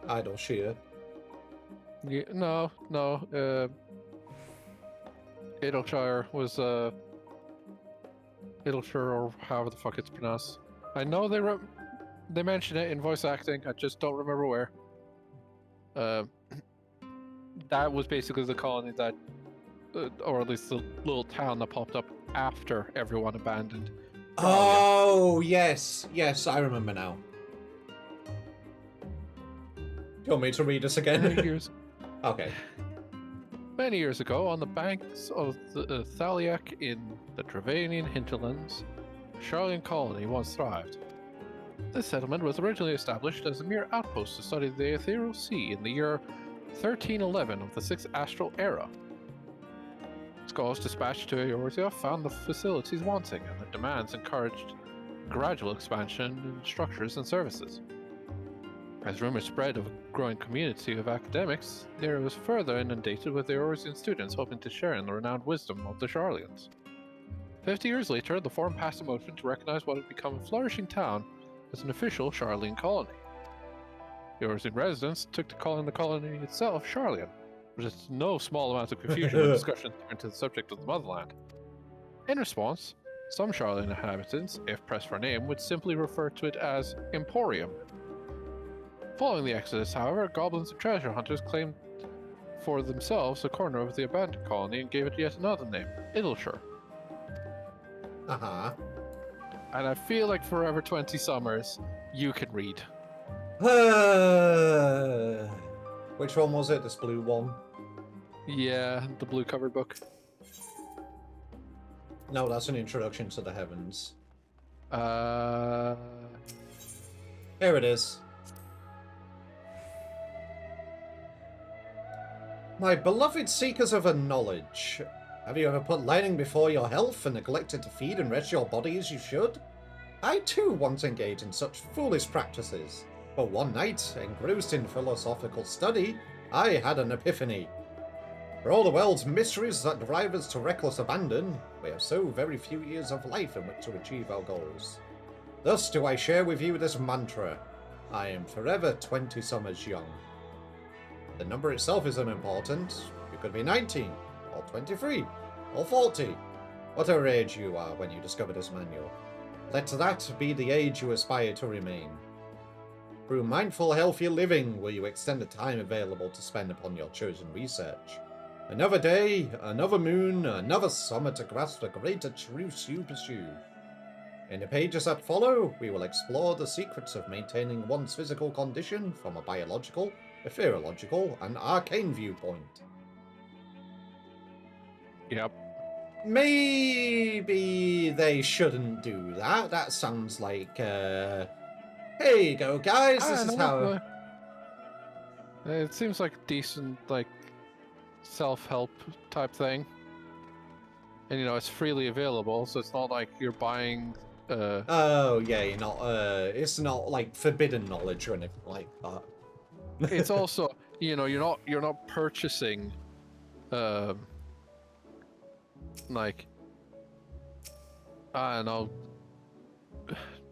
Speaker 2: Idle Shear.
Speaker 1: Yeah, no. Adelshire was Adelshire, or however the fuck it's pronounced. I know they mention it in voice acting. I just don't remember where. That was basically the colony that, or at least the little town that popped up after everyone abandoned.
Speaker 2: Oh, yes, I remember now. Do you want me to read this again? Okay.
Speaker 1: Many years ago, on the banks of the Thaliak in the Travanian hinterlands, a Sharlayan colony once thrived. This settlement was originally established as a mere outpost to study the Ethereal Sea in the year 1311 of the 6th Astral Era. Scholars dispatched to Eorzea found the facilities wanting, and the demands encouraged gradual expansion in structures and services. As rumors spread of a growing community of academics, the area was further inundated with Eorzean students hoping to share in the renowned wisdom of the Sharlayans. 50 years later, the Forum passed a motion to recognize what had become a flourishing town as an official Sharlayan colony. Eorzean residents took to calling the colony itself Sharlayan, which is no small amount of confusion when discussion turned to the subject of the motherland. In response, Some Charlotte inhabitants, if pressed for a name, would simply refer to it as Emporium. Following the Exodus, however, goblins and treasure hunters claimed for themselves a corner of the abandoned colony and gave it yet another name, Idleshire.
Speaker 2: Uh-huh.
Speaker 1: And I feel like Forever 20 Summers, you can read.
Speaker 2: Which one was it? This blue one?
Speaker 1: Yeah, the blue covered book.
Speaker 2: No, that's an introduction to the heavens. Here it is. My beloved seekers of a knowledge, have you ever put lighting before your health and neglected to feed and rest your body as you should? I too once engaged in such foolish practices, but one night, engrossed in philosophical study, I had an epiphany. For all the world's mysteries that drive us to reckless abandon, we have so very few years of life in which to achieve our goals. Thus do I share with you this mantra: I am forever 20 summers young. The number itself is unimportant. You could be 19, or 23, or 40, whatever age you are when you discover this manual. Let that be the age you aspire to remain. Through mindful, healthy living will you extend the time available to spend upon your chosen research. Another day, another moon, another summer to grasp the greater truths you pursue. In the pages that follow, we will explore the secrets of maintaining one's physical condition from a biological, ethereological, and arcane viewpoint.
Speaker 1: Yep.
Speaker 2: Maybe they shouldn't do that. That sounds like, here you go, guys, this is how...
Speaker 1: It seems like a decent, like, self-help type thing. And, you know, it's freely available, so it's not like you're buying...
Speaker 2: Oh, yeah, you're not, it's not, like, forbidden knowledge or anything like that.
Speaker 1: It's also, you know, you're not purchasing, like, I don't know,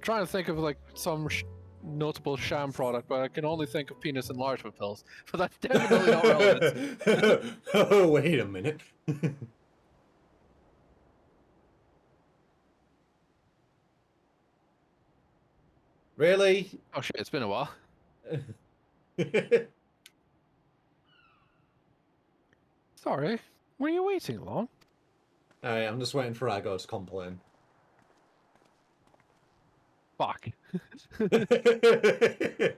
Speaker 1: trying to think of, like, some notable sham product, but I can only think of penis enlargement pills. But that's definitely not relevant.
Speaker 2: Oh, wait a minute. Really?
Speaker 1: Oh shit, it's been a while. Sorry, were you waiting long?
Speaker 2: Alright, I'm just waiting for Argo to complain.
Speaker 1: Fuck. I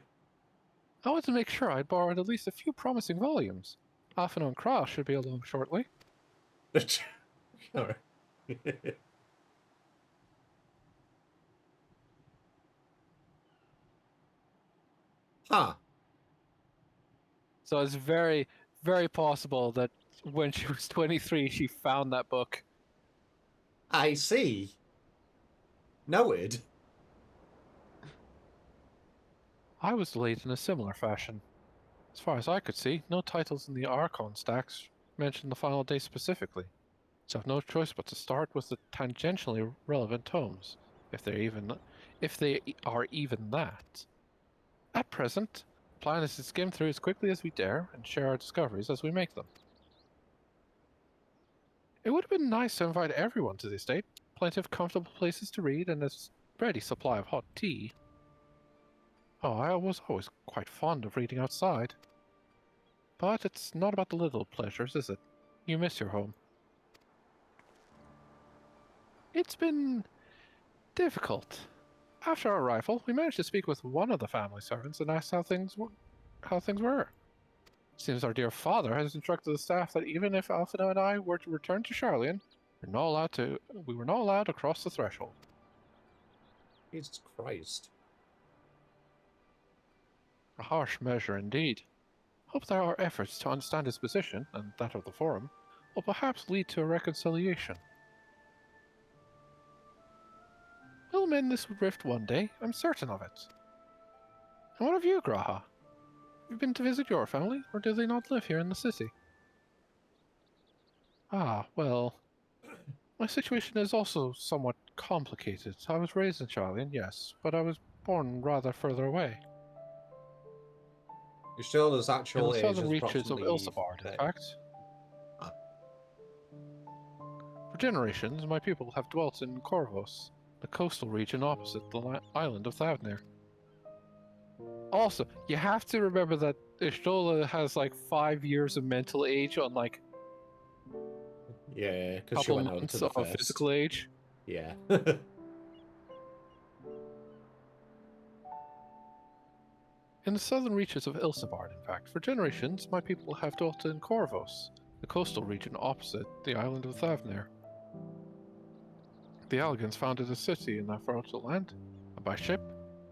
Speaker 1: wanted to make sure I'd borrowed at least a few promising volumes. Off and on Cross should be along shortly.
Speaker 2: Alright. Huh.
Speaker 1: So it's very, very possible that when she was 23, she found that book.
Speaker 2: I see. Noted.
Speaker 1: I was delayed in a similar fashion. As far as I could see, no titles in the Archon stacks mentioned the final day specifically, so I've no choice but to start with the tangentially relevant tomes, if they are even that. At present, the plan is to skim through as quickly as we dare and share our discoveries as we make them. It would have been nice to invite everyone to the estate, plenty of comfortable places to read and a ready supply of hot tea. Oh, I was always quite fond of reading outside. But it's not about the little pleasures, is it? You miss your home. It's been difficult. After our arrival, we managed to speak with one of the family servants and asked how things were. Seems our dear father has instructed the staff that even if Alphino and I were to return to Charlian, we were not allowed to cross the threshold.
Speaker 2: Jesus Christ.
Speaker 1: A harsh measure indeed. Hope that our efforts to understand his position, and that of the Forum, will perhaps lead to a reconciliation. We'll mend this rift one day, I'm certain of it. And what of you, Graha? Have you been to visit your family, or do they not live here in the city? Ah, well, my situation is also somewhat complicated. I was raised in Charlian, yes, but I was born rather further away.
Speaker 2: You sure there's actual
Speaker 1: in the southern
Speaker 2: age
Speaker 1: reaches of
Speaker 2: approximately
Speaker 1: Ilsabard, in fact.
Speaker 2: Ah.
Speaker 1: For generations, my people have dwelt in Corvos, the coastal region opposite the island of Thavnir. Also, you have to remember that Ishtola has like 5 years of mental age on like
Speaker 2: Yeah,
Speaker 1: a
Speaker 2: because she
Speaker 1: couple
Speaker 2: went over to
Speaker 1: months
Speaker 2: the
Speaker 1: of
Speaker 2: first.
Speaker 1: physical age.
Speaker 2: Yeah.
Speaker 1: In the southern reaches of Ilsabard, in fact, for generations, my people have dwelt in Corvos, the coastal region opposite the island of Thavnir. The Algans founded a city in that fertile land, and by ship,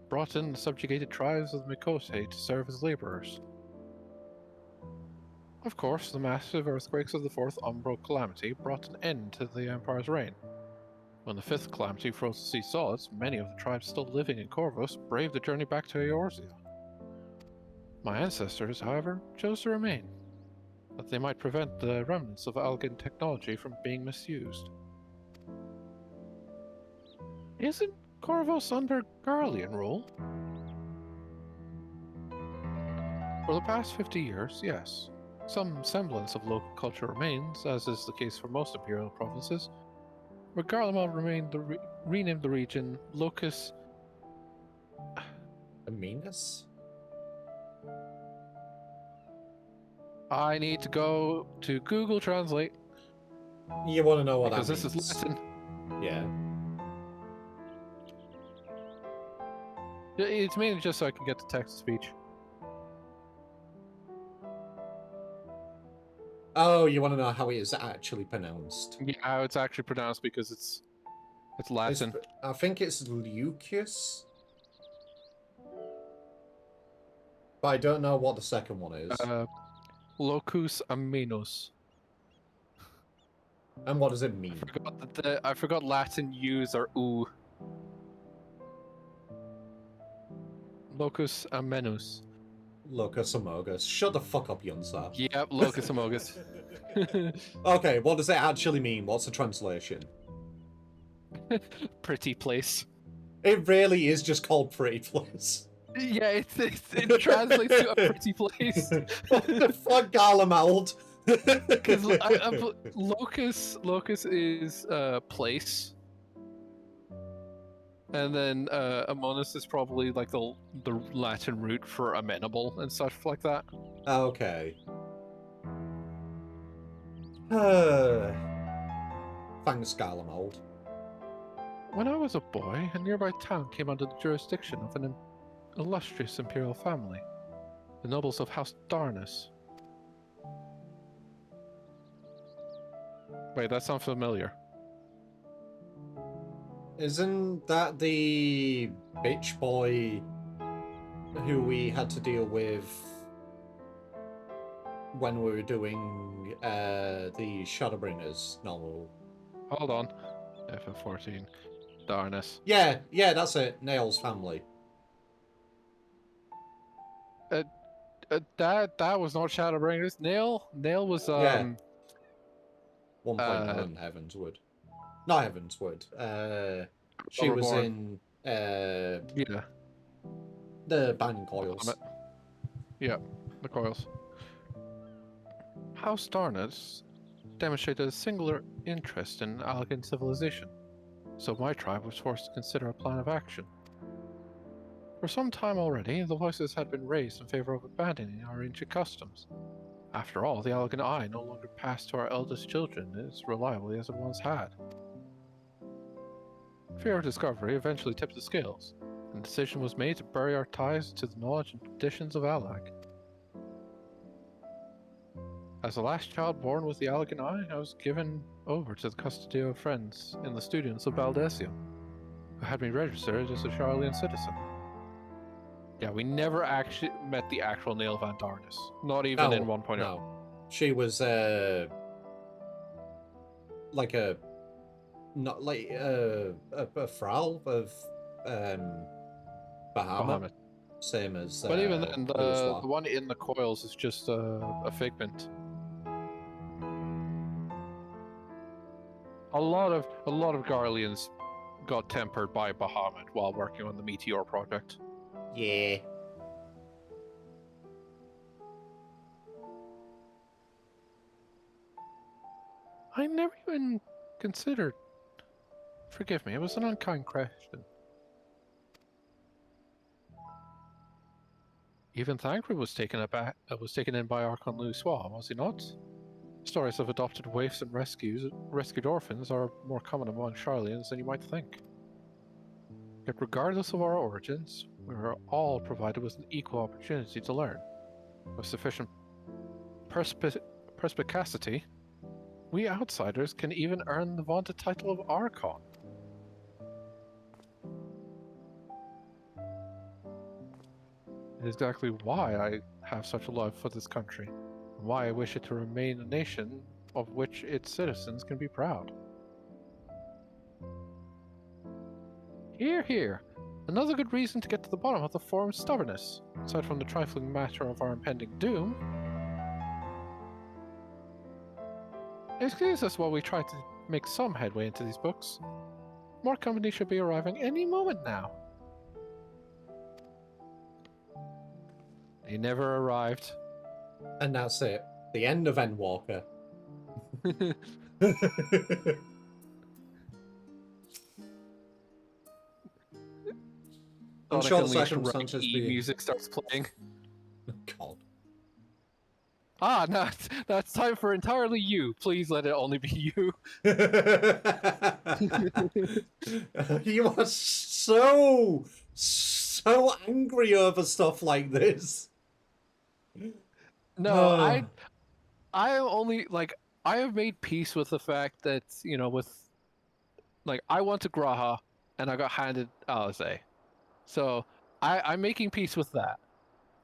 Speaker 1: brought in the subjugated tribes of the Mikote to serve as laborers. Of course, the massive earthquakes of the Fourth Umbral Calamity brought an end to the Empire's reign. When the Fifth Calamity froze the sea solids, many of the tribes still living in Corvos braved the journey back to Eorzea. My ancestors, however, chose to remain, that they might prevent the remnants of Algan technology from being misused. Isn't Corvos under Garlean rule? For the past 50 years, yes. Some semblance of local culture remains, as is the case for most imperial provinces, where Garlemald renamed the region Locus
Speaker 2: Aminus?
Speaker 1: I need to go to Google Translate.
Speaker 2: You want to know what
Speaker 1: because
Speaker 2: that
Speaker 1: this
Speaker 2: means?
Speaker 1: is Latin.
Speaker 2: Yeah.
Speaker 1: It's mainly just so I can get the text to speech.
Speaker 2: Oh, you want to know how it is actually pronounced?
Speaker 1: Yeah, how it's actually pronounced because it's Latin.
Speaker 2: I think it's Lucius. But I don't know what the second one is.
Speaker 1: Locus Aminus.
Speaker 2: And what does it mean?
Speaker 1: I forgot Latin U's are oo. Locus Amenus.
Speaker 2: Locus Amogus. Shut the fuck up, Yunsar.
Speaker 1: Yep, Locus Amogus.
Speaker 2: Okay, what does it actually mean? What's the translation?
Speaker 1: Pretty place.
Speaker 2: It really is just called Pretty Place.
Speaker 1: Yeah, it translates to a pretty place.
Speaker 2: What the fuck, Garlemald?
Speaker 1: Because locus is place, and then Amonis is probably like the Latin root for amenable and stuff like that.
Speaker 2: Okay. Thanks, Garlemald.
Speaker 1: When I was a boy, a nearby town came under the jurisdiction of an illustrious imperial family, the nobles of House Darnus. Wait, that sounds familiar.
Speaker 2: Isn't that the bitch boy who we had to deal with when we were doing the Shadowbringers novel?
Speaker 1: Hold on. FF14. Darnus.
Speaker 2: Yeah, that's it. Nail's family.
Speaker 1: That was not Shadowbringers. Nail was
Speaker 2: 1.9 Heavenswood. Not Heavenswood. She was in
Speaker 1: yeah.
Speaker 2: The Binding Coils.
Speaker 1: Yeah, the coils. House Darnus demonstrated a singular interest in Algan civilization, so my tribe was forced to consider a plan of action. For some time already, the voices had been raised in favor of abandoning our ancient customs. After all, the Algan Eye no longer passed to our eldest children as reliably as it once had. Fear of discovery eventually tipped the scales, and the decision was made to bury our ties to the knowledge and traditions of Alag. As the last child born with the Algan Eye, I was given over to the custody of friends in the students of Baldesium, who had me registered as a Charlian citizen. Yeah, we never actually met the actual Nail Van Darnus. Not even in 1.0.
Speaker 2: No. She was a Frau of Bahamut. Same as
Speaker 1: but even then, the one in the coils is just a figment. A lot of Garleans got tempered by Bahamut while working on the Meteor project.
Speaker 2: Yeah.
Speaker 1: I never even considered... Forgive me, it was an unkind question. Even Thancred was taken in by Archon Luswa, was he not? Stories of adopted waifs and rescued orphans are more common among Charlians than you might think. Yet regardless of our origins, we are all provided with an equal opportunity to learn. With sufficient perspicacity, we outsiders can even earn the vaunted title of Archon. It is exactly why I have such a love for this country, and why I wish it to remain a nation of which its citizens can be proud. Hear, hear. Another good reason to get to the bottom of the Forum's stubbornness, aside from the trifling matter of our impending doom. Excuse us while we try to make some headway into these books. More company should be arriving any moment now. They never arrived.
Speaker 2: And that's it. The end of Endwalker. Unsure circumstances be...
Speaker 1: music starts playing.
Speaker 2: God.
Speaker 1: Ah, no, it's time for entirely you. Please let it only be you.
Speaker 2: You are so angry over stuff like this.
Speaker 1: No, I am only, like, I have made peace with the fact that, you know, with, like, I wanted Graha, and I got handed Alizé. So, I'm making peace with that.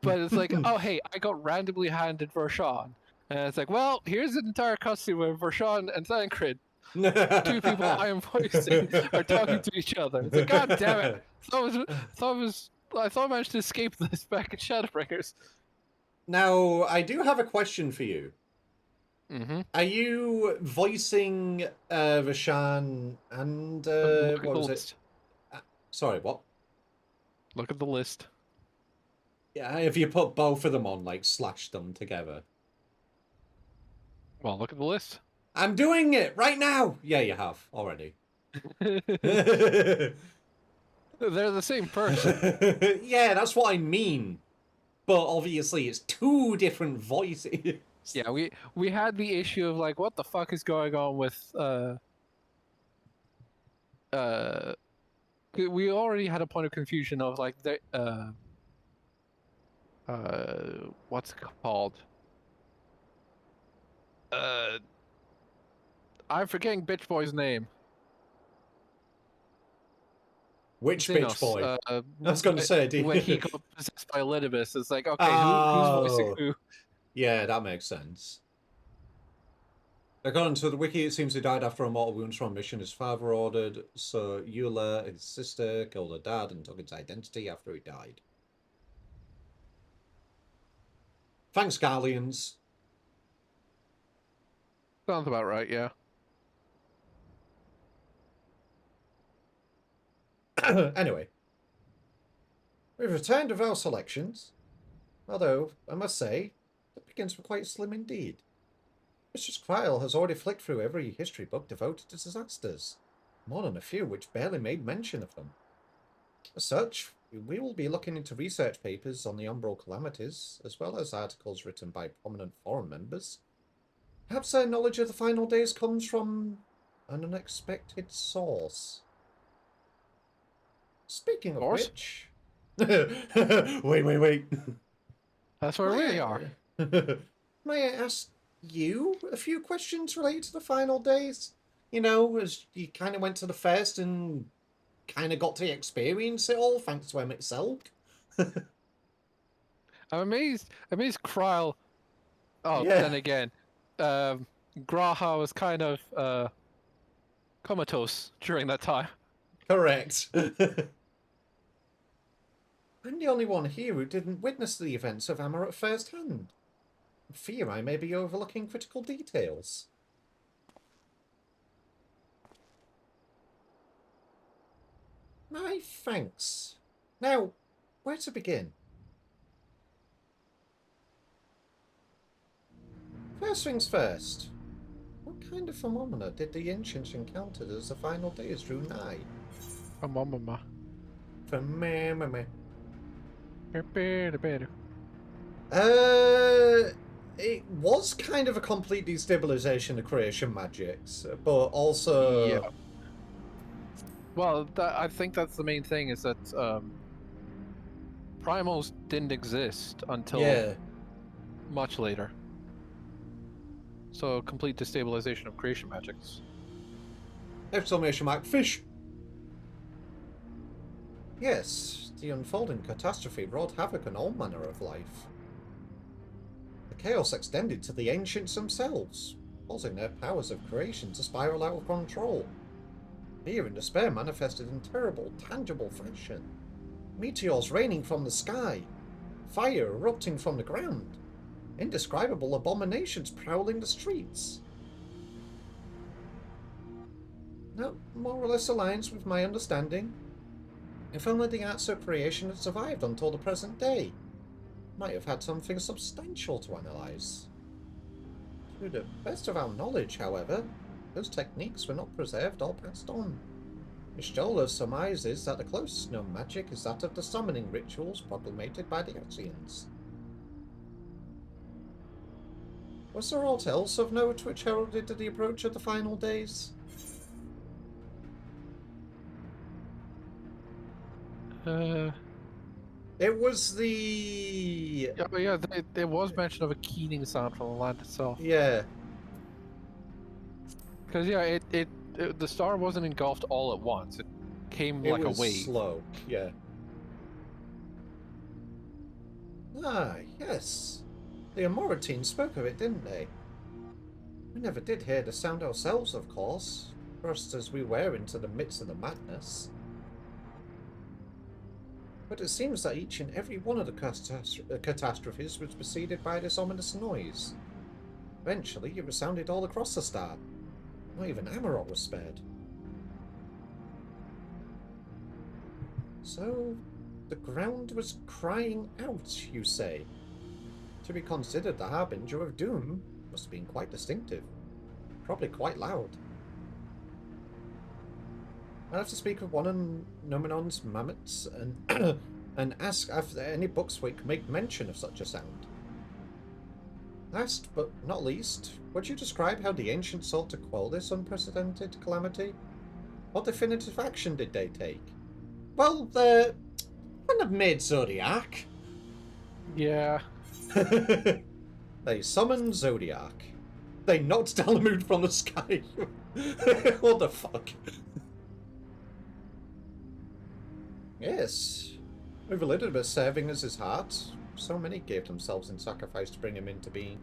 Speaker 1: But it's like, oh, hey, I got randomly handed Vershawn. And it's like, well, here's an entire cutscene where Vershawn and Thancred, two people I am voicing, are talking to each other. It's like, god damn it! I thought I managed to escape this back in Shadowbringers.
Speaker 2: Now, I do have a question for you.
Speaker 1: Mm-hmm.
Speaker 2: Are you voicing Vershawn and what was it? Sorry, what?
Speaker 1: Look at the list.
Speaker 2: Yeah, if you put both of them on, like, slash them together.
Speaker 1: Well, look at the list.
Speaker 2: I'm doing it right now! Yeah, you have, already.
Speaker 1: They're the same person.
Speaker 2: Yeah, that's what I mean. But obviously it's two different voices.
Speaker 1: Yeah, we had the issue of, like, what the fuck is going on with, we already had a point of confusion of, like, what's it called? I'm forgetting Bitch Boy's name.
Speaker 2: Which
Speaker 1: Xenos,
Speaker 2: bitch boy? I was going to say,
Speaker 1: when he got possessed by Elidibus, it's like, okay, who's voicing who?
Speaker 2: Yeah, that makes sense. According to the wiki, it seems he died after a mortal wounds from a mission his father ordered, so Eula, his sister, killed her dad and took his identity after he died. Thanks, Guardians.
Speaker 1: Sounds about right, yeah.
Speaker 2: Anyway. We've returned with our selections. Although, I must say, the pickings were quite slim indeed. Mistress Krile has already flicked through every history book devoted to disasters, more than a few which barely made mention of them. As such, we will be looking into research papers on the Umbral calamities, as well as articles written by prominent forum members. Perhaps their knowledge of the final days comes from an unexpected source. Speaking of which... Wait.
Speaker 1: That's where we are.
Speaker 2: May I ask you a few questions related to the final days? You know, as you kind of went to the fest and kind of got to experience it all thanks to Emmett Selk.
Speaker 1: I'm amazed Kryle... Oh,
Speaker 2: yeah.
Speaker 1: Then again, Graha was kind of comatose during that time.
Speaker 2: Correct. I'm the only one here who didn't witness the events of Amaret firsthand. I fear I may be overlooking critical details. My thanks. Now, where to begin? First things first. What kind of phenomena did the ancients encounter as the final days drew nigh?
Speaker 1: Phenomena.
Speaker 2: Phenomena.
Speaker 1: Better.
Speaker 2: It was kind of a complete destabilization of creation magics, but also...
Speaker 1: Yeah. Well, I think that's the main thing, is that primals didn't exist until much later. So, complete destabilization of creation magics.
Speaker 2: Exclamation mark, fish! Yes, the unfolding catastrophe wrought havoc on all manner of life. The chaos extended to the ancients themselves, causing their powers of creation to spiral out of control. Fear and despair manifested in terrible, tangible fashion. Meteors raining from the sky, fire erupting from the ground, indescribable abominations prowling the streets. That more or less aligns with my understanding. If only the arts of creation had survived until the present day, might have had something substantial to analyse. To the best of our knowledge, however, those techniques were not preserved or passed on. Mistola surmises that the closest known magic is that of the summoning rituals proclamated by the Asians. Was there aught else of note which heralded the approach of the final days? It was the...
Speaker 1: Yeah, there was mention of a keening sound from the land itself.
Speaker 2: Yeah.
Speaker 1: Because, yeah, the star wasn't engulfed all at once. It came like a wave.
Speaker 2: It was slow, yeah. Ah, yes. The Amoritines spoke of it, didn't they? We never did hear the sound ourselves, of course, thrust as we were into the midst of the madness. But it seems that each and every one of the catastrophes was preceded by this ominous noise. Eventually, it resounded all across the star. Not even Amarok was spared. So, the ground was crying out, you say? To be considered the harbinger of doom must have been quite distinctive. Probably quite loud. I'll have to speak with one of Nomenon's mammoths and ask if there are any books which make mention of such a sound. Last but not least, would you describe how the ancients sought to quell this unprecedented calamity? What definitive action did they take? Well, they kind of made Zodiac.
Speaker 1: Yeah.
Speaker 2: They summoned Zodiac. They knocked Dalamud from the sky. What the fuck? Yes. With Elizabeth serving as his heart, so many gave themselves in sacrifice to bring him into being.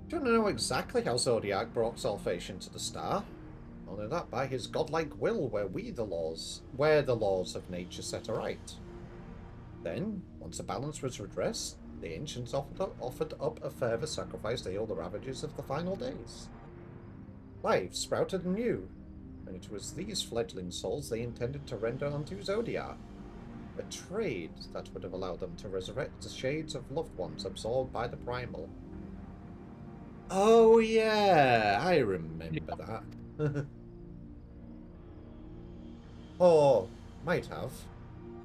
Speaker 2: Don't know exactly how Zodiac brought salvation to the star. Only that by his godlike will where the laws of nature set aright. Then, once the balance was redressed, the ancients offered up a further sacrifice to heal the ravages of the final days. Life sprouted anew, and it was these fledgling souls they intended to render unto Zodiac, a trade that would have allowed them to resurrect the shades of loved ones absorbed by the primal. Oh yeah, I remember that. Or might have,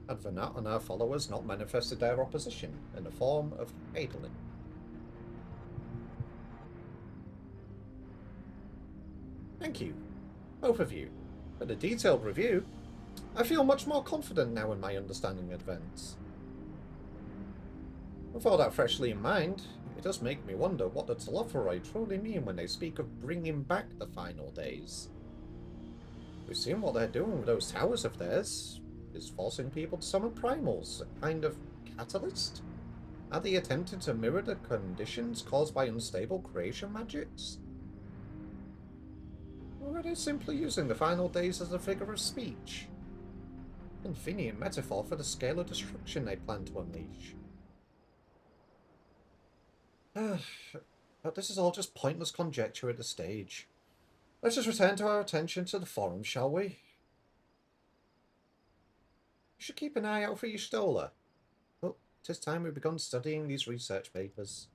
Speaker 2: had Vanat and her followers not manifested their opposition in the form of Adolin. Thank you, both of you, for the detailed review. I feel much more confident now in my understanding of events. With all that freshly in mind, it does make me wonder what the Telophoroi truly mean when they speak of bringing back the final days. We've seen what they're doing with those towers of theirs. Is forcing people to summon primals a kind of catalyst? Are they attempting to mirror the conditions caused by unstable creation magics? Or are they simply using the final days as a figure of speech? Convenient metaphor for the scale of destruction they plan to unleash. But this is all just pointless conjecture at this stage. Let's just return to our attention to the forum, shall we? We should keep an eye out for Y'shtola. But 'tis time we begun studying these research papers.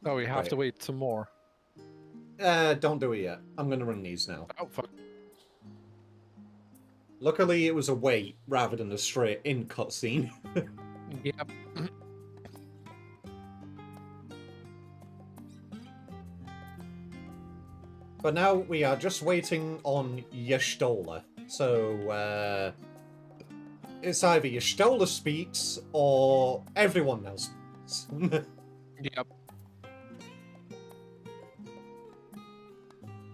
Speaker 1: Oh, we have
Speaker 2: Right.
Speaker 1: to wait some more.
Speaker 2: Don't do it yet. I'm gonna run these now.
Speaker 1: Oh, fuck.
Speaker 2: Luckily, it was a wait rather than a straight-in cutscene.
Speaker 1: Yep.
Speaker 2: But now we are just waiting on Y'shtola. So, it's either Y'shtola speaks or everyone else speaks.
Speaker 1: Yep.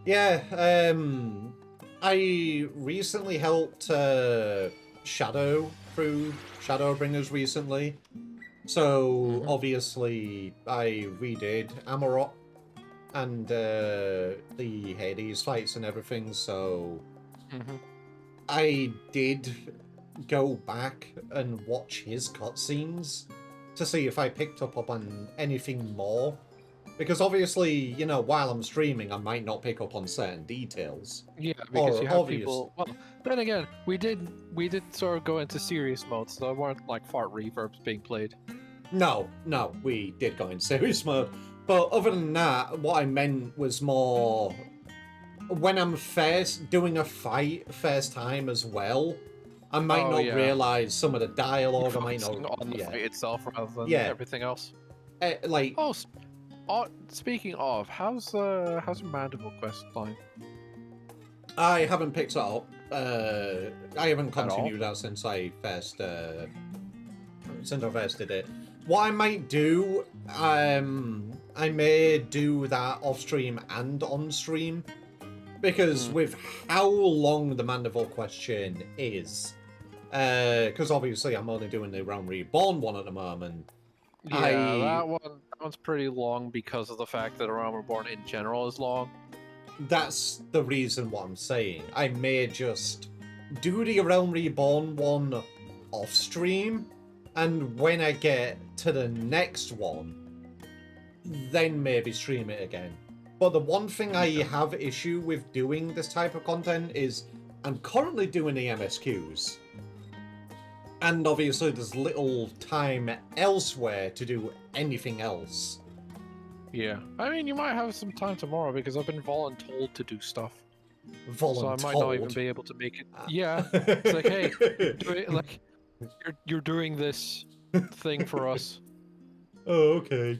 Speaker 2: Yeah, I recently helped Shadow through Shadowbringers recently. So, obviously, I redid Amarok and the Hades fights and everything, so I did go back and watch his cutscenes to see if I picked up on anything more. Because obviously, you know, while I'm streaming, I might not pick up on certain details.
Speaker 1: Yeah, because
Speaker 2: Or
Speaker 1: you have
Speaker 2: obvious-
Speaker 1: people. Well, then again, we did sort of go into serious mode, so there weren't like fart reverbs being played.
Speaker 2: No, we did go in serious mode. But other than that, what I meant was more when I'm first doing a fight first time as well, I might not realize some of the dialogue. I might not
Speaker 1: on the fight itself rather than
Speaker 2: Yeah.
Speaker 1: everything else.
Speaker 2: Like,
Speaker 1: speaking of, how's your Mandible quest line?
Speaker 2: I haven't picked it up. I haven't
Speaker 1: At all?
Speaker 2: continued that since I first did it. What I might do, I may do that off stream and on stream, because with how long the Mandible question is, because obviously I'm only doing the Realm Reborn one at the moment.
Speaker 1: Yeah, that one's pretty long because of the fact that A Realm Reborn in general is long.
Speaker 2: That's the reason what I'm saying. I may just do the Realm Reborn one off stream, and when I get to the next one, then maybe stream it again. But the one thing I have issue with doing this type of content is I'm currently doing the MSQs. And obviously there's little time elsewhere to do anything else.
Speaker 1: Yeah, I mean, you might have some time tomorrow because I've been voluntold to do stuff. So I might not even be able to make it. Yeah, it's like, hey, you're doing this thing for us.
Speaker 2: Oh, okay.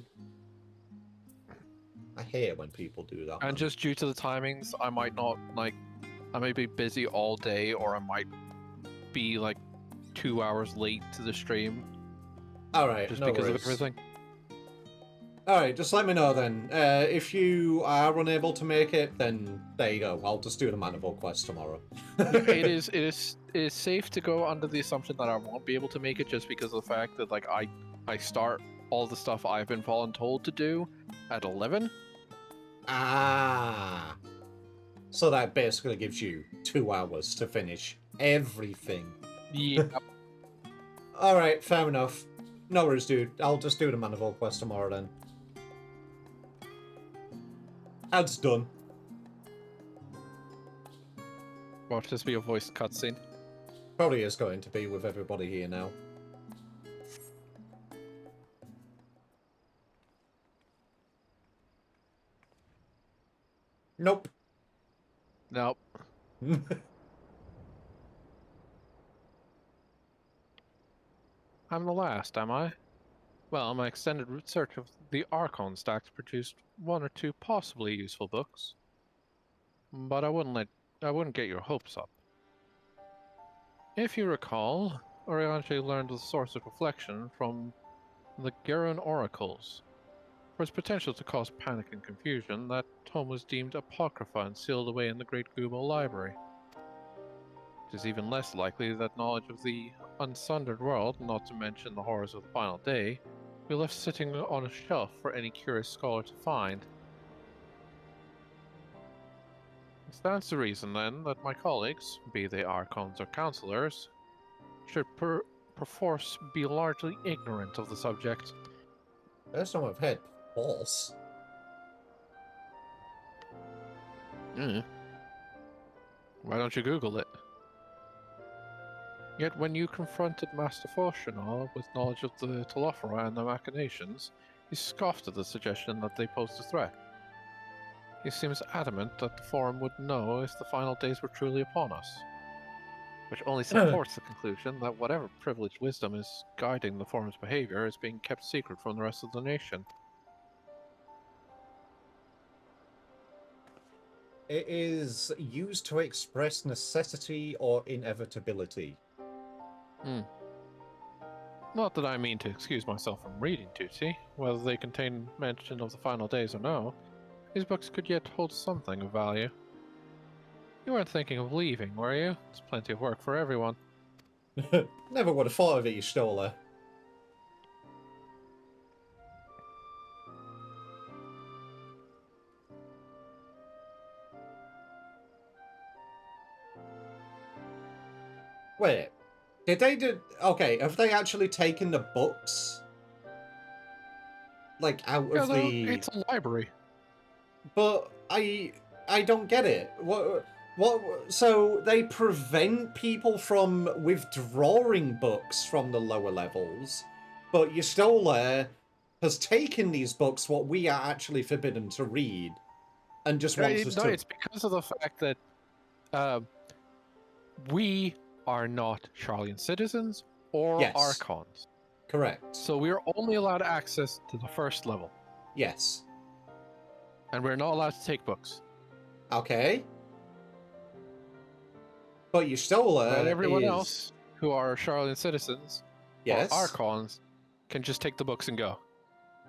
Speaker 2: I hate when people do that.
Speaker 1: And just due to the timings, I might not, like, I may be busy all day, or I might be, like, 2 hours late to the stream.
Speaker 2: Alright,
Speaker 1: Just
Speaker 2: no
Speaker 1: because
Speaker 2: worries.
Speaker 1: of everything.
Speaker 2: Alright, just let me know then. If you are unable to make it, then there you go. I'll just do the Mandible quest tomorrow.
Speaker 1: it is safe to go under the assumption that I won't be able to make it just because of the fact that, like, I start all the stuff I've been voluntold to do at 11.
Speaker 2: Ah. So that basically gives you 2 hours to finish everything.
Speaker 1: Yeah.
Speaker 2: Alright, fair enough. No worries, dude. I'll just do the Mandible quest tomorrow then. Ads done.
Speaker 1: Watch this be a voiced cutscene.
Speaker 2: Probably is going to be with everybody here now. Nope.
Speaker 1: Nope. I'm the last, am I? Well, my extended research of the Archon stacks produced 1 or 2 possibly useful books. But I wouldn't get your hopes up. If you recall, Orianche learned the source of reflection from the Garen oracles. For its potential to cause panic and confusion, that tome was deemed apocrypha and sealed away in the Great Gubo library. It is even less likely that knowledge of the unsundered world, not to mention the horrors of the final day, be left sitting on a shelf for any curious scholar to find. It stands to reason, then, that my colleagues, be they archons or counselors, should perforce be largely ignorant of the subject.
Speaker 2: First time I've heard false.
Speaker 1: Why don't you Google it? Yet when you confronted Master Forshanar with knowledge of the Telophora and their machinations, He scoffed at the suggestion that they posed a threat. He seems adamant that the Forum would know if the final days were truly upon us, which only supports the conclusion that whatever privileged wisdom is guiding the Forum's behavior is being kept secret from the rest of the nation.
Speaker 2: It is used to express necessity or inevitability.
Speaker 1: Not that I mean to excuse myself from reading Tootsie, whether they contain mention of the final days or no. These books could yet hold something of value. You weren't thinking of leaving, were you? There's plenty of work for everyone.
Speaker 2: Never would have thought of it, you stole her. Wait, did they do... Okay, have they actually taken the books? Like, out of the...
Speaker 1: It's a library.
Speaker 2: But I don't get it. What... So they prevent people from withdrawing books from the lower levels, but your Stoller has taken these books, what we are actually forbidden to read, and just wants us to...
Speaker 1: It's because of the fact that we are not Charlian citizens or Archons.
Speaker 2: Correct.
Speaker 1: So we are only allowed access to the first level.
Speaker 2: Yes.
Speaker 1: And we're not allowed to take books.
Speaker 2: Okay. But your Stoller
Speaker 1: and everyone else who are Charlian citizens or Archons can just take the books and go.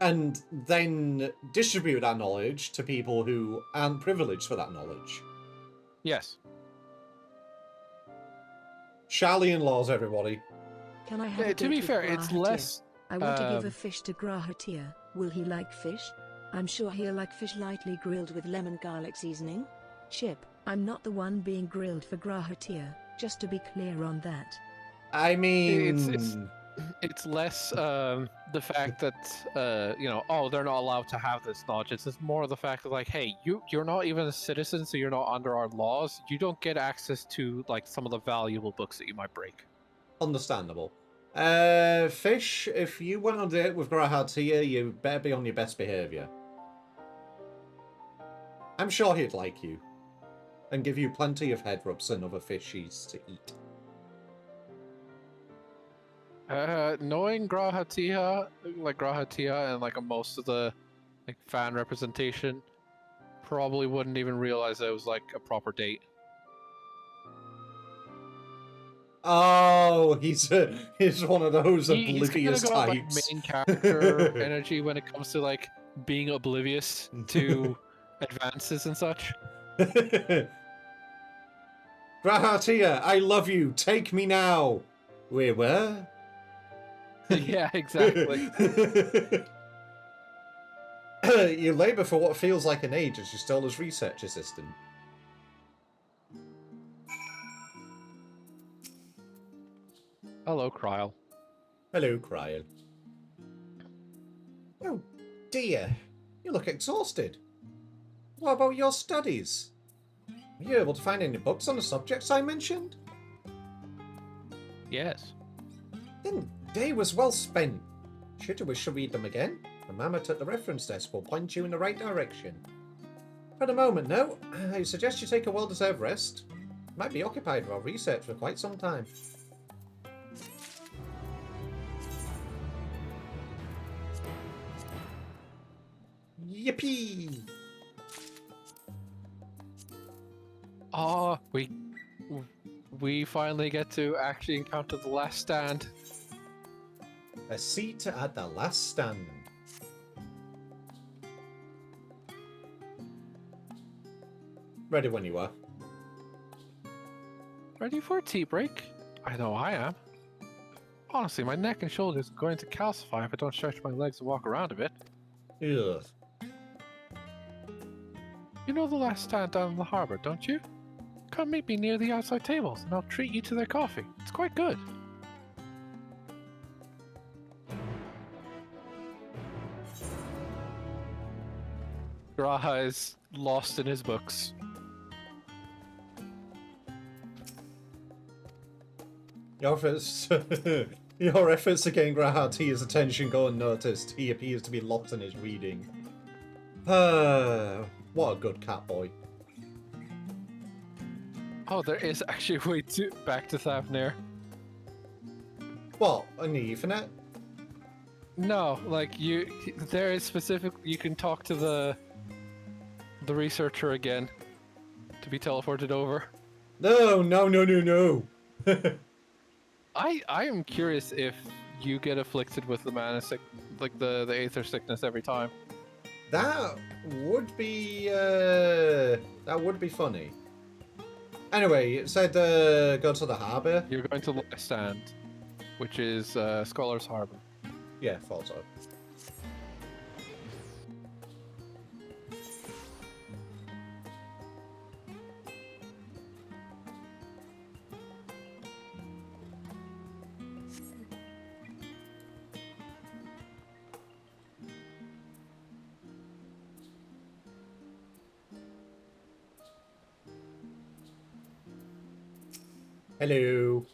Speaker 2: And then distribute that knowledge to people who aren't privileged for that knowledge.
Speaker 1: Yes.
Speaker 2: Charlian laws, everybody.
Speaker 3: Can I have a
Speaker 1: to be
Speaker 3: date
Speaker 1: fair,
Speaker 3: with
Speaker 1: it's
Speaker 3: Grahatir?
Speaker 1: less...
Speaker 3: I want to give a fish to Grahatir. Will he like fish? I'm sure he'll like fish lightly grilled with lemon garlic seasoning. Chip, I'm not the one being grilled for Grahatir, just to be clear on that.
Speaker 2: I mean...
Speaker 1: It's less the fact that, you know, oh, they're not allowed to have this knowledge. It's just more the fact that, like, hey, you're not even a citizen, so you're not under our laws. You don't get access to, like, some of the valuable books that you might break.
Speaker 2: Understandable. Fish, if you went on a date with Grahatir, you better be on your best behaviour. I'm sure he'd like you. And give you plenty of head rubs and other fishies to eat.
Speaker 1: Knowing Grahatia and like most of the like fan representation, probably wouldn't even realize that it was like a proper date.
Speaker 2: Oh, he's one of those oblivious
Speaker 1: he's got,
Speaker 2: types.
Speaker 1: like, main character energy when it comes to like being oblivious to advances and such.
Speaker 2: Grahatia, I love you. Take me now. Wait, where?
Speaker 1: Yeah, exactly.
Speaker 2: You labour for what feels like an age as you stole his research assistant.
Speaker 1: Hello, Kryl.
Speaker 2: Hello, Kryl. Oh, dear. You look exhausted. What about your studies? Were you able to find any books on the subjects I mentioned?
Speaker 1: Yes.
Speaker 2: Then day was well spent. Should you wish to read them again, the mammoth at the reference desk will point you in the right direction. For the moment, no. I suggest you take a well-deserved rest. You might be occupied with our research for quite some time. Yippee!
Speaker 1: Oh, we finally get to actually encounter the last stand.
Speaker 2: A seat at the last stand. Ready when you are.
Speaker 1: Ready for a tea break? I know I am. Honestly, my neck and shoulders are going to calcify if I don't stretch my legs and walk around a bit.
Speaker 2: Ugh.
Speaker 1: You know the last stand down in the harbour, don't you? Come meet me near the outside tables and I'll treat you to their coffee. It's quite good. Graha is lost in his books.
Speaker 2: Your first Your efforts to gain Grahatia's attention go unnoticed. He appears to be lost in his reading. What a good cat boy.
Speaker 1: Oh, there is actually a way to back to Thavnir.
Speaker 2: What? On the Ethernet?
Speaker 1: No, like there is specific. You can talk to the researcher again to be teleported over.
Speaker 2: No, no, no, no, no.
Speaker 1: I am curious if you get afflicted with the mana like the aether sickness every time.
Speaker 2: That would be funny. Anyway, it said go to the harbour.
Speaker 1: You're going to West End, which is Scholar's Harbour.
Speaker 2: Yeah, thought so. Hello.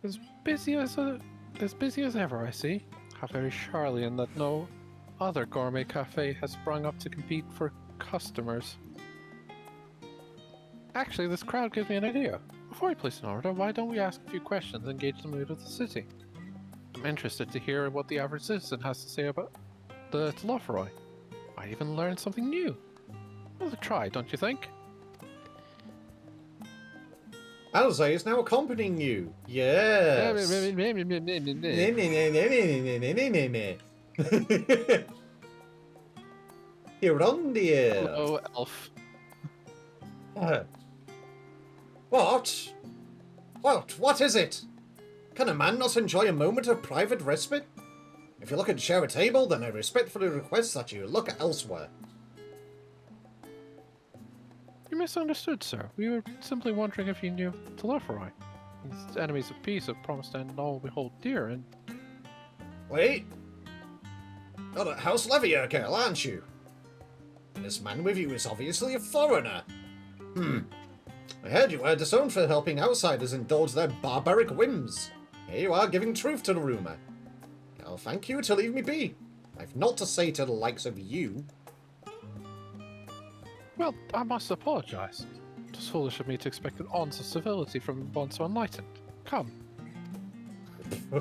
Speaker 1: As busy as ever, I see. How very Charlian that no other gourmet cafe has sprung up to compete for customers. Actually, this crowd gives me an idea. Before we place an order, why don't we ask a few questions and gauge the mood of the city? I'm interested to hear what the average citizen has to say about the Telophoroi. Might even learn something new. Worth a try, don't you think?
Speaker 2: Alzay is now accompanying you. Yes. You're on the air.
Speaker 1: Hello, elf.
Speaker 2: What? What is it? Can a man not enjoy a moment of private respite? If you're looking to share a table, then I respectfully request that you look elsewhere.
Speaker 1: You misunderstood, sir. We were simply wondering if you knew Telophoroi. These enemies of peace have promised to end all we hold dear, and...
Speaker 2: Wait. You're at House Levier, girl, aren't you? This man with you is obviously a foreigner. I heard you were disowned for helping outsiders indulge their barbaric whims. Here you are giving truth to the rumour. I'll thank you to leave me be. I've naught to say to the likes of you.
Speaker 1: Well, I must apologize. It was foolish of me to expect an ounce of civility from one so enlightened. Come.
Speaker 2: I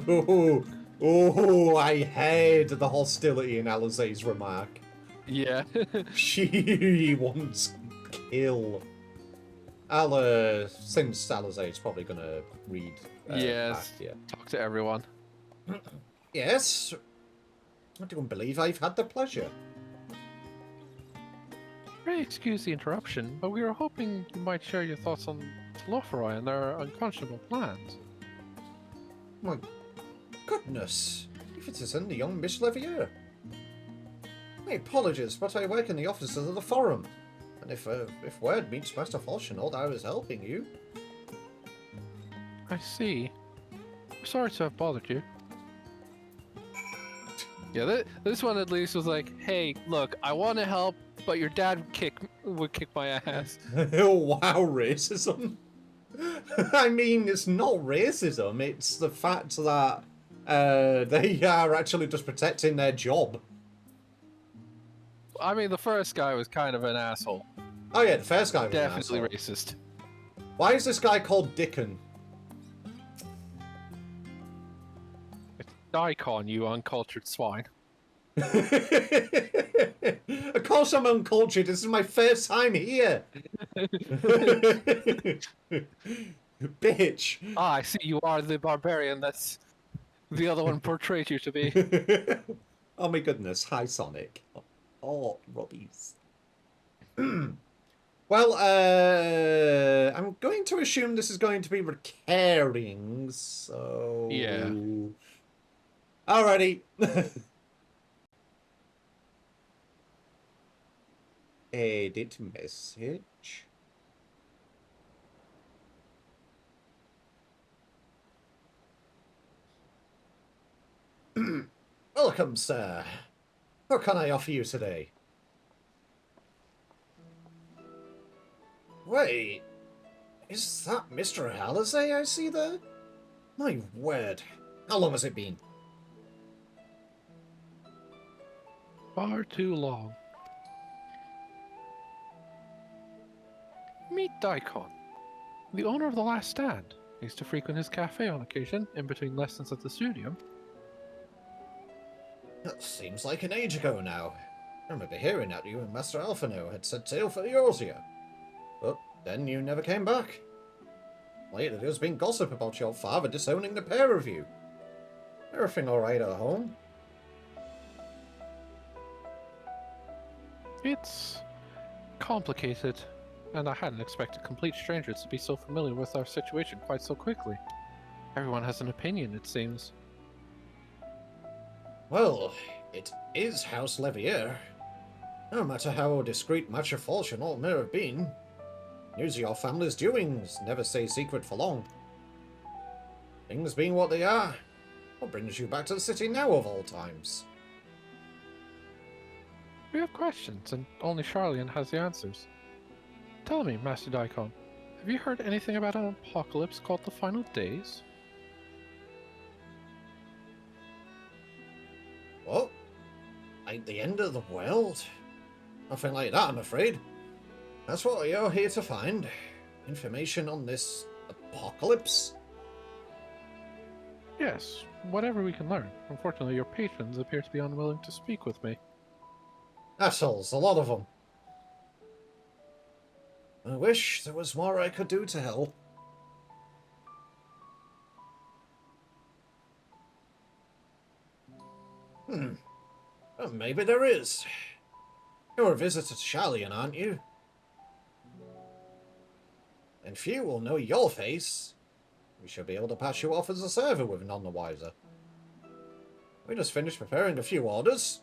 Speaker 2: heard the hostility in Alizé's remark.
Speaker 1: Yeah.
Speaker 2: She wants kill. Since Alizé's probably gonna read.
Speaker 1: Yes.
Speaker 2: Back, yeah.
Speaker 1: Talk to everyone.
Speaker 2: Yes. I don't believe I've had the pleasure.
Speaker 1: Pray excuse the interruption, but we were hoping you might share your thoughts on Telophoroi and their unconscionable plans.
Speaker 2: My goodness. If it isn't the young Miss Levier. My apologies, but I work in the offices of the Forum. And if word meets Master Falchinaud, I was helping you.
Speaker 1: I see. I'm sorry to have bothered you. Yeah, this one at least was like, hey, look, I want to help, but your dad would kick my ass.
Speaker 2: Oh, wow, racism. I mean, it's not racism, it's the fact that they are actually just protecting their job.
Speaker 1: I mean, the first guy was kind of an asshole.
Speaker 2: Oh yeah, the first guy was
Speaker 1: definitely
Speaker 2: an asshole.
Speaker 1: Racist.
Speaker 2: Why is this guy called Dickon?
Speaker 1: Daikon, you uncultured swine.
Speaker 2: Of course I'm uncultured, this is my first time here. Bitch.
Speaker 1: Ah, I see you are the barbarian that's the other one portrayed you to be.
Speaker 2: Oh my goodness, hi Sonic. Oh, Robbies. Well, I'm going to assume this is going to be recurring, so...
Speaker 1: Yeah.
Speaker 2: Alrighty. Edit message. Welcome, sir. What can I offer you today? Wait. Is that Mr. Alizé I see there? My word. How long has it been?
Speaker 1: Far too long. Meet Daikon, the owner of the Last Stand. I used to frequent his cafe on occasion, in between lessons at the studio.
Speaker 2: That seems like an age ago now. I remember hearing that you and Master Alphino had set sail for Eorzea. But then you never came back. Later there's been gossip about your father disowning the pair of you. Everything alright at home?
Speaker 1: It's complicated, and I hadn't expected complete strangers to be so familiar with our situation quite so quickly. Everyone has an opinion, it seems.
Speaker 2: Well, it is House Levier. No matter how discreet much of fortune all may have been, news of your family's doings never stay secret for long. Things being what they are, what brings you back to the city now of all times?
Speaker 1: We have questions, and only Charlian has the answers. Tell me, Master Daikon, have you heard anything about an apocalypse called the Final Days?
Speaker 2: What? Like the end of the world? Nothing like that, I'm afraid. That's what you're here to find. Information on this apocalypse?
Speaker 1: Yes, whatever we can learn. Unfortunately, your patrons appear to be unwilling to speak with me.
Speaker 2: Assholes, a lot of them. I wish there was more I could do to help. Well, maybe there is. You're a visitor to Charlian, aren't you? And few will know your face. We should be able to pass you off as a server with none the wiser. We just finished preparing a few orders.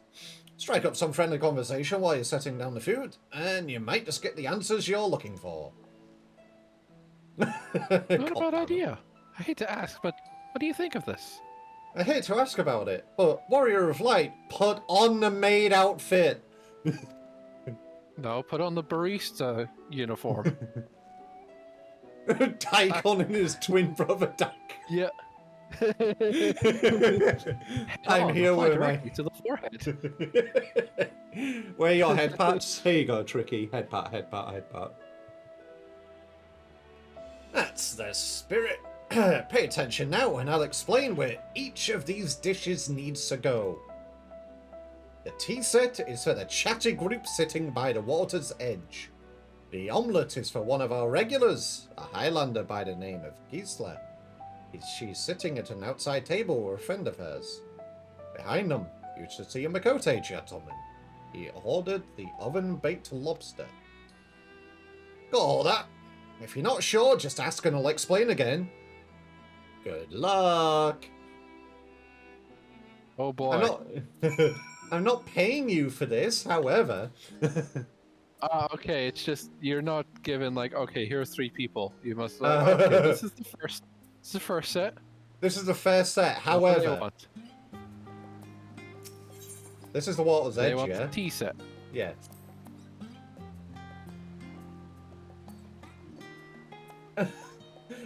Speaker 2: Strike up some friendly conversation while you're setting down the food, and you might just get the answers you're looking for.
Speaker 1: Not a bad idea. I hate to ask, but what do you think of this?
Speaker 2: I hate to ask about it, but Warrior of Light, put on the maid outfit.
Speaker 1: No, put on the barista uniform.
Speaker 2: Daikon and his twin brother Dak.
Speaker 1: Yeah.
Speaker 2: I'm here with my...
Speaker 1: to the forehead.
Speaker 2: Where are your head pats? Here you go, Tricky. Head pat, head pat, head pat. That's the spirit. Pay attention now and I'll explain where each of these dishes needs to go. The tea set is for the chatty group sitting by the water's edge. The omelette is for one of our regulars, a Highlander by the name of Gisela. She's sitting at an outside table with a friend of hers. Behind them, you should see a Makote gentleman. He ordered the oven-baked lobster. Got all that? If you're not sure, just ask and I'll explain again. Good luck.
Speaker 1: Oh boy.
Speaker 2: I'm not paying you for this, however.
Speaker 1: Okay, it's just you're not given like, okay, here are 3 people. You must okay, this is the first set.
Speaker 2: This is the first set, however. This is the water's edge,
Speaker 1: want
Speaker 2: yeah?
Speaker 1: the tea set.
Speaker 2: Yeah.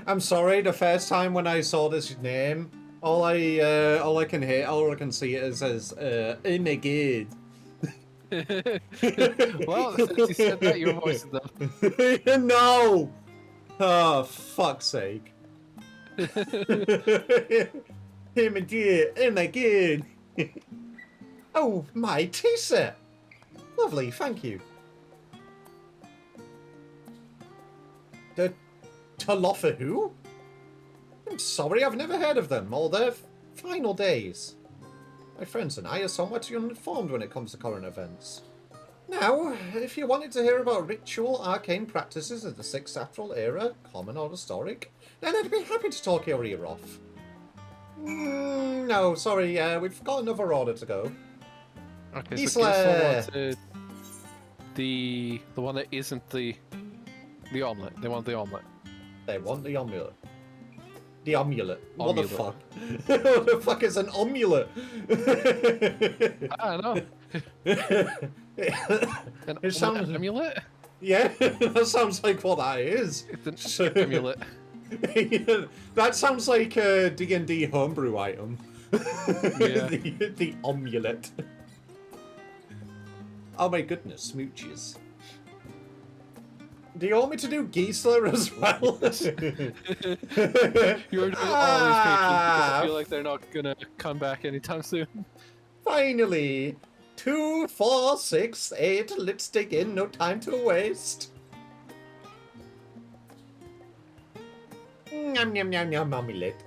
Speaker 2: I'm sorry, the first time when I saw this name, all I can see it as oh my god.
Speaker 1: Well, since you said that, your voice is up.
Speaker 2: No! Oh, fuck's sake. Oh my god, oh my god. Oh, my tea set. Lovely, thank you. The Talofa who? I'm sorry, I've never heard of them, or their final days. My friends and I are somewhat uninformed when it comes to current events. Now, if you wanted to hear about ritual arcane practices of the 6th Astral era, common or historic, then I'd be happy to talk your ear off. No, sorry, we've got another order to go.
Speaker 1: Okay, so Gisela wanted the one that isn't the omelette. They want the omelette.
Speaker 2: They want the omelette. The omelette. What the
Speaker 1: Omelette.
Speaker 2: fuck? What the fuck is an omelette?
Speaker 1: I don't know.
Speaker 2: It sounds...
Speaker 1: Amulet?
Speaker 2: Yeah, that sounds like what that is.
Speaker 1: It's an amulet.
Speaker 2: That sounds like a D&D homebrew item.
Speaker 1: Yeah.
Speaker 2: the amulet. Oh my goodness, smooches. Do you want me to do Geisler as well?
Speaker 1: You're doing all these patrons because I feel like they're not gonna come back anytime soon.
Speaker 2: Finally! 2, 4, 6, 8. Let's dig in, no time to waste. Yum yum yum yum amulet.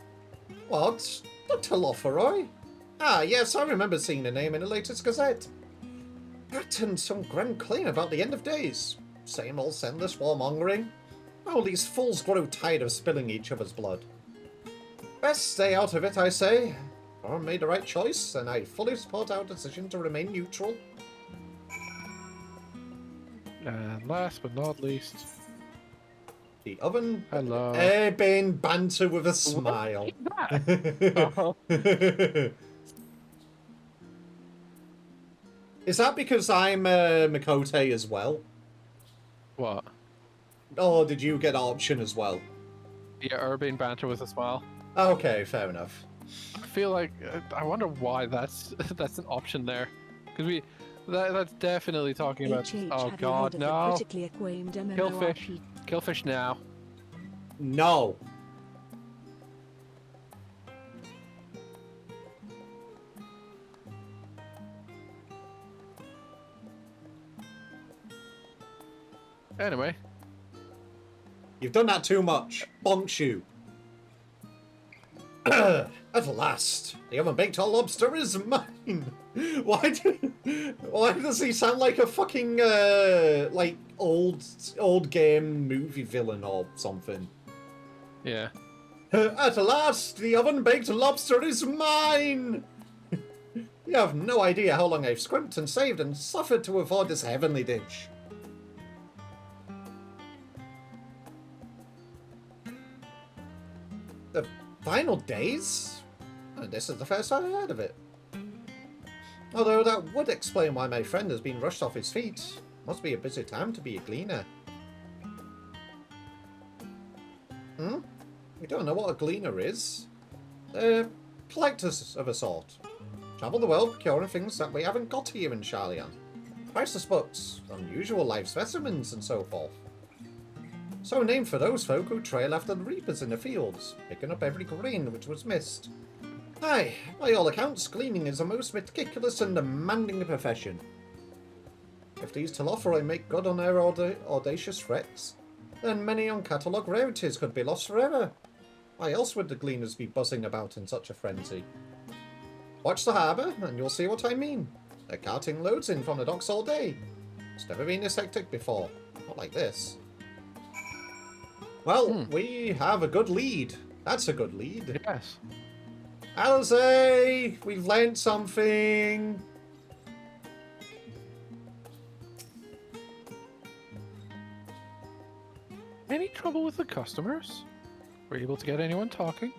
Speaker 2: What? Dr. Loferoy? Ah, yes, I remember seeing the name in the latest gazette. Written some grand claim about the end of days. Same old senseless warmongering. All these fools grow tired of spilling each other's blood. Best stay out of it, I say. Farm made the right choice, and I fully support our decision to remain neutral.
Speaker 1: And last but not least,
Speaker 2: the oven.
Speaker 1: Hello.
Speaker 2: Airbane banter with a smile. Is that because I'm Makote as well?
Speaker 1: What?
Speaker 2: Or did you get option as well?
Speaker 1: Yeah, Urbane banter with a smile.
Speaker 2: Okay, fair enough.
Speaker 1: I feel like I wonder why that's an option there, because that's definitely talking about. Oh God, no! Kill fish! Kill fish now!
Speaker 2: No.
Speaker 1: Anyway.
Speaker 2: You've done that too much. Bonk you. At last, the oven-baked lobster is mine. Why does he sound like a fucking like old game movie villain or something?
Speaker 1: Yeah.
Speaker 2: At last, the oven-baked lobster is mine. You have no idea how long I've scrimped and saved and suffered to afford this heavenly dish. The final days? This is the first I've heard of it. Although that would explain why my friend has been rushed off his feet. Must be a busy time to be a gleaner. We don't know what a gleaner is. Collectors of a sort. Travel the world procuring things that we haven't got here in Sharlayan. Priceless books, unusual live specimens, and so forth. So named for those folk who trail after the reapers in the fields, picking up every grain which was missed. Aye, by all accounts, gleaning is a most meticulous and demanding profession. If these Telophoroi make good on their audacious threats, then many uncatalogued rarities could be lost forever. Why else would the gleaners be buzzing about in such a frenzy? Watch the harbour, and you'll see what I mean. They're carting loads in from the docks all day. It's never been this hectic before. Not like this. Well, we have a good lead. That's a good lead.
Speaker 1: Yes.
Speaker 2: Alze, we've learnt something.
Speaker 1: Any trouble with the customers? Were you able to get anyone talking?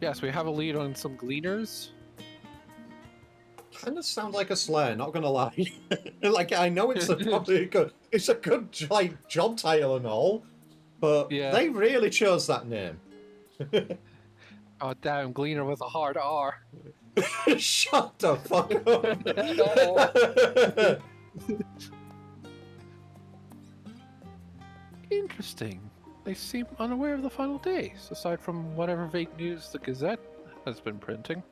Speaker 1: Yes, we have a lead on some gleaners.
Speaker 2: Kind of sounds like a slur, not gonna lie. Like, I know it's probably good. It's a good like job title and all, but they really chose that name.
Speaker 1: Oh damn, gleaner with a hard R.
Speaker 2: Shut the fuck up.
Speaker 1: Interesting. They seem unaware of the final days, aside from whatever vague news the Gazette has been printing.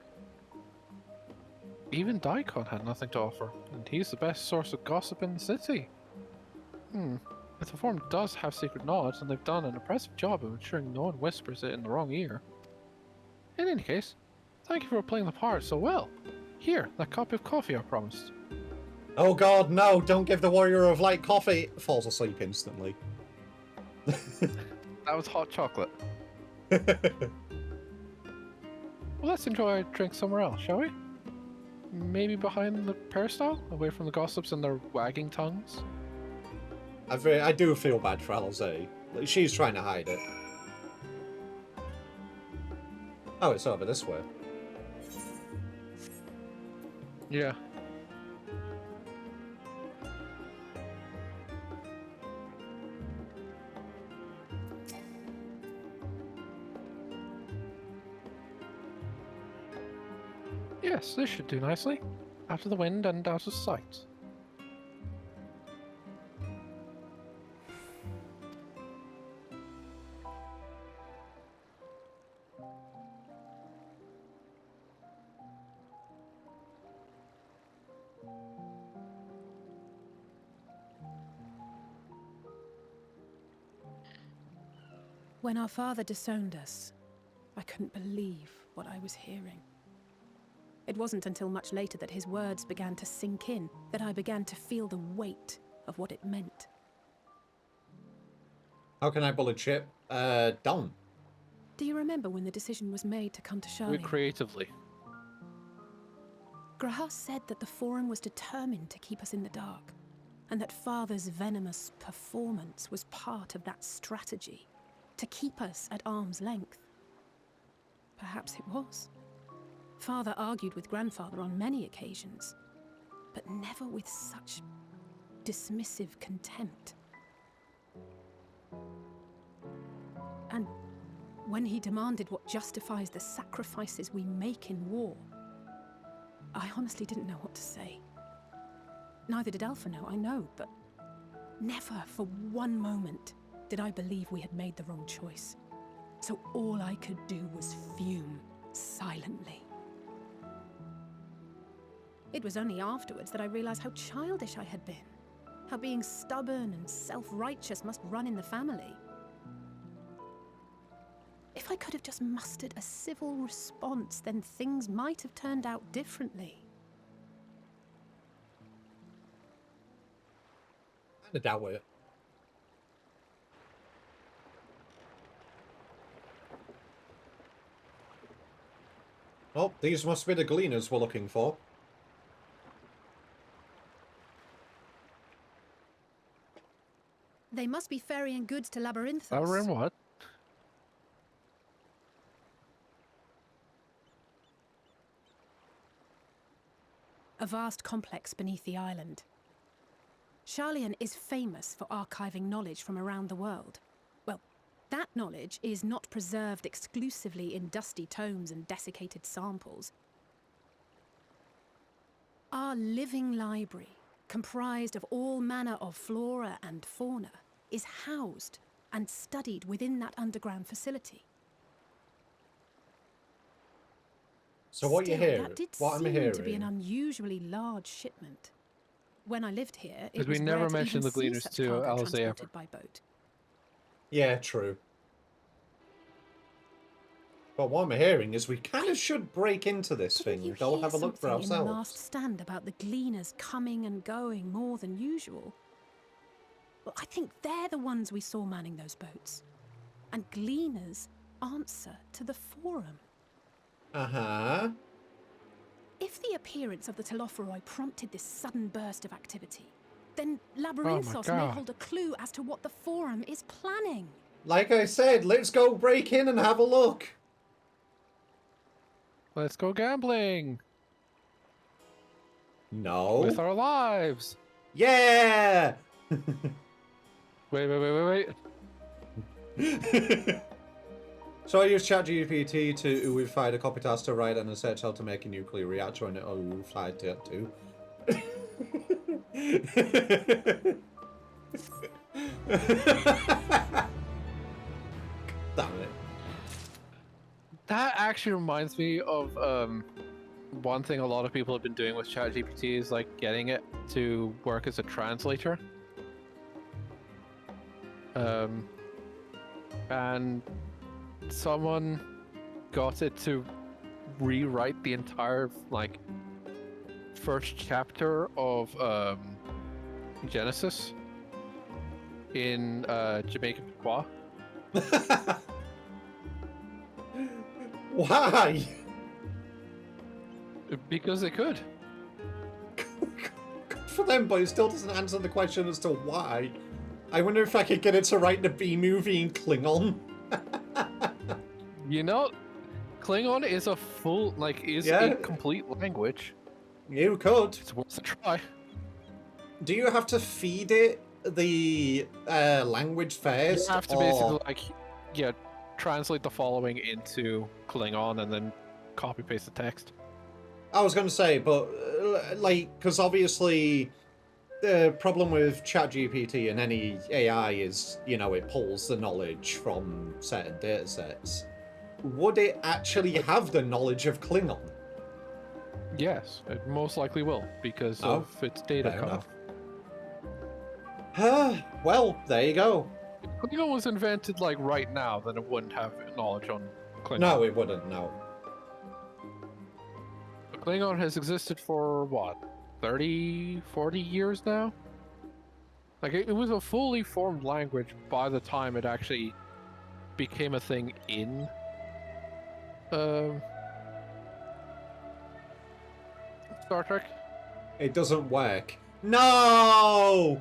Speaker 1: Even Daikon had nothing to offer, and he's the best source of gossip in the city. If the forum does have secret knowledge, then they've done an impressive job of ensuring no one whispers it in the wrong ear. In any case, thank you for playing the part so well. Here, that cup of coffee I promised.
Speaker 2: Oh god, no, don't give the Warrior of Light coffee. Falls asleep instantly.
Speaker 1: That was hot chocolate. Well, let's enjoy a drink somewhere else, shall we? Maybe behind the peristyle, away from the gossips and their wagging tongues?
Speaker 2: I do feel bad for Alze. She's trying to hide it. Oh, it's over this way.
Speaker 1: Yeah. Yes, this should do nicely. Out of the wind and out of sight.
Speaker 14: When our father disowned us, I couldn't believe what I was hearing. It wasn't until much later that his words began to sink in, that I began to feel the weight of what it meant.
Speaker 2: How can I bullet ship? Down.
Speaker 14: Do you remember when the decision was made to come to
Speaker 1: Do it
Speaker 14: Charlie?
Speaker 1: creatively.
Speaker 14: Graham said that the Forum was determined to keep us in the dark, and that Father's venomous performance was part of that strategy, to keep us at arm's length. Perhaps it was. Father argued with Grandfather on many occasions, but never with such dismissive contempt. And when he demanded what justifies the sacrifices we make in war, I honestly didn't know what to say. Neither did Alpha know, I know, but never for one moment did I believe we had made the wrong choice. So all I could do was fume silently. It was only afterwards that I realized how childish I had been, how being stubborn and self-righteous must run in the family. If I could have just mustered a civil response, then things might have turned out differently.
Speaker 2: I doubt it. Oh, these must be the gleaners we're looking for.
Speaker 14: They must be ferrying goods to Labyrinthos.
Speaker 1: Labyrinth what?
Speaker 14: A vast complex beneath the island. Charlian is famous for archiving knowledge from around the world. Well, that knowledge is not preserved exclusively in dusty tomes and desiccated samples. Our living library, comprised of all manner of flora and fauna, is housed and studied within that underground facility.
Speaker 2: So what you hear?
Speaker 14: That did
Speaker 2: What I'm
Speaker 14: seem
Speaker 2: hearing?
Speaker 14: to be an unusually large shipment. When I lived here, it
Speaker 1: Because
Speaker 14: was
Speaker 1: we
Speaker 14: rare
Speaker 1: never
Speaker 14: to
Speaker 1: mentioned
Speaker 14: even
Speaker 1: the gleaners
Speaker 14: see such
Speaker 1: to
Speaker 14: cargo
Speaker 1: Alice ever.
Speaker 14: transported by boat.
Speaker 2: Yeah, true. But what I'm hearing is we kind of should break into this thing and go have a look for
Speaker 14: Something in the
Speaker 2: ourselves.
Speaker 14: last stand about the gleaners coming and going more than usual. Well, I think they're the ones we saw manning those boats. And gleaners answer to the Forum.
Speaker 2: Uh-huh.
Speaker 14: If the appearance of the Telophoroi prompted this sudden burst of activity, then Labyrinthos may
Speaker 1: God.
Speaker 14: hold a clue as to what the Forum is planning.
Speaker 2: Like I said, let's go break in and have a look.
Speaker 1: Let's go gambling.
Speaker 2: No.
Speaker 1: With our lives.
Speaker 2: Yeah!
Speaker 1: Wait.
Speaker 2: So I used ChatGPT to Uwify the copy task to write and a search how to make a nuclear reactor and it Uwified that too. Damn it.
Speaker 1: That actually reminds me of one thing a lot of people have been doing with ChatGPT is like getting it to work as a translator. And someone got it to rewrite the entire like first chapter of Genesis in Jamaican Patois.
Speaker 2: Why?
Speaker 1: Because they could.
Speaker 2: Good for them, but it still doesn't answer the question as to why. I wonder if I could get it to write the B-movie in Klingon.
Speaker 1: You know, Klingon is a full, a complete language.
Speaker 2: You could.
Speaker 1: It's worth a try.
Speaker 2: Do you have to feed it the language first?
Speaker 1: You have to basically, translate the following into Klingon and then copy-paste the text.
Speaker 2: I was going to say, but, like, because obviously the problem with ChatGPT and any AI is, you know, it pulls the knowledge from certain data sets. Would it actually have the knowledge of Klingon?
Speaker 1: Yes, it most likely will, because of its data cutoff.
Speaker 2: Well, there you go.
Speaker 1: If Klingon was invented, like, right now, then it wouldn't have knowledge on Klingon.
Speaker 2: No, it wouldn't, no.
Speaker 1: But Klingon has existed for, what, 30, 40 years now? Like, it was a fully formed language by the time it actually became a thing in Star Trek.
Speaker 2: It doesn't work. No!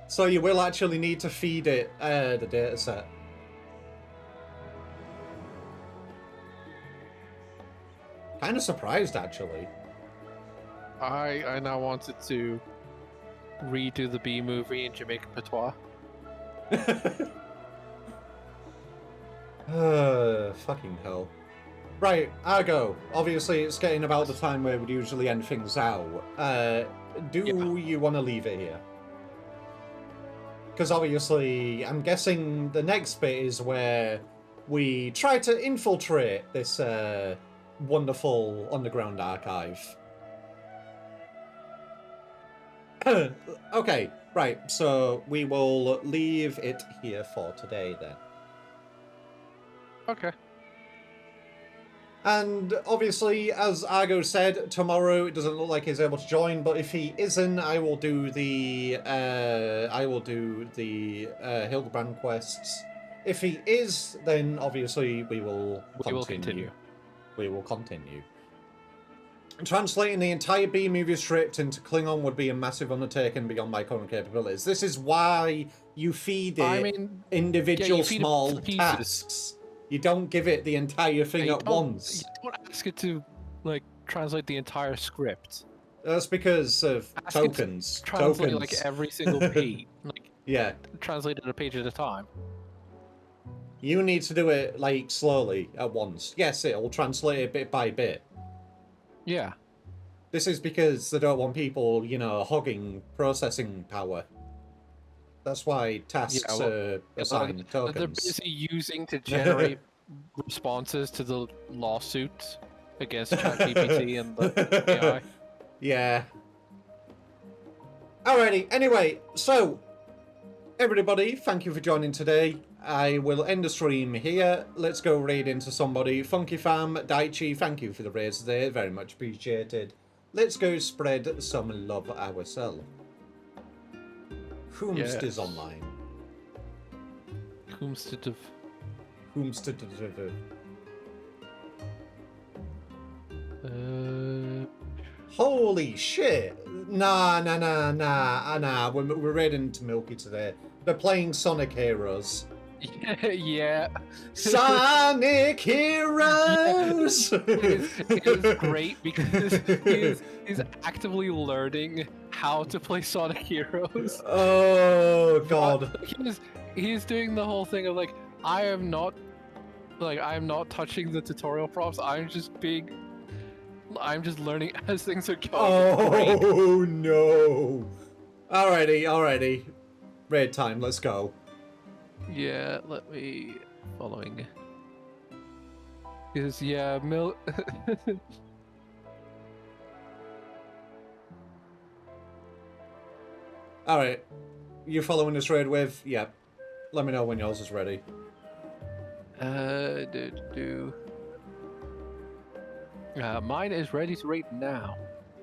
Speaker 2: So you will actually need to feed it the data set. Kind of surprised, actually.
Speaker 1: I now wanted to redo the B movie in Jamaican patois.
Speaker 2: Fucking hell. Right, Argo. Obviously, it's getting about the time where we'd usually end things out. Do you want to leave it here? Because obviously, I'm guessing the next bit is where we try to infiltrate this wonderful underground archive. Okay, right, so we will leave it here for today then.
Speaker 1: Okay.
Speaker 2: And obviously, as Argo said, tomorrow it doesn't look like he's able to join, but if he isn't, I will do the Hildebrand quests. If he is, then obviously we will continue. We will continue. Translating the entire B-movie script into Klingon would be a massive undertaking beyond my current capabilities. This is why you feed it individual small tasks. You don't give it the entire thing at once.
Speaker 1: You don't ask it to, like, translate the entire script.
Speaker 2: That's because of tokens.
Speaker 1: Translate like every single page. Like,
Speaker 2: yeah.
Speaker 1: Translate it a page at a time.
Speaker 2: You need to do it, like, slowly at once. Yes, it'll translate it bit by bit.
Speaker 1: Yeah.
Speaker 2: This is because they don't want people, you know, hogging processing power. That's why tasks are assigned tokens.
Speaker 1: They're busy using to generate responses to the lawsuit against ChatGPT and the AI.
Speaker 2: Yeah. Alrighty, anyway, so, everybody, thank you for joining today. I will end the stream here. Let's go raid into somebody. Funky Fam, Daichi, thank you for the raids today. Very much appreciated. Let's go spread some love ourselves. Whomst is online.
Speaker 1: Whomst.
Speaker 2: Holy shit! Nah. We're raiding into Milky today. They're playing Sonic Heroes.
Speaker 1: Yeah.
Speaker 2: Sonic Heroes!
Speaker 1: It is great because he's actively learning how to play Sonic Heroes.
Speaker 2: Oh, God.
Speaker 1: He's doing the whole thing of, like, I am not touching the tutorial prompts. I'm just learning as things are going.
Speaker 2: Oh, no. Alrighty. Raid time, let's go.
Speaker 1: Yeah, let me... Following.
Speaker 2: Alright. You following this raid with? Yep. Let me know when yours is ready.
Speaker 1: Mine is ready to raid now.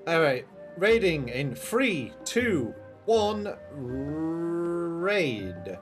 Speaker 2: Alright. Raiding in 3, 2, 1. Raid.